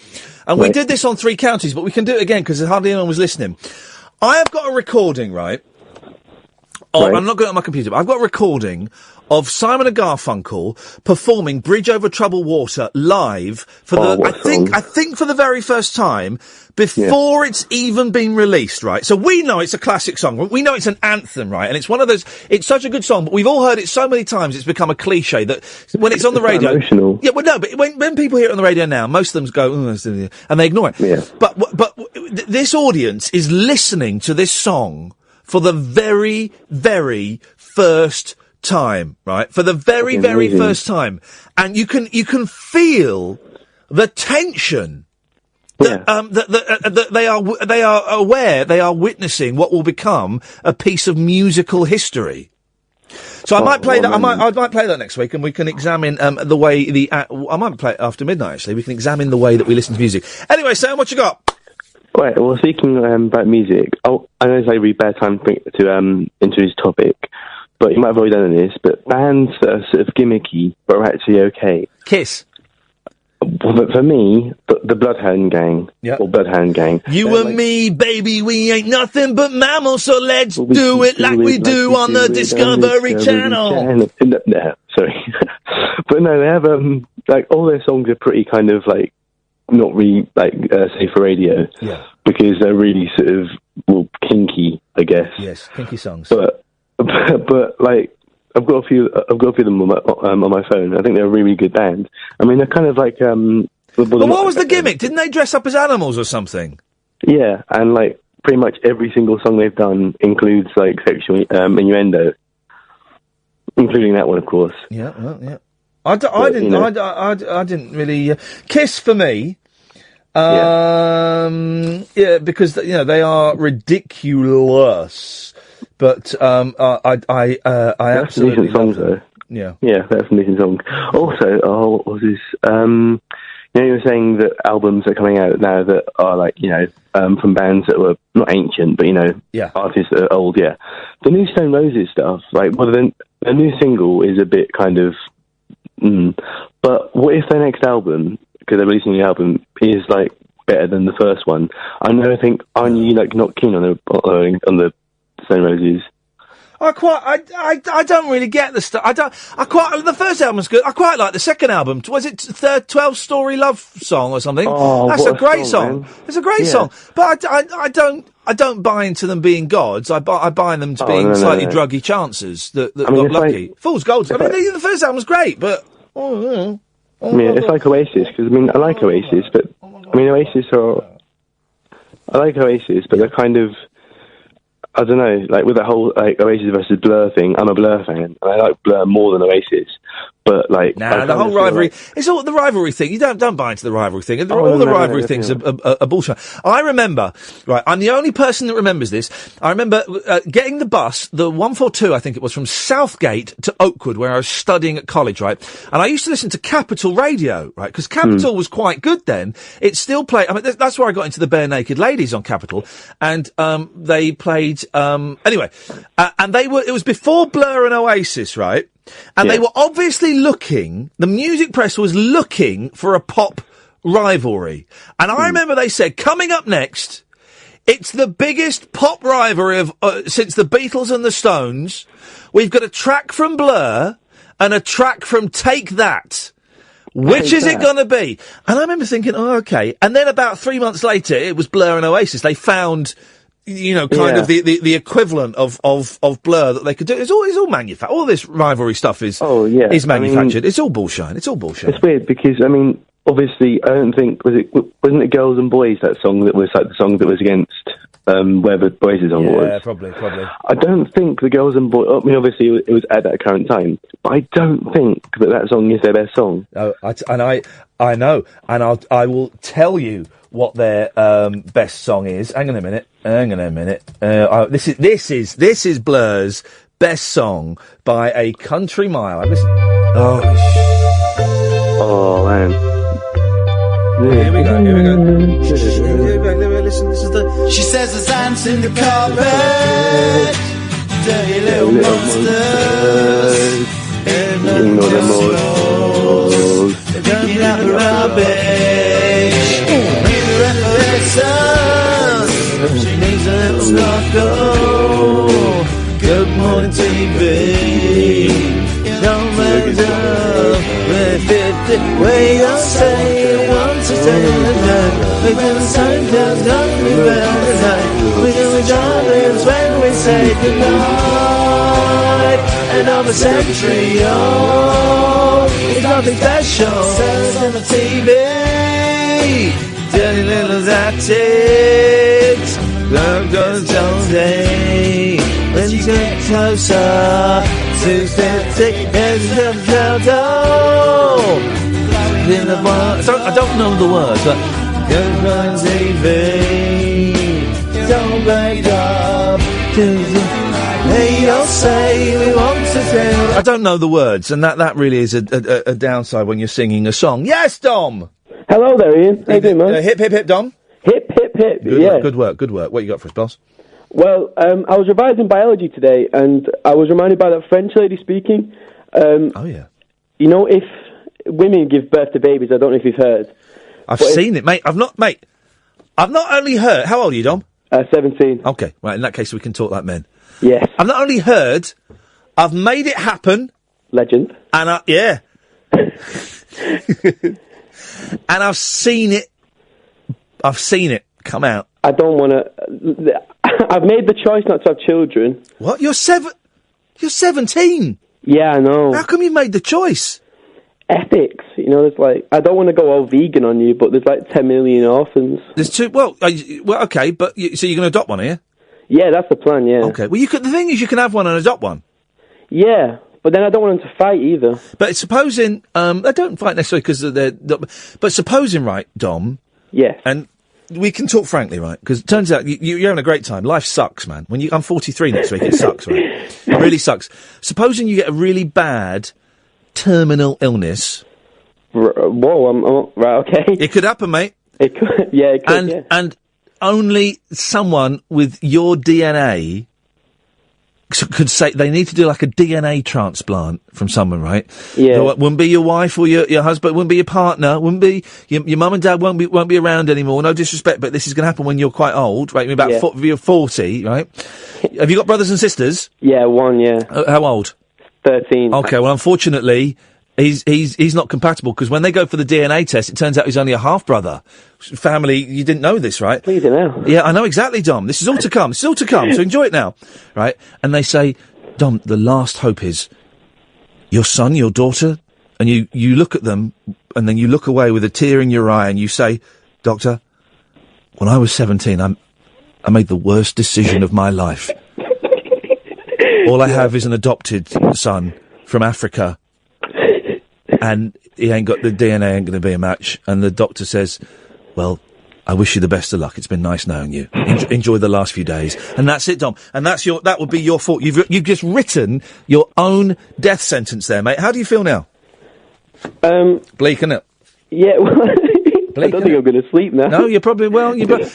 and we did this on 3 Counties, but we can do it again because hardly anyone was listening. I have got a recording, right? I'm not going on my computer, but I've got a recording of Simon and Garfunkel performing Bridge Over Troubled Water live for I think for the very first time before it's even been released, right? So we know it's a classic song. We know it's an anthem, right? And it's one of those, it's such a good song, but we've all heard it so many times it's become a cliche that when it's on the radio. Emotional. Yeah, well, no, but when people hear it on the radio now, most of them go, and they ignore it. Yeah. But this audience is listening to this song for the very, very first time, right? For the very, very first time. And you can feel the tension that they are aware, they are witnessing what will become a piece of musical history. So I might play that. I might play that next week, and we can examine the way I might play it after midnight. Actually, we can examine the way that we listen to music. Anyway, Sam, what you got? Right. Well, speaking about music, I know it's a really bad time to introduce the topic, but you might have already done this. But bands that are sort of gimmicky but are actually okay. Kiss. But for me, the Bloodhound Gang, or Bloodhound Gang. You and me, baby, we ain't nothing but mammals, so let's do it like we do on the Discovery Channel. No, sorry. But no, they have, all their songs are pretty kind of, not really, safe for radio. Yeah. Because they're really sort of, kinky, I guess. Yes, kinky songs. But I've got a few of them on my phone. I think they're a really good band. I mean, they're kind of like. But what was the gimmick? Didn't they dress up as animals or something? Yeah, and pretty much every single song they've done includes sexual innuendo, including that one, of course. Yeah, well, yeah. I didn't really. Kiss for me. Yeah, because they are ridiculous. But I absolutely love them. Yeah, that's an amazing song. Also, what was this? You were saying that albums are coming out now that are from bands that were not ancient, but artists that are old. Yeah, the new Stone Roses stuff. The new single is a bit kind of. But what if their next album, because they're releasing the album, is better than the first one? Aren't you not keen on the Stone Roses? I don't really get the stuff. The first album's good. I quite like the second album. Was it 12-Story Love Song or something? Oh, that's a great song. It's a great song. But I don't buy into them being gods. I buy them to being slightly druggy chances that got lucky. Fool's Gold. The first album's great, but it's like Oasis, because I like Oasis, but Oasis are. I like Oasis, but they're kind of. I don't know, with that whole Oasis versus Blur thing. I'm a Blur fan, and I like Blur more than Oasis. But the whole rivalry. It's all the rivalry thing. You don't buy into the rivalry thing. All the rivalry things are bullshit. I remember, right? I'm the only person that remembers this. I remember getting the bus, the 142, I think it was, from Southgate to Oakwood, where I was studying at college, right? And I used to listen to Capital Radio, right? Because Capital was quite good then. It still played. That's where I got into the Barenaked Ladies on Capital, and they played. Anyway, and it was before Blur and Oasis, right? And they were obviously the music press was looking for a pop rivalry. And I remember they said, coming up next, it's the biggest pop rivalry since the Beatles and the Stones. We've got a track from Blur and a track from Take That. Which is it going to be? And I remember thinking, okay. And then about 3 months later, it was Blur and Oasis. They found... kind of the equivalent of Blur that they could do. It's all manufactured. All this rivalry stuff is manufactured. It's all bullshit. It's all bullshit. It's weird because obviously, I don't think wasn't it Girls and Boys, that song that was the song that was against whatever Boys' song was. Yeah, probably. I don't think the Girls and Boys. Obviously, it was at that current time, but I don't think that song is their best song. Oh, I know, and I will tell you what their best song is. Hang on a minute. This is Blur's best song by a country mile. Oh man. Here we go. Listen, this is the... She says there's ants in the carpet, dirty little monsters, ignore the monsters, picking up the rubbish, give her lessons, she needs a little snorkel, good morning TV, don't matter, where you say, once a day in the night, we do the same things, don't be well tonight, we do the jollies when we say goodnight, another century old, it's nothing special, says on the TV, dirty little tactics, love goes all day, when you get closer, 250, there's a I don't know the words, but Just on TV. Don't play job. They'll say we want to tell. I don't know the words, and that really is a downside when you're singing a song. Yes, Dom. Hello there, Ian. How you doing, man? Hip, hip, hip, Dom. Hip, hip, hip. Good work. What you got for us, boss? Well, I was revising biology today, and I was reminded by that French lady speaking. Oh, yeah. You know, if women give birth to babies, I don't know if you've heard. I've seen it, mate. I've not only heard... How old are you, Dom? 17. Okay, right, in that case we can talk like men. Yes. I've not only heard, I've made it happen. Legend. And yeah. And I've seen it come out. I don't want to... I've made the choice not to have children. What? You're 17? Yeah, I know. How come you made the choice? Ethics. You know, there's like... I don't want to go all vegan on you, but there's like 10 million orphans. There's two... Well, okay, but... so you're going to adopt one, are you? Yeah, that's the plan, yeah. Okay, well, the thing is you can have one and adopt one. Yeah, but then I don't want them to fight either. But supposing... they don't fight necessarily because they're... But supposing, right, Dom... Yes. And we can talk frankly, right? Because it turns out you're having a great time. Life sucks, man. I'm 43 next week, it sucks, right? It really sucks. Supposing you get a really bad terminal illness... Whoa, right, okay. It could happen, mate. It could, yeah, it could, And only someone with your DNA could say they need to do like a DNA transplant from someone, right? Yeah. So it wouldn't be your wife or your husband, wouldn't be your partner, wouldn't be your mum and dad won't be around anymore. No disrespect, but this is going to happen when you're quite old, right? You're 40, right? Have you got brothers and sisters? Yeah, one, yeah. How old? 13. Okay, well, unfortunately, he's not compatible because when they go for the DNA test, it turns out he's only a half brother. Family, you didn't know this, right? Please know. Yeah, I know exactly, Dom. This is all to come. So enjoy it now, right? And they say, Dom, the last hope is your son, your daughter, and you look at them, and then you look away with a tear in your eye, and you say, Doctor, when I was 17, I made the worst decision of my life. All I have is an adopted son from Africa. And he ain't got the DNA, ain't going to be a match. And the doctor says, well, I wish you the best of luck. It's been nice knowing you. Enjoy the last few days. And that's it, Dom. And that would be your fault. You've just written your own death sentence there, mate. How do you feel now? Bleak, isn't it? Yeah, well, I don't think I'm going to sleep now. No, you're probably,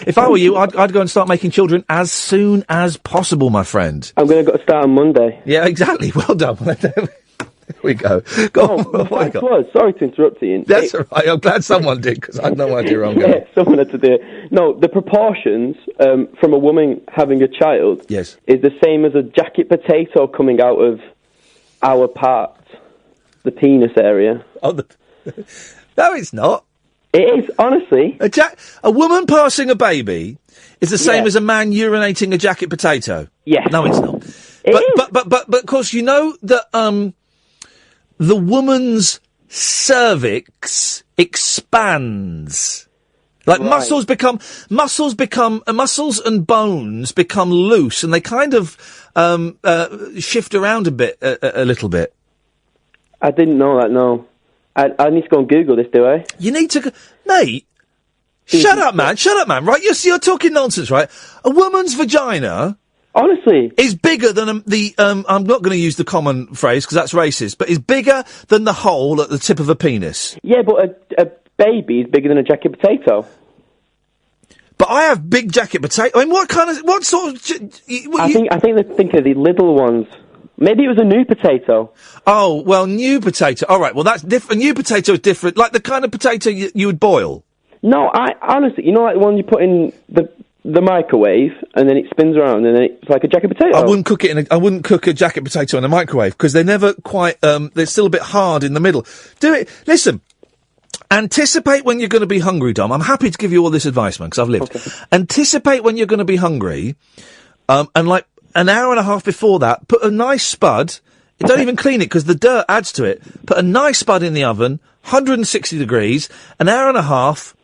if I were you, I'd go and start making children as soon as possible, my friend. I'm going to start on Monday. Yeah, exactly. Well done. There we go. Go on. Sorry to interrupt you. That's all right. I'm glad someone did, because I had no idea where I'm going. Yeah, someone had to do it. No, the proportions from a woman having a child is the same as a jacket potato coming out of our part, the penis area. Oh, no, it's not. It is, honestly. A woman passing a baby is the same as a man urinating a jacket potato. Yes. No, it's not. But of course, you know that the woman's cervix expands. Like muscles and bones become loose, and they kind of shift around a little bit. I didn't know that. No, I need to go and Google this. Do I? You need to, mate. Shut up, man. Right, you're talking nonsense, right? A woman's vagina. Honestly, is bigger than I'm not going to use the common phrase because that's racist, but is bigger than the hole at the tip of a penis. Yeah, but a baby is bigger than a jacket potato. But I have big jacket potato. I mean, what sort of? I think they think of the little ones. Maybe it was a new potato. Oh well, new potato. All right, well that's different. New potato is different, like the kind of potato you would boil. No, I honestly, you know, like the one you put in the microwave, and then it spins around, and then it's like a jacket potato. I wouldn't cook a jacket potato in a microwave because they're never quite. They're still a bit hard in the middle. Do it. Listen. Anticipate when you're going to be hungry, Dom. I'm happy to give you all this advice, man, because I've lived. Okay. Anticipate when you're going to be hungry, and like an hour and a half before that, put a nice spud. Don't even clean it because the dirt adds to it. Put a nice spud in the oven, 160 degrees, an hour and a half.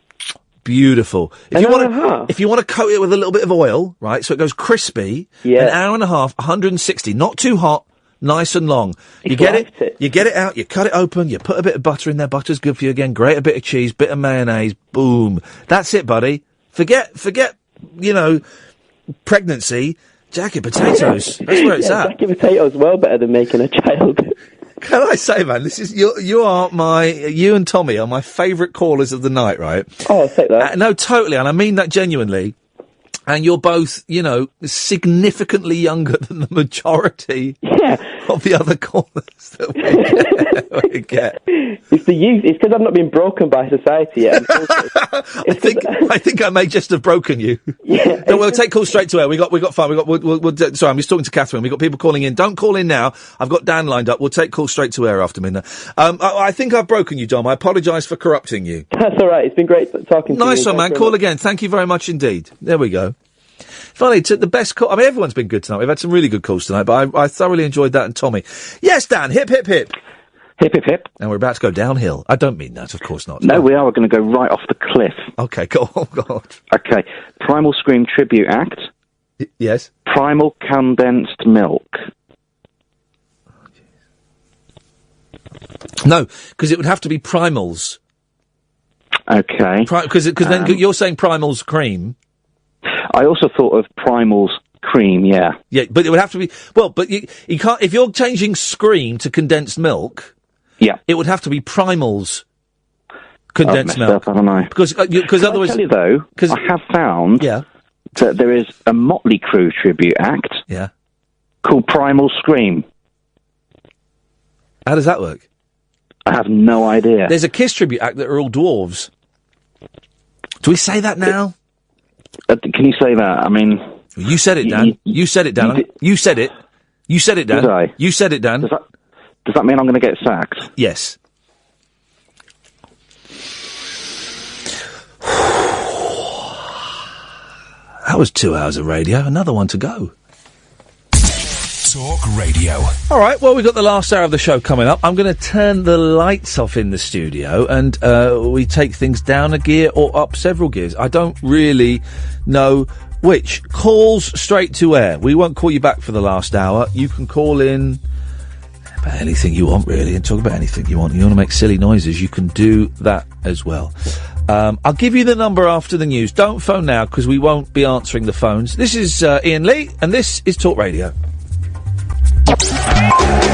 Beautiful. If you want to coat it with a little bit of oil, right, so it goes crispy, an hour and a half, 160, not too hot, nice and long. You get it, you get it out, you cut it open, you put a bit of butter in there, butter's good for you again, grate a bit of cheese, bit of mayonnaise, boom. That's it, buddy. Forget, you know, pregnancy, jacket potatoes. That's where it's at. Jacket potatoes well better than making a child. Can I say, man, this is, you and Tommy are my favourite callers of the night, right? Oh, I'll take that. No, totally, and I mean that genuinely. And you're both, you know, significantly younger than the majority of the other callers that we get. It's the youth. It's because I've not been broken by society yet. I think I may just have broken you. Yeah. No, we'll take calls straight to air. We got fine. Sorry, I'm just talking to Catherine. We've got people calling in. Don't call in now. I've got Dan lined up. We'll take calls straight to air after midnight. I think I've broken you, Dom. I apologise for corrupting you. That's all right. It's been great talking to you. Nice one, man. Call again. Thank you very much indeed. There we go. Finally, to the best call. I mean, everyone's been good tonight. We've had some really good calls tonight, but I thoroughly enjoyed that and Tommy. Yes, Dan. Hip, hip, hip. Hip, hip, hip. And we're about to go downhill. I don't mean that, of course not. No, we are. We're going to go right off the cliff. Okay, go on, God. Okay. Primal Scream Tribute Act. Yes. Primal Condensed Milk. No, because it would have to be Primals. Okay. Because then you're saying Primal's cream. I also thought of Primal's cream, yeah. Yeah, but it would have to be... Well, but you can't... If you're changing Scream to condensed milk... Yeah. It would have to be Primal's condensed milk. Up, haven't I? Because otherwise... I tell you, though, I have found that there is a Motley Crue tribute act called Primal Scream. How does that work? I have no idea. There's a Kiss tribute act that are all dwarves. Do we say that now? Can you say that? I mean... You said it, Dan. You said it, Dan. You said it. You said it, Dan. Did I? You said it, Dan. Does that mean I'm going to get sacked? Yes. That was 2 hours of radio. Another one to go. Talk Radio. All right, well, we've got the last hour of the show coming up. I'm going to turn the lights off in the studio and we take things down a gear or up several gears. I don't really know which. Calls straight to air. We won't call you back for the last hour. You can call in about anything you want, really, and talk about anything you want. You want to make silly noises, you can do that as well. I'll give you the number after the news. Don't phone now, because we won't be answering the phones. This is Iain Lee, and this is Talk Radio.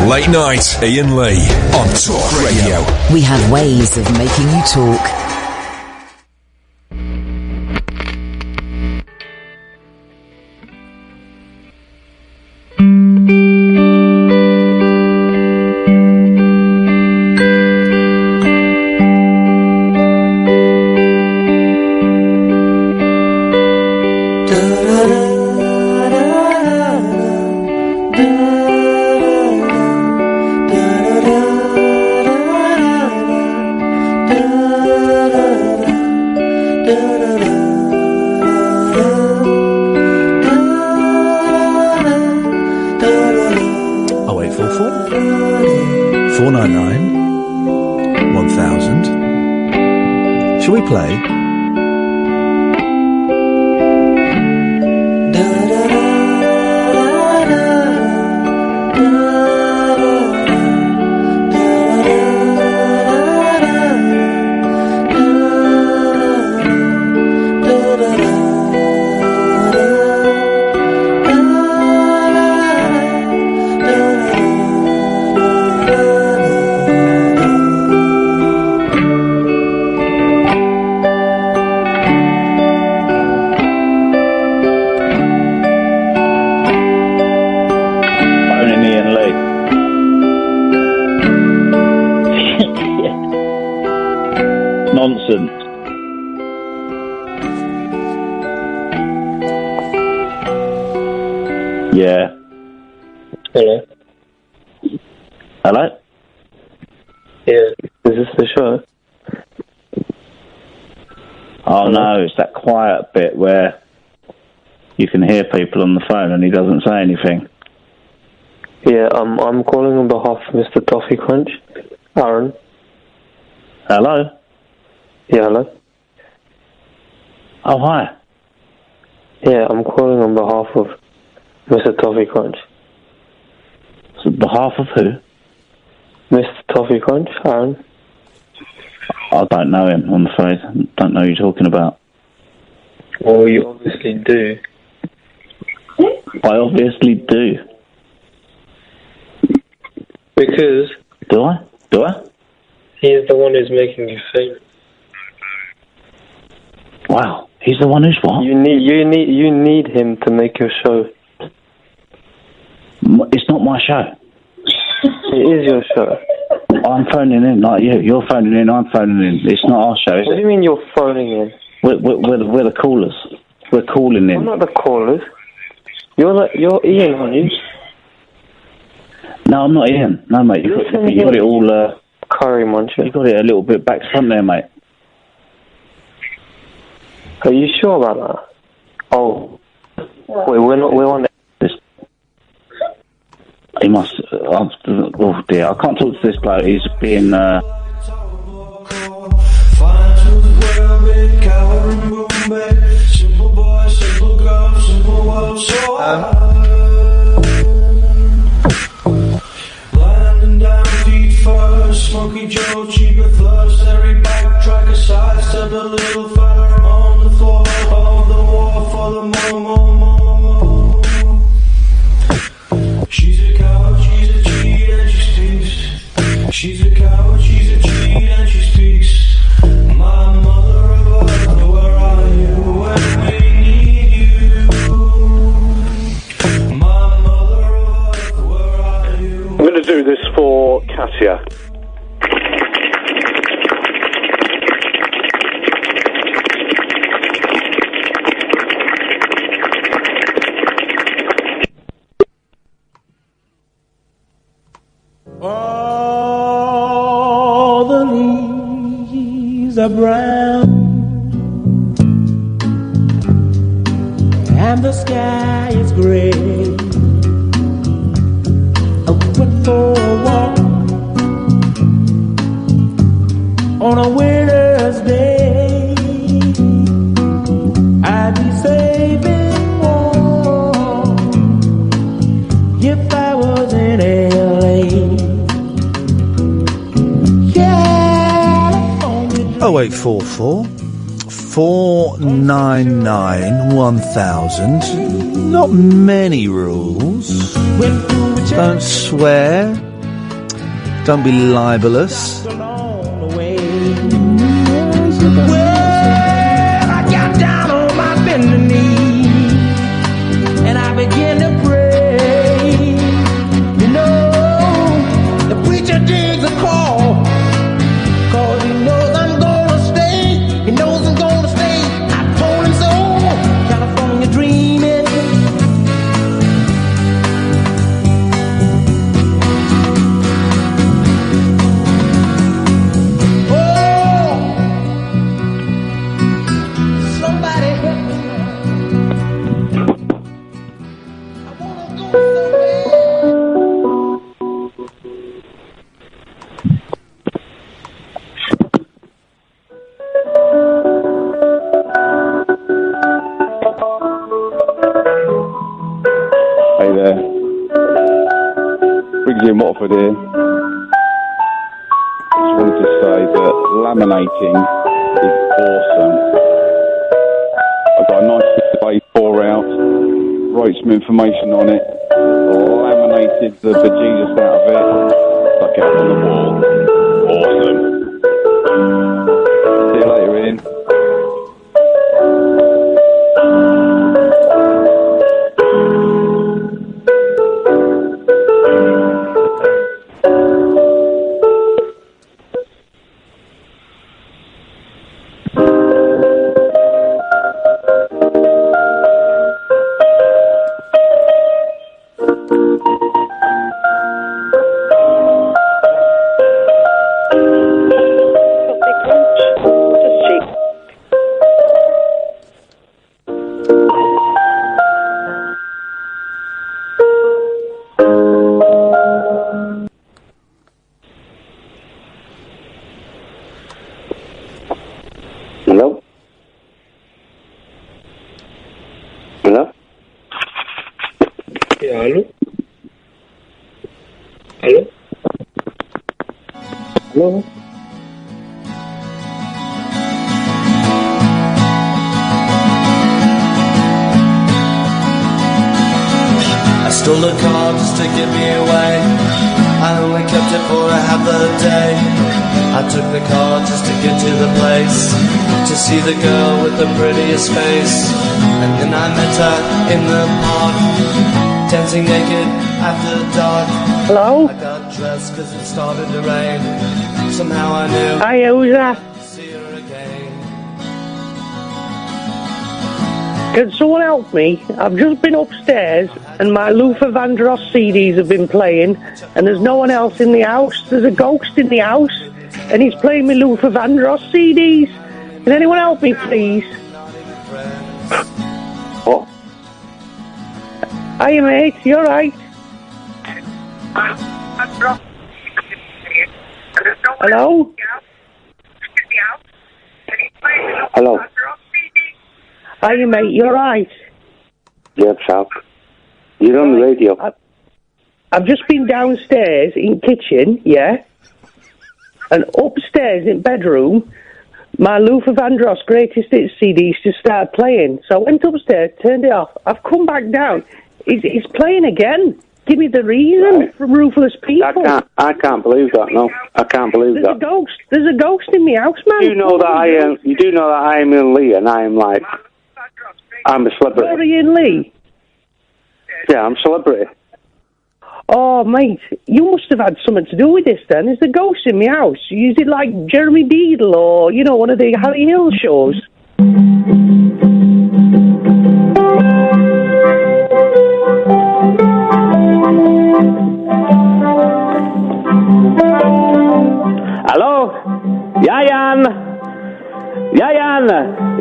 Late night, Iain Lee on Talk Radio. We have ways of making you talk. Yeah. Hello. Hello? Yeah. Is this the show? Oh, no, it's that quiet bit where you can hear people on the phone and he doesn't say anything. Yeah, I'm calling on behalf of Mr. Toffee Crunch. Aaron. Hello? Yeah, hello. Oh, hi. Yeah, I'm calling on behalf of Mr. Toffee Crunch. On behalf of who? Mr. Toffee Crunch, Aaron. I don't know him, I'm afraid. I don't know who you're talking about. Well, you obviously do. I obviously do. Because... Do I? He is the one who's making you famous. Wow, he's the one who's what? You need him to make your show. It's not my show. It is your show. I'm phoning in, like you. You're phoning in, I'm phoning in. It's not our show, is What do you mean you're phoning in? We're the callers. We're calling in. I'm not the callers. You're Ian, aren't you? No, I'm not Ian. No, mate. You got it all... Curry muncher. You got it a little bit back front there, mate. Are you sure about that? Oh. Wait, we're on this. He must... oh dear, I can't talk to this bloke. He's being... Simple boy, simple girl, simple world, so landing down feet first, Smoky Joe, cheaper thirst, every backtrack aside, step a little further on the floor of the war for the more. She's a coward, she's a cheat, and she speaks. She's a coward, she's a cheat, and she speaks. My mother of earth, where are you when we need you? My mother of earth, where are you? I'm going to do this for Katia. All the leaves are brown and the sky is gray. I went for a walk on a winter's day. I'd be safe and warm if I was in LA. 0844 499 1000. Not many rules. Don't swear. Don't be libelous. Well, I got down on my bending knee and I began to pray. You know, the preacher digs a call, 'cause he knows I'm gonna stay. He knows I'm gonna stay. I told him so. California dreaming. Oh, somebody help me. I wanna go somewhere. Hey there. Briggs in Watford here. Just wanted to say that laminating is awesome. I've got a nice A4 out, wrote some information on it, laminated the bejesus out of it, stuck it up on the wall. Awesome. See you later, Ian. Hello? Hello? Yeah, hello? Hello? I stole a car just to get me away. I only kept it for half a day. I took the car just to get to the place, to see the girl with the prettiest face. And then I met her in the park, dancing naked after dark. Hello? I got dressed cause it started to rain. Somehow I knew Hi, who's that? see her again. Can someone help me? I've just been upstairs and my Luther Vandross CDs have been playing and there's no one else in the house. There's a ghost in the house and he's playing me Luther Vandross CDs. Can anyone help me, please? What? Hiya, mate. You alright? Hello? Hello? Hiya, mate. You alright? Yeah, chap. You're on the radio. I've just been downstairs in kitchen, yeah? And upstairs in bedroom, my Luther Vandross Greatest Hits CDs just started playing. So I went upstairs, turned it off. I've come back down. It's playing again. Give me the reason from Ruthless People. I can't believe that, no. I can't believe that. There's a ghost in my house, man. You do know that I am Iain Lee and I'm a celebrity. You're Iain Lee? Yeah, I'm a celebrity. Oh, mate, you must have had something to do with this then. There's a ghost in my house. Is it like Jeremy Beadle or, one of the Harry Hill shows? Hello? Iain! Iain!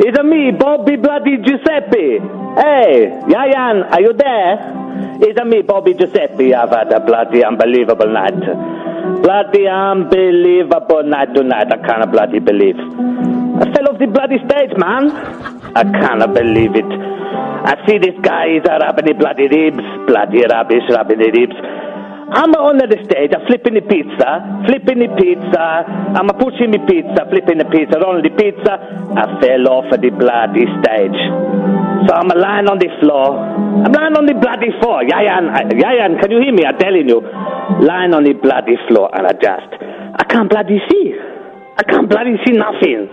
It's me, Bobby Bloody Giuseppe! Hey, Iain, are you there? It's me, Bobby Giuseppe. I've had a bloody unbelievable night. Bloody unbelievable night tonight. I can't bloody believe. I fell off the bloody stage, man. I can't believe it. I see this guy is rubbing the bloody ribs. Bloody rubbish, rubbing the ribs. I'm on the stage, I'm flipping the pizza. I'm pushing the pizza, flipping the pizza, rolling the pizza. I fell off of the bloody stage. So I'm lying on the floor. I'm lying on the bloody floor. Iain, can you hear me? I'm telling you. Lying on the bloody floor, and I can't bloody see. I can't bloody see nothing.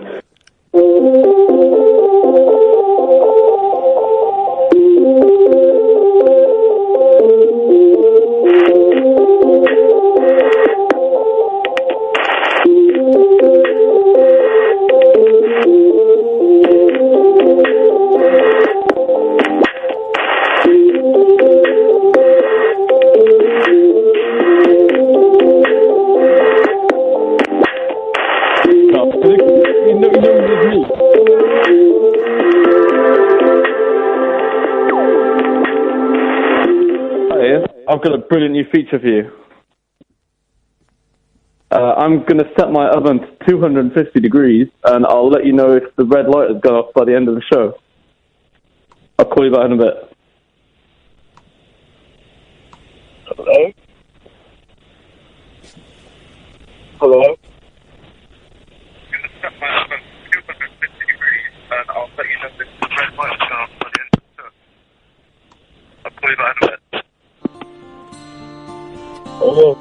I've got a brilliant new feature for you. I'm going to set my oven to 250 degrees, and I'll let you know if the red light has gone off by the end of the show. I'll call you back in a bit. Hello? Hello? I'm going to set my oven to 250 degrees, and I'll let you know if the red light has gone off by the end of the show. I'll call you back in a bit. Hello?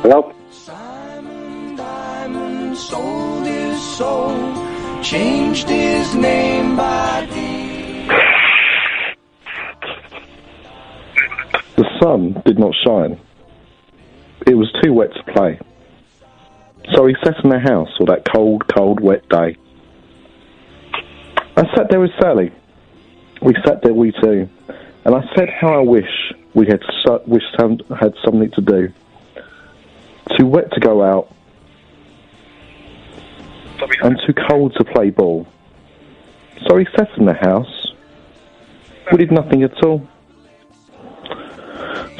Hello? Simon Diamond sold his soul, changed his name by deed. The sun did not shine. It was too wet to play. So he sat in the house all that cold, cold, wet day. I sat there with Sally. We sat there, we two. And I said how I wish we had had something to do. Too wet to go out. And too cold to play ball. So he sat in the house. We did nothing at all.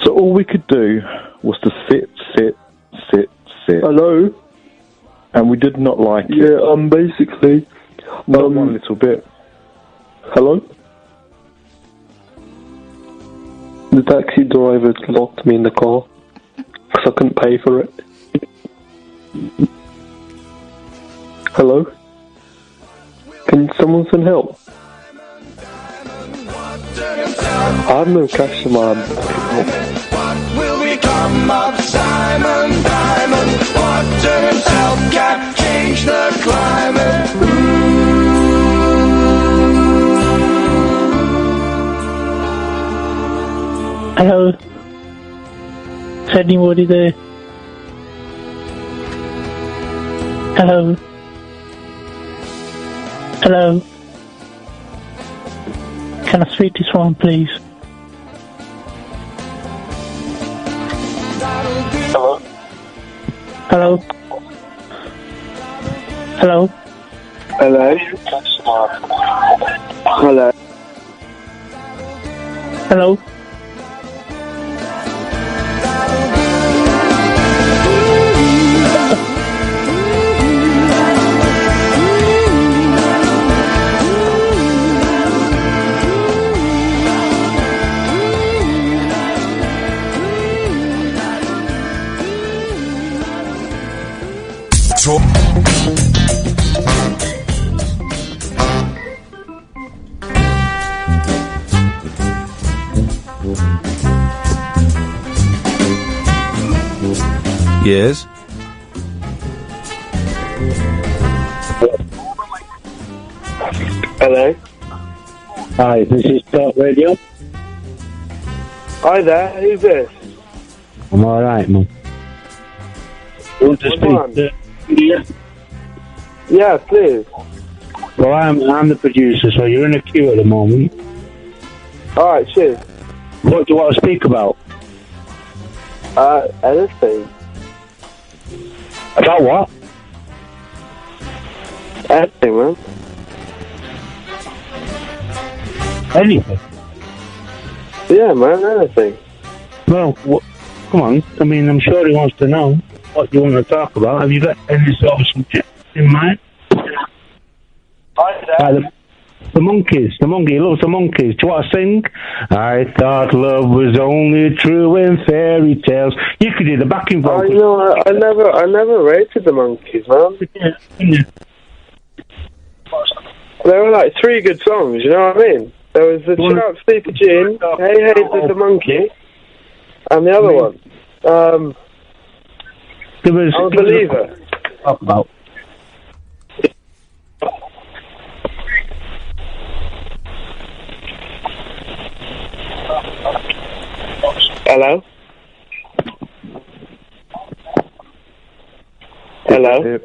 So all we could do was to sit. Hello? And we did not like it. Yeah, basically... Not one little bit. Hello? The taxi driver locked me in the car because I couldn't pay for it. Hello? Can someone send help? I have no cash in my... Will become of Simon Diamond? Water himself can't change the climate. Hello? Is anybody there? Hello? Hello? Can I speak to someone, please? Hello? Hello? Hello? Hello? Hello? Hello? Yes? Hello? Hi, this is Talk Radio. Hi there, who's this? I'm alright, man. You want to What's speak to Ian? Yeah, please. Well, I'm the producer, so you're in a queue at the moment. Alright, cheers. What do you want to speak about? Anything. About what? Anything, man. Anything? Yeah, man, anything. Well, come on. I mean, I'm sure he wants to know what you want to talk about. Have you got any sort of subject in mind? Hi there. The monkeys. The monkey. He loves the monkeys. Do you want to sing? I thought love was only true in fairy tales. You could do the backing vocals. You know, I never rated the monkeys, man. Yeah. There were like 3 good songs, you know what I mean? There was the Chill Out Sleepy Jean, Hey Hey Did the Monkey, and the other one. There was I'm a Believer. Talk about. Hello? Hello?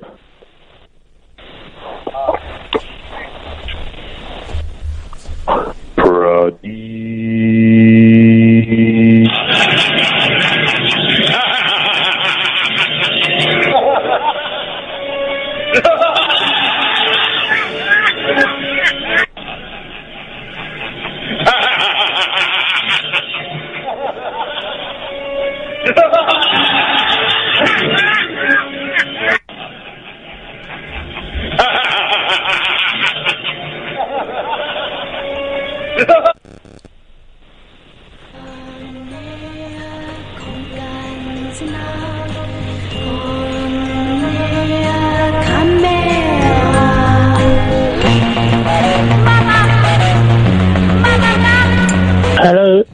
Hello?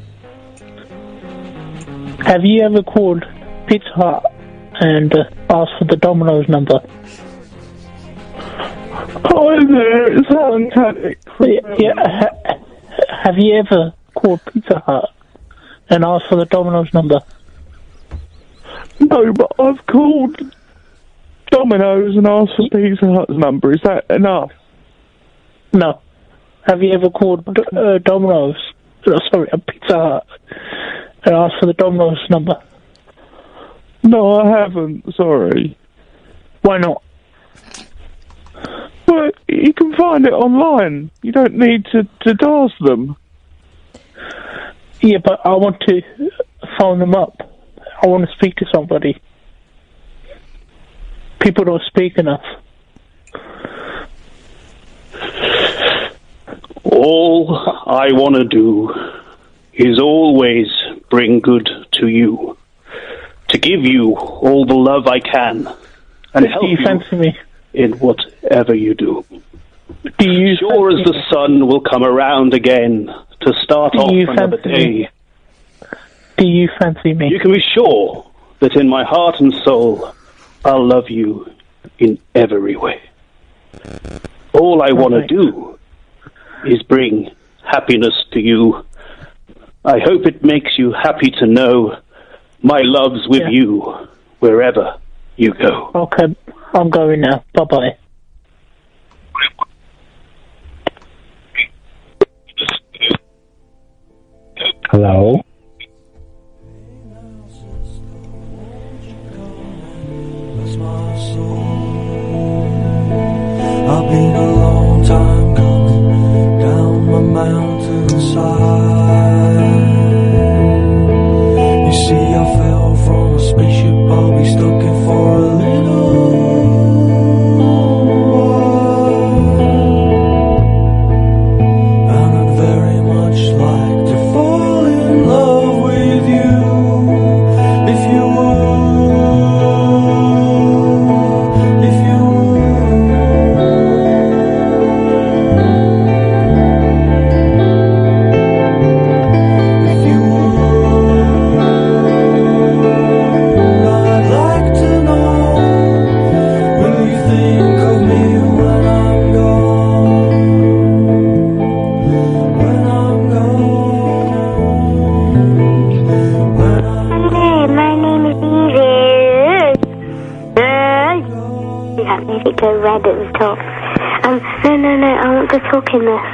Have you ever called Pizza Hut and asked for the Domino's number? Hi there, it's Alan Taddick. Have you ever called Pizza Hut and asked for the Domino's number? No, but I've called Domino's and asked for Pizza Hut's number. Is that enough? No. Have you ever called Domino's? Sorry, Pizza Hut and asked for the Domino's number? No, I haven't. Sorry. Why not? Well, you can find it online. You don't need to ask them. Yeah, but I want to phone them up. I want to speak to somebody. People don't speak enough. All I want to do is always bring good to you, to give you all the love I can, and help you fancy me in whatever you do. Do you sure as the sun will come around again to start off another day. Do you fancy me? You can be sure that in my heart and soul, I'll love you in every way. All I want to do is bring happiness to you. I hope it makes you happy to know my love's with you wherever you go. Okay, I'm going now. Bye-bye. Hello? I've been a long time coming down my mountainside. You see, I fell from a spaceship, I'll be stuck in for a little while. And I'd very much like to fall in love with you, if you would. Go red at the top. No, I want to talk in this.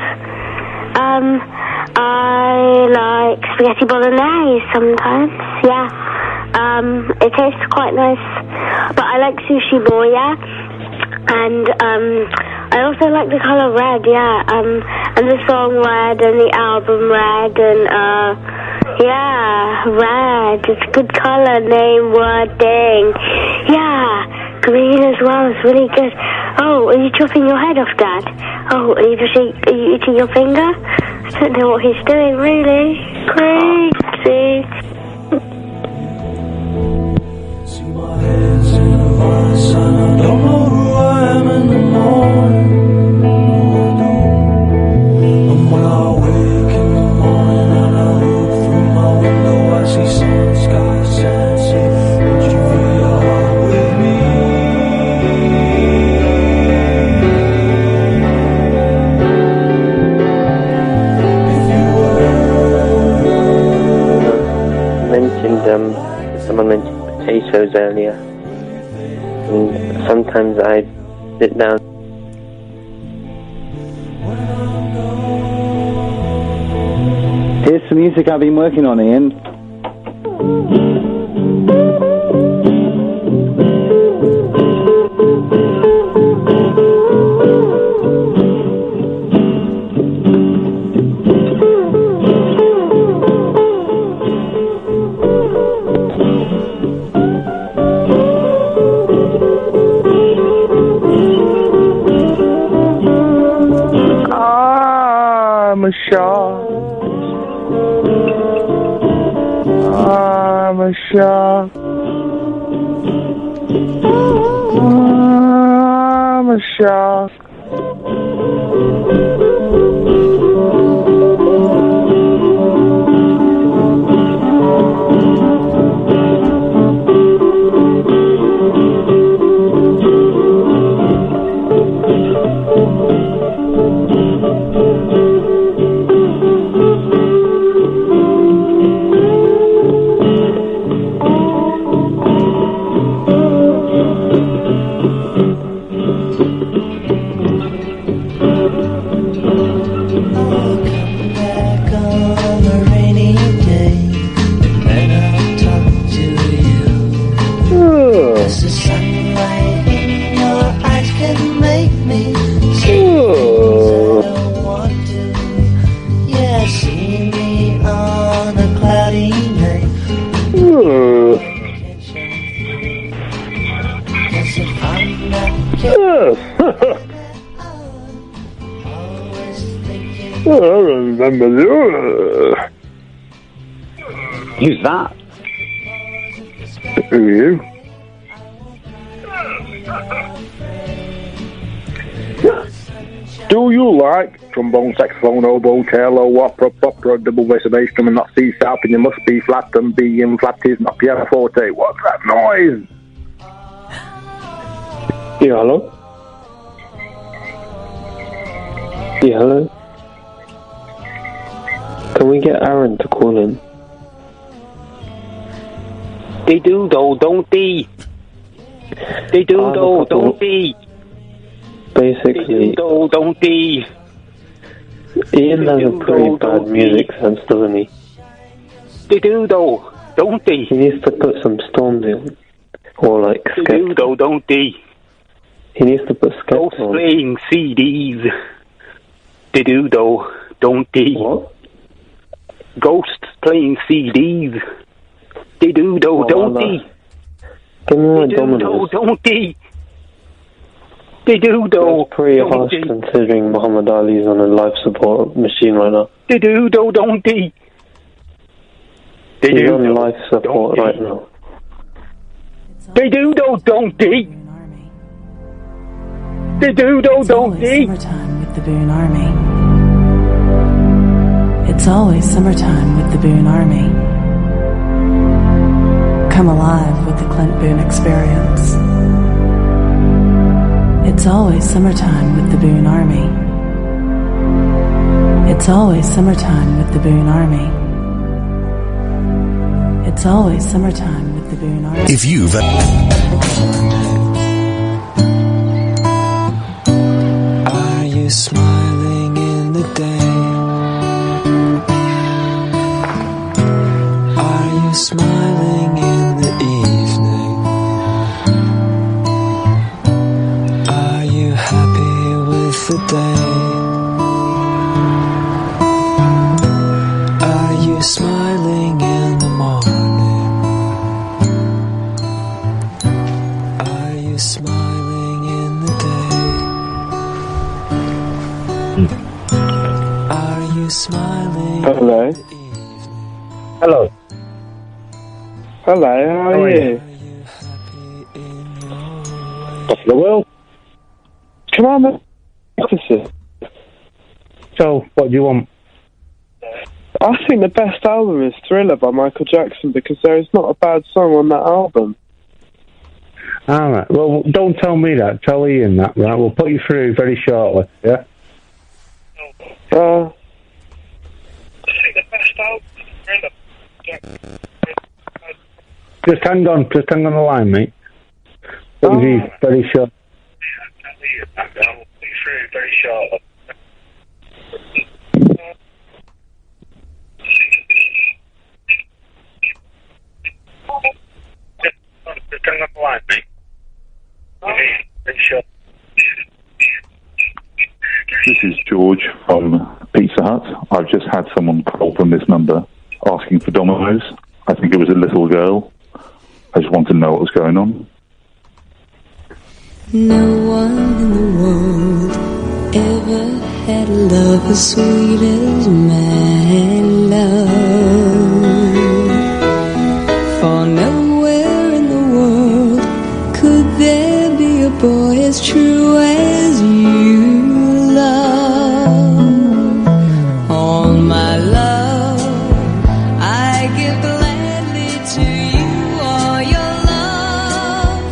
I like spaghetti bolognese sometimes, yeah. It tastes quite nice. But I like sushi more, yeah. And, I also like the colour red, yeah. And the song Red and the album Red and, yeah, red. It's a good colour name wording. Yeah. Green as well is really good. Oh, are you chopping your head off, Dad? Oh, are you eating your finger? I don't know what he's doing, really. Crazy. See my head's in a vice and I don't know who I am in the morning. No, I don't. And when I wake in the morning and I look through my window, I see sun, sky, sand, sea. Would you fill your heart with me? Someone mentioned potatoes earlier, and sometimes I sit down. Here's some music I've been working on, Ian. I'm a shark. I'm a shark. I'm a shark. I remember you. Who's that? Who are you? Do you like trombone, saxophone, oboe, cello, opera, double bass, bass drum, and not C sharp, and you must be flat, and B in flat is not pianoforte? What's that noise? Yeah, hello? Yeah, hello? Can we get Aaron to call in? They do though, don't they? They do though, don't they? Basically, They do though, don't they? Ian has a pretty bad music sense, doesn't he? They do though, don't they? He needs to put some storms in. Or like They do though, don't they? He needs to put Skepta Ghost on. playing CDs. They do though, don't they? What? Ghosts playing CDs. They do though, don't they? Give me my They do though, Dominoes. don't they? They do though. That's pretty don't harsh they? considering Muhammad Ali's on a life support machine right now. They do though, don't they? They He's do on though, life support right now. They do though, don't they? They do though, don't they? Summertime with the Boone Army. It's always summertime with the Boone Army. Come alive with the Clint Boone Experience. It's always summertime with the Boone Army. It's always summertime with the Boone Army. It's always summertime with the Boone Army. If you've... Are you smiling in the day? Are you smiling in the evening? Are you happy with the day? Are you smiling in the morning? Are you smiling in the day? Are you smiling? Hello. Hello. Hello, how are you? Well, Come on, man. Officer. so what do you want? I think the best album is Thriller by Michael Jackson because there is not a bad song on that album. All right. Well, don't tell me that. Tell Ian that. Right. We'll put you through very shortly. Yeah. Uh, Just hang on. Just hang on the line, mate. Put you through very short. This is George from Pizza Hut. I've just had someone call from this number asking for Dominoes. I think it was a little girl. I just want to know what was going on. No one in the world ever had love as sweet as my love. For nowhere in the world could there be a boy as true as you love. All my love I give gladly to you. All your love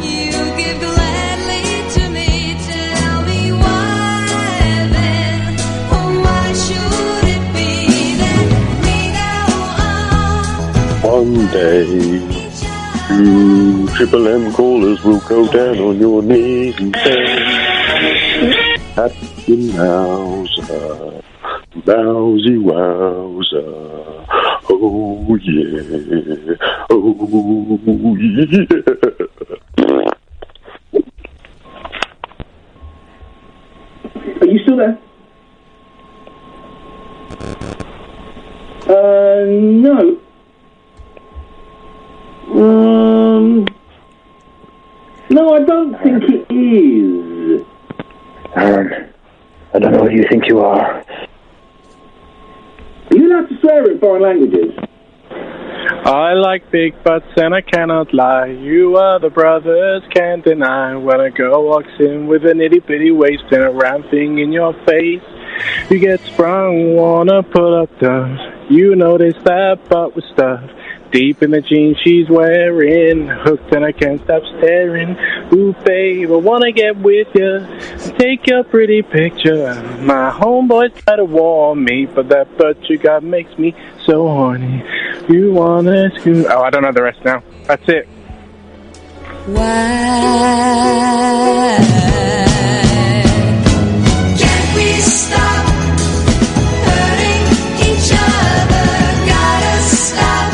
you give gladly to me. Tell me why then, oh why should it be that we go on? One day, you Triple M callers will go down on your knees and say, Happy Wowzer, Wowzy Wowzer, oh yeah, oh yeah. Are you still there? No. No, I don't think it is. Aaron, I don't know what you think you are. Are you allowed to swear in foreign languages? I like big butts and I cannot lie. You other brothers can't deny. When a girl walks in with an itty bitty waist and a round thing in your face, you get sprung, wanna pull up doves. You notice that butt was stuffed deep in the jeans she's wearing. Hooked and I can't stop staring. Ooh, babe, I wanna get with ya and take your pretty picture. My homeboys try to warn me, but that butt you got makes me so horny. You wanna scoot? Oh, I don't know the rest now. That's it. Why can't we stop hurting each other? Gotta stop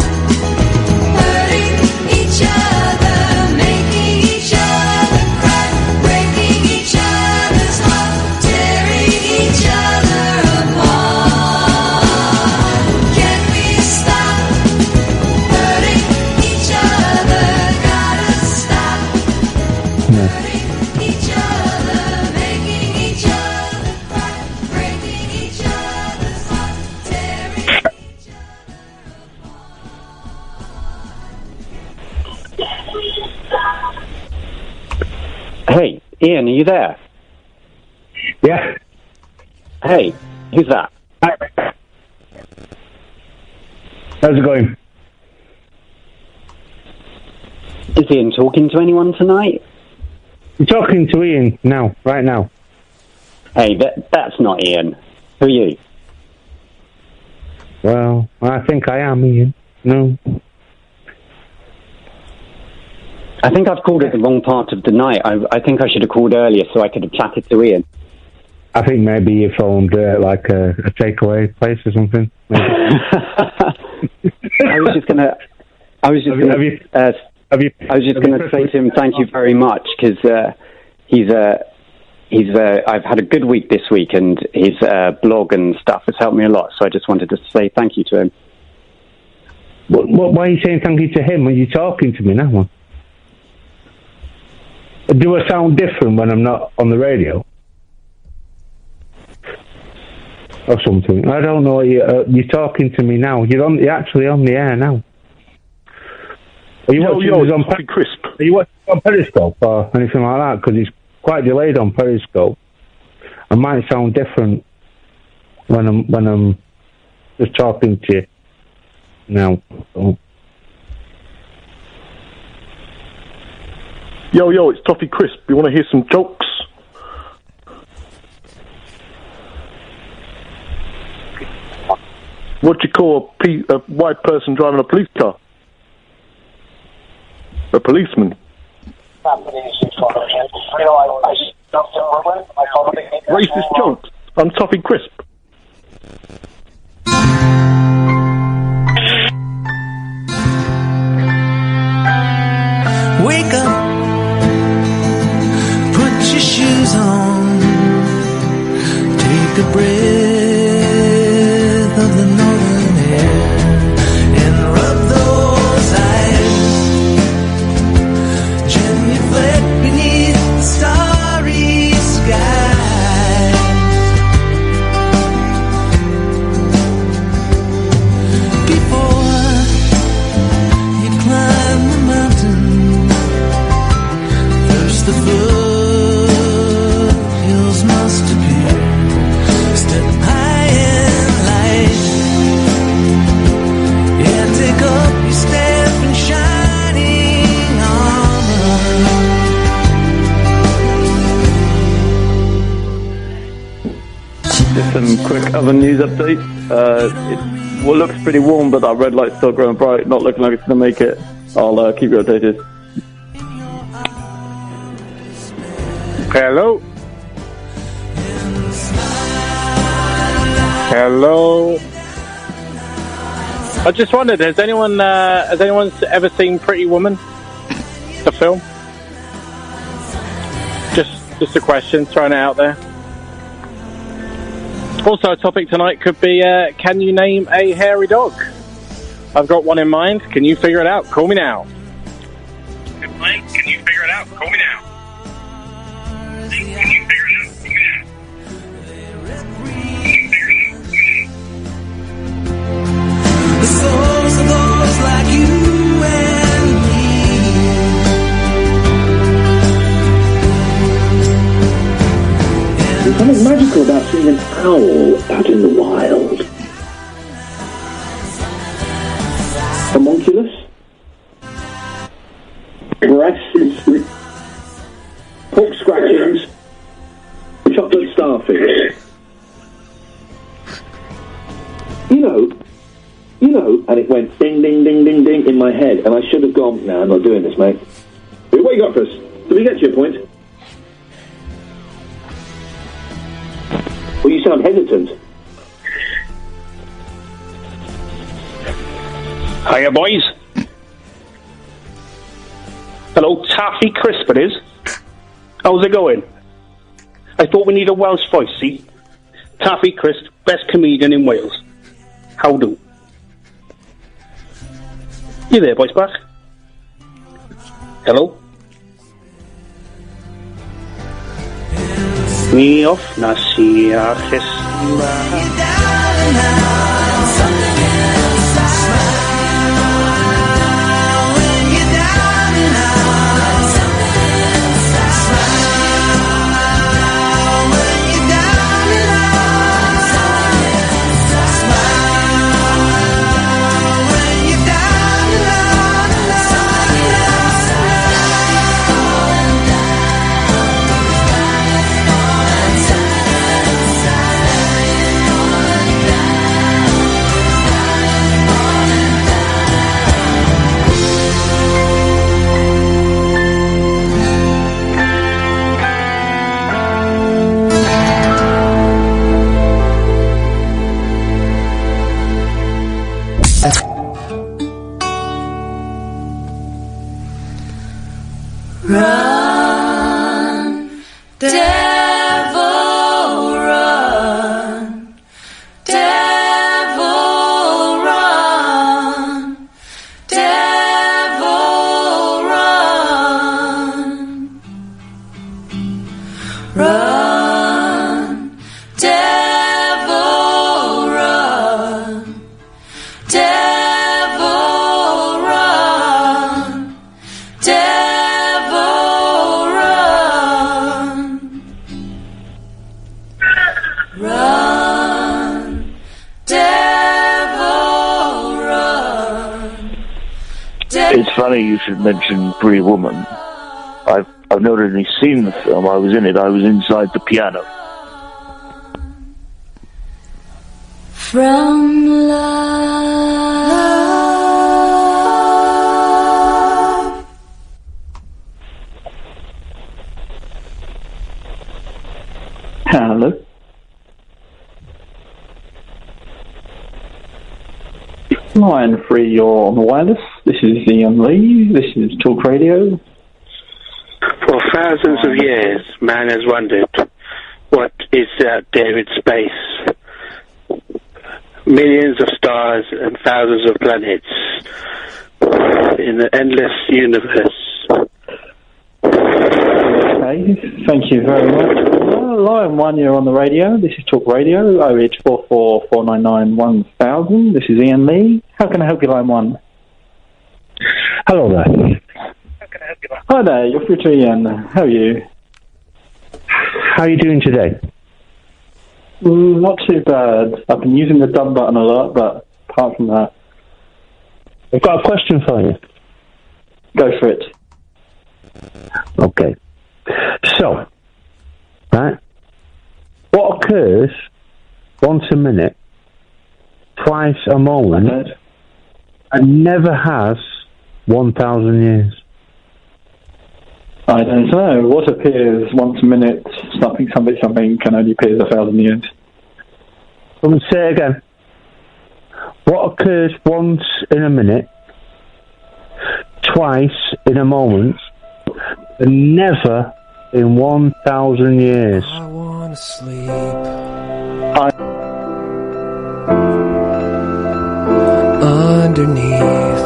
hurting each other, making each other cry, breaking each other's heart, tearing each other apart. Can't we stop hurting each other? Gotta stop hurting each other, making each other cry, breaking each other's heart, tearing each other Hey, Ian, are you there? Yeah. Hey, who's that? How's it going? Is Ian talking to anyone tonight? I'm talking to Ian now, right now. Hey, that's not Ian. Who are you? Well, I think I am Ian. No. I think I've called at the wrong part of the night. I think I should have called earlier so I could have chatted to Ian. I think maybe you phoned like a takeaway place or something. I was just gonna say to him thank you very much because I've had a good week this week and his blog and stuff has helped me a lot. So I just wanted to say thank you to him. Why are you saying thank you to him when you're talking to me now? Do I sound different when I'm not on the radio? Or something? I don't know. You're talking to me now. You're actually on the air now. Are you watching us on Crisp? Are you watching on Periscope or anything like that? Because it's quite delayed on Periscope. I might sound different when I'm just talking to you now. So. Yo, it's Toffee Crisp. You want to hear some jokes? What do you call a white person driving a police car? A policeman. Racist jokes. I'm Toffee Crisp. Wake up, put your shoes on, take a breath of the northern air, and rub those eyes, gently flit beneath the starry sky. Before you climb the mountain, the foothills must appear. Step high and light. Yeah, take up your step in shining armor. Just some quick other news updates. What looks pretty warm, but that red light's still growing bright. Not looking like it's going to make it. I'll keep you updated. Hello? Hello? I just wondered, has anyone ever seen Pretty Woman? The film? Just a question, throwing it out there. Also, a topic tonight could be, can you name a hairy dog? I've got one in mind. Can you figure it out? Call me now. Can you figure it out? Call me now. Can you figure it out? Call me now. The souls of those like you ranunculus, breasts, pork scratchings, chocolate starfish. You know, and it went ding, ding, ding, ding, ding in my head, and I should have gone, no, I'm not doing this, mate. What you got for us? Did we get to your point? Well, you sound hesitant. Hiya, boys. Hello, Taffy Crisp it is. How's it going? I thought we need a Welsh voice, see? Taffy Crisp, best comedian in Wales. How do? You there, boys, back? Hello? Mi off nasi a Run, devil, run, devil, run, devil, run, run, devil, run, devil, run, devil. Run, devil, run. It's funny you should mention Pretty Woman. I've not only seen the film, I was in it, I was inside the piano. From love. Hello. Line 3, you're on the wireless. This is Iain Lee. This is Talk Radio. For thousands of years, man has wondered what is out there in space. Millions of stars and thousands of planets in the endless universe. Okay, thank you very much. Line 1, you're on the radio. This is Talk Radio, 0844 499 1000. This is Iain Lee. How can I help you, Line 1? Hello there. Hi there, you're through to Iain. How are you? How are you doing today? Not too bad. I've been using the done button a lot, but apart from that... I've got a question for you. Go for it. Okay. So, right, what occurs once a minute, twice a moment, and never has 1,000 years? I don't know. What appears once a minute, something can only appear 1,000 years. Let me say it again. What occurs once in a minute, twice in a moment, and never in 1,000 years? I wanna sleep. Underneath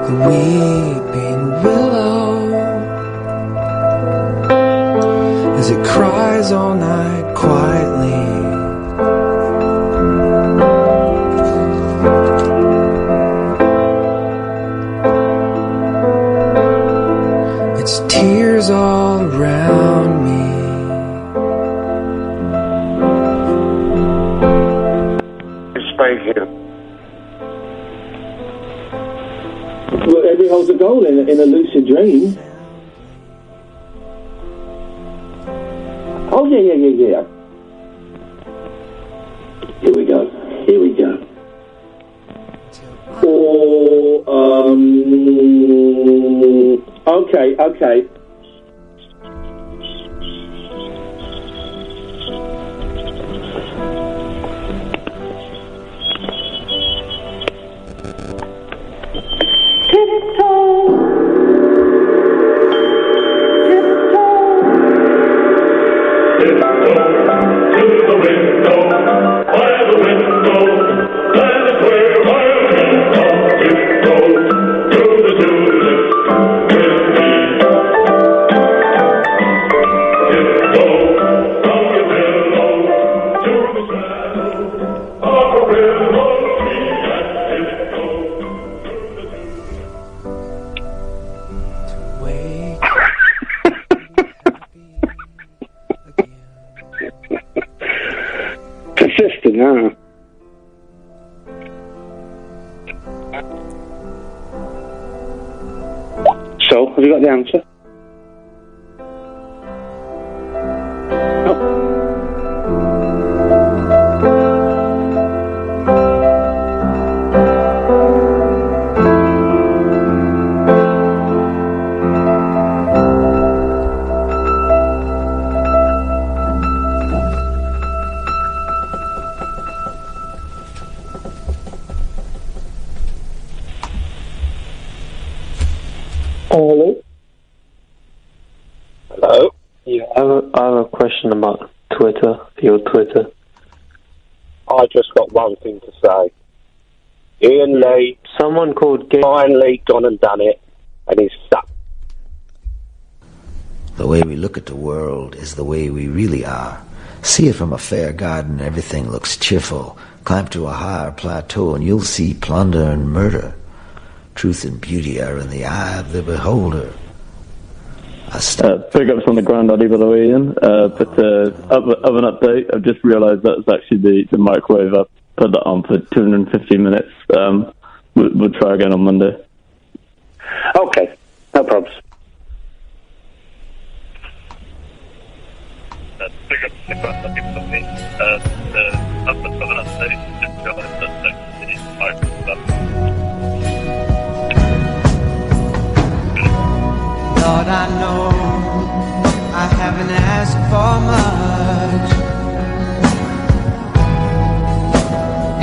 the weeping willow, as it cries all night quietly. Its tears all around me. Speaking. Well, every hole's a goal in a lucid dream. Oh, yeah. Here we go. Or, okay. Persistent, huh? So, have you got the answer? Hello? Yeah, I have a question about Twitter, your Twitter. I just got one thing to say. Iain Lee, someone called finally gone and done it, and he's stuck. The way we look at the world is the way we really are. See it from a fair garden, everything looks cheerful. Climb to a higher plateau and you'll see plunder and murder. Truth and beauty are in the eye of the beholder. Big ups on the granddaddy, by the way, Ian. But of an update, I've just realised that's actually the microwave. I put that on for 250 minutes. We'll try again on Monday. Okay, no problems. Big up the granddaddy for me. I've put on an update. Just realised that the microwave. Lord, I know I haven't asked for much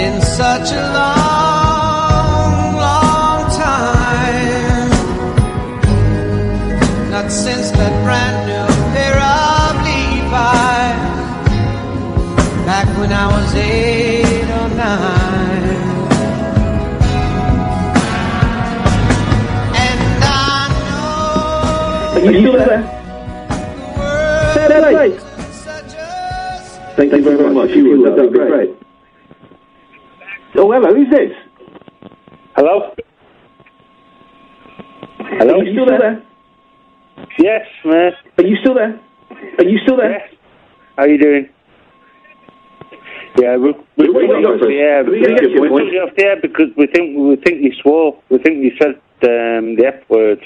in such a long, long time. Not since that brand new pair of Levi's back when I was 8 or 9. Are you still there? Say. Thank you very much. You would. That'd be great. Oh, hello. Who's this? Hello? Are you still there? Yes, man. Are you still there? Yes. How are you doing? Yeah, we took you off the air because we think you swore. We think you said the F word.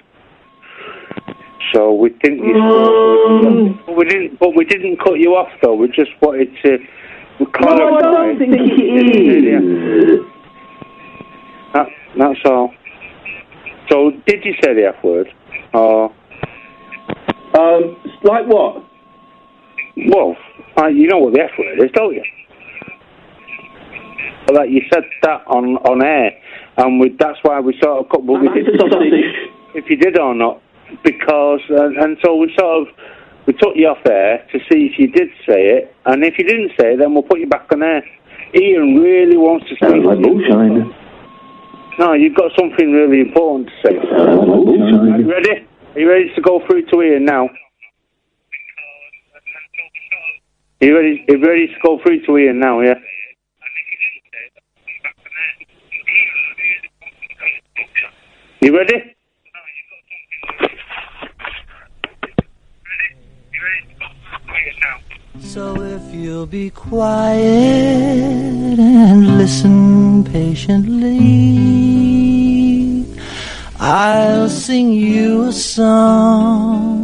So we think you swore. We didn't cut you off though. We just wanted to clarify. No, I don't think it is. That's all. So did you say the F word? Or like what? Well, you know what the F word is, don't you? Well, like you said that on air, and that's why we sort of cut. But we didn't if you did or not, because and so we took you off air to see if you did say it, and if you didn't say it, then we'll put you back on air. Ian really wants to say something. No, you've got something really important to say. Are you ready? Are you ready to go through to Ian now? Are you ready to go through to Ian now, yeah? You ready? So if you'll be quiet and listen patiently, I'll sing you a song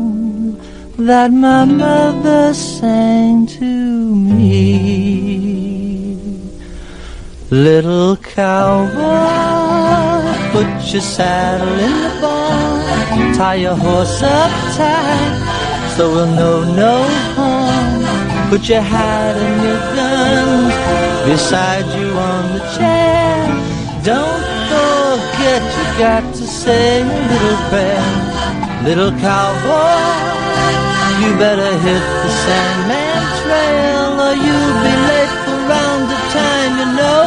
that my mother sang to me. Little cowboy, put your saddle in the barn, tie your horse up tight so we'll know no harm. Put your hat and your guns beside you on the chair. Don't forget you got to say a little prayer. Little cowboy, you better hit the Sandman Trail or you'll be late for round the time, you know.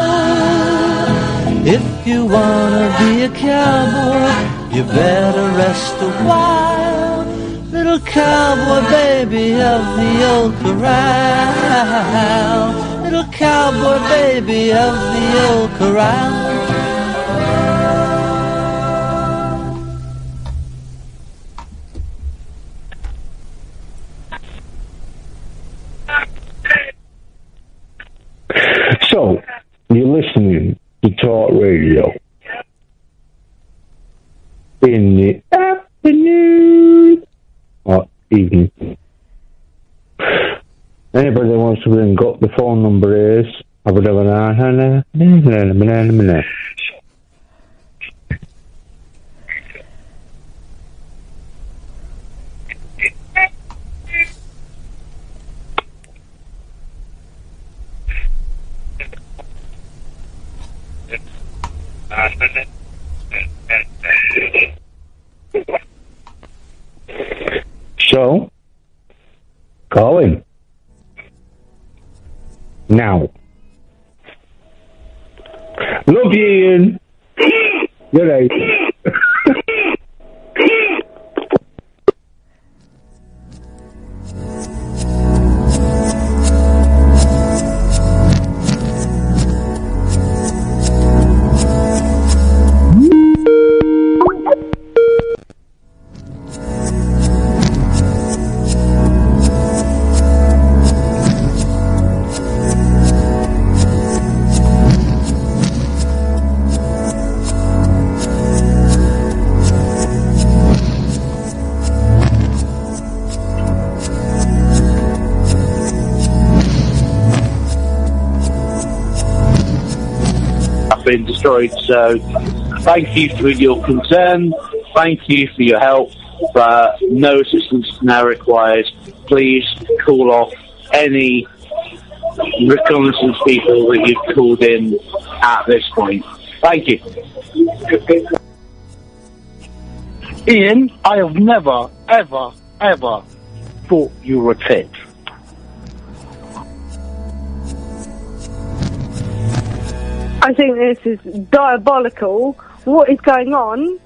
If you wanna be a cowboy, you better rest a while. Little cowboy baby of the old corral. Little cowboy baby of the old corral. So, you're listening to Talk Radio in the afternoon or evening. Anybody that wants to ring up, the phone number is So, call in. Now. Love you, Ian. Good night. Been destroyed, so thank you for your concern, thank you for your help, but no assistance now required. Please call off any reconnaissance people that you've called in at this point. Thank you. Ian, I have never, ever, ever thought you were a tit. I think this is diabolical. What is going on?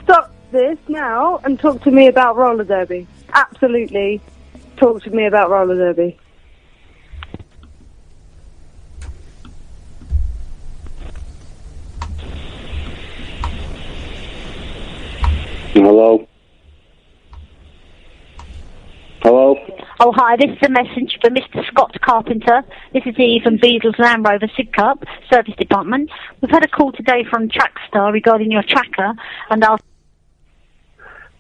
Stop this now and talk to me about roller derby. Absolutely, talk to me about roller derby. Hello? Hello? Oh, hi, this is a message for Mr. Scott Carpenter. This is Eve from Beadle's Land Rover Sidcup Service Department. We've had a call today from Trackstar regarding your tracker, and I'll...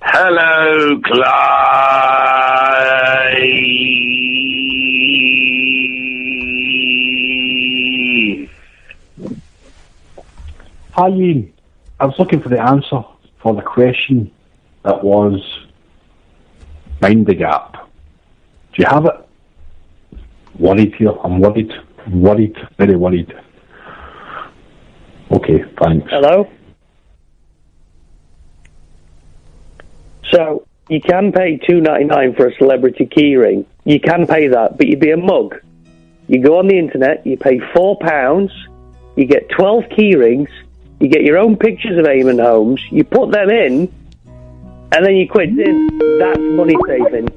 Hello, Clyde. Hi, Ian. I was looking for the answer for the question that was Mind the Gap. Do you have it? Worried here. I'm worried. Very worried. Okay, thanks. Hello? So, you can pay $2.99 for a celebrity keyring. You can pay that, but you'd be a mug. You go on the internet, you pay £4, you get 12 keyrings, you get your own pictures of Eamon Holmes, you put them in, and then you quit in. That's money saving.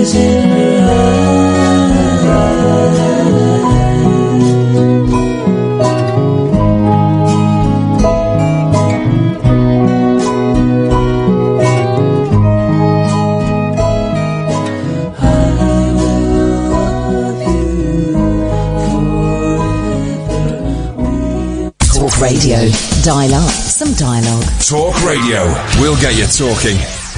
tears in her Radio. Dial up some dialogue. Talk Radio. We'll get you talking.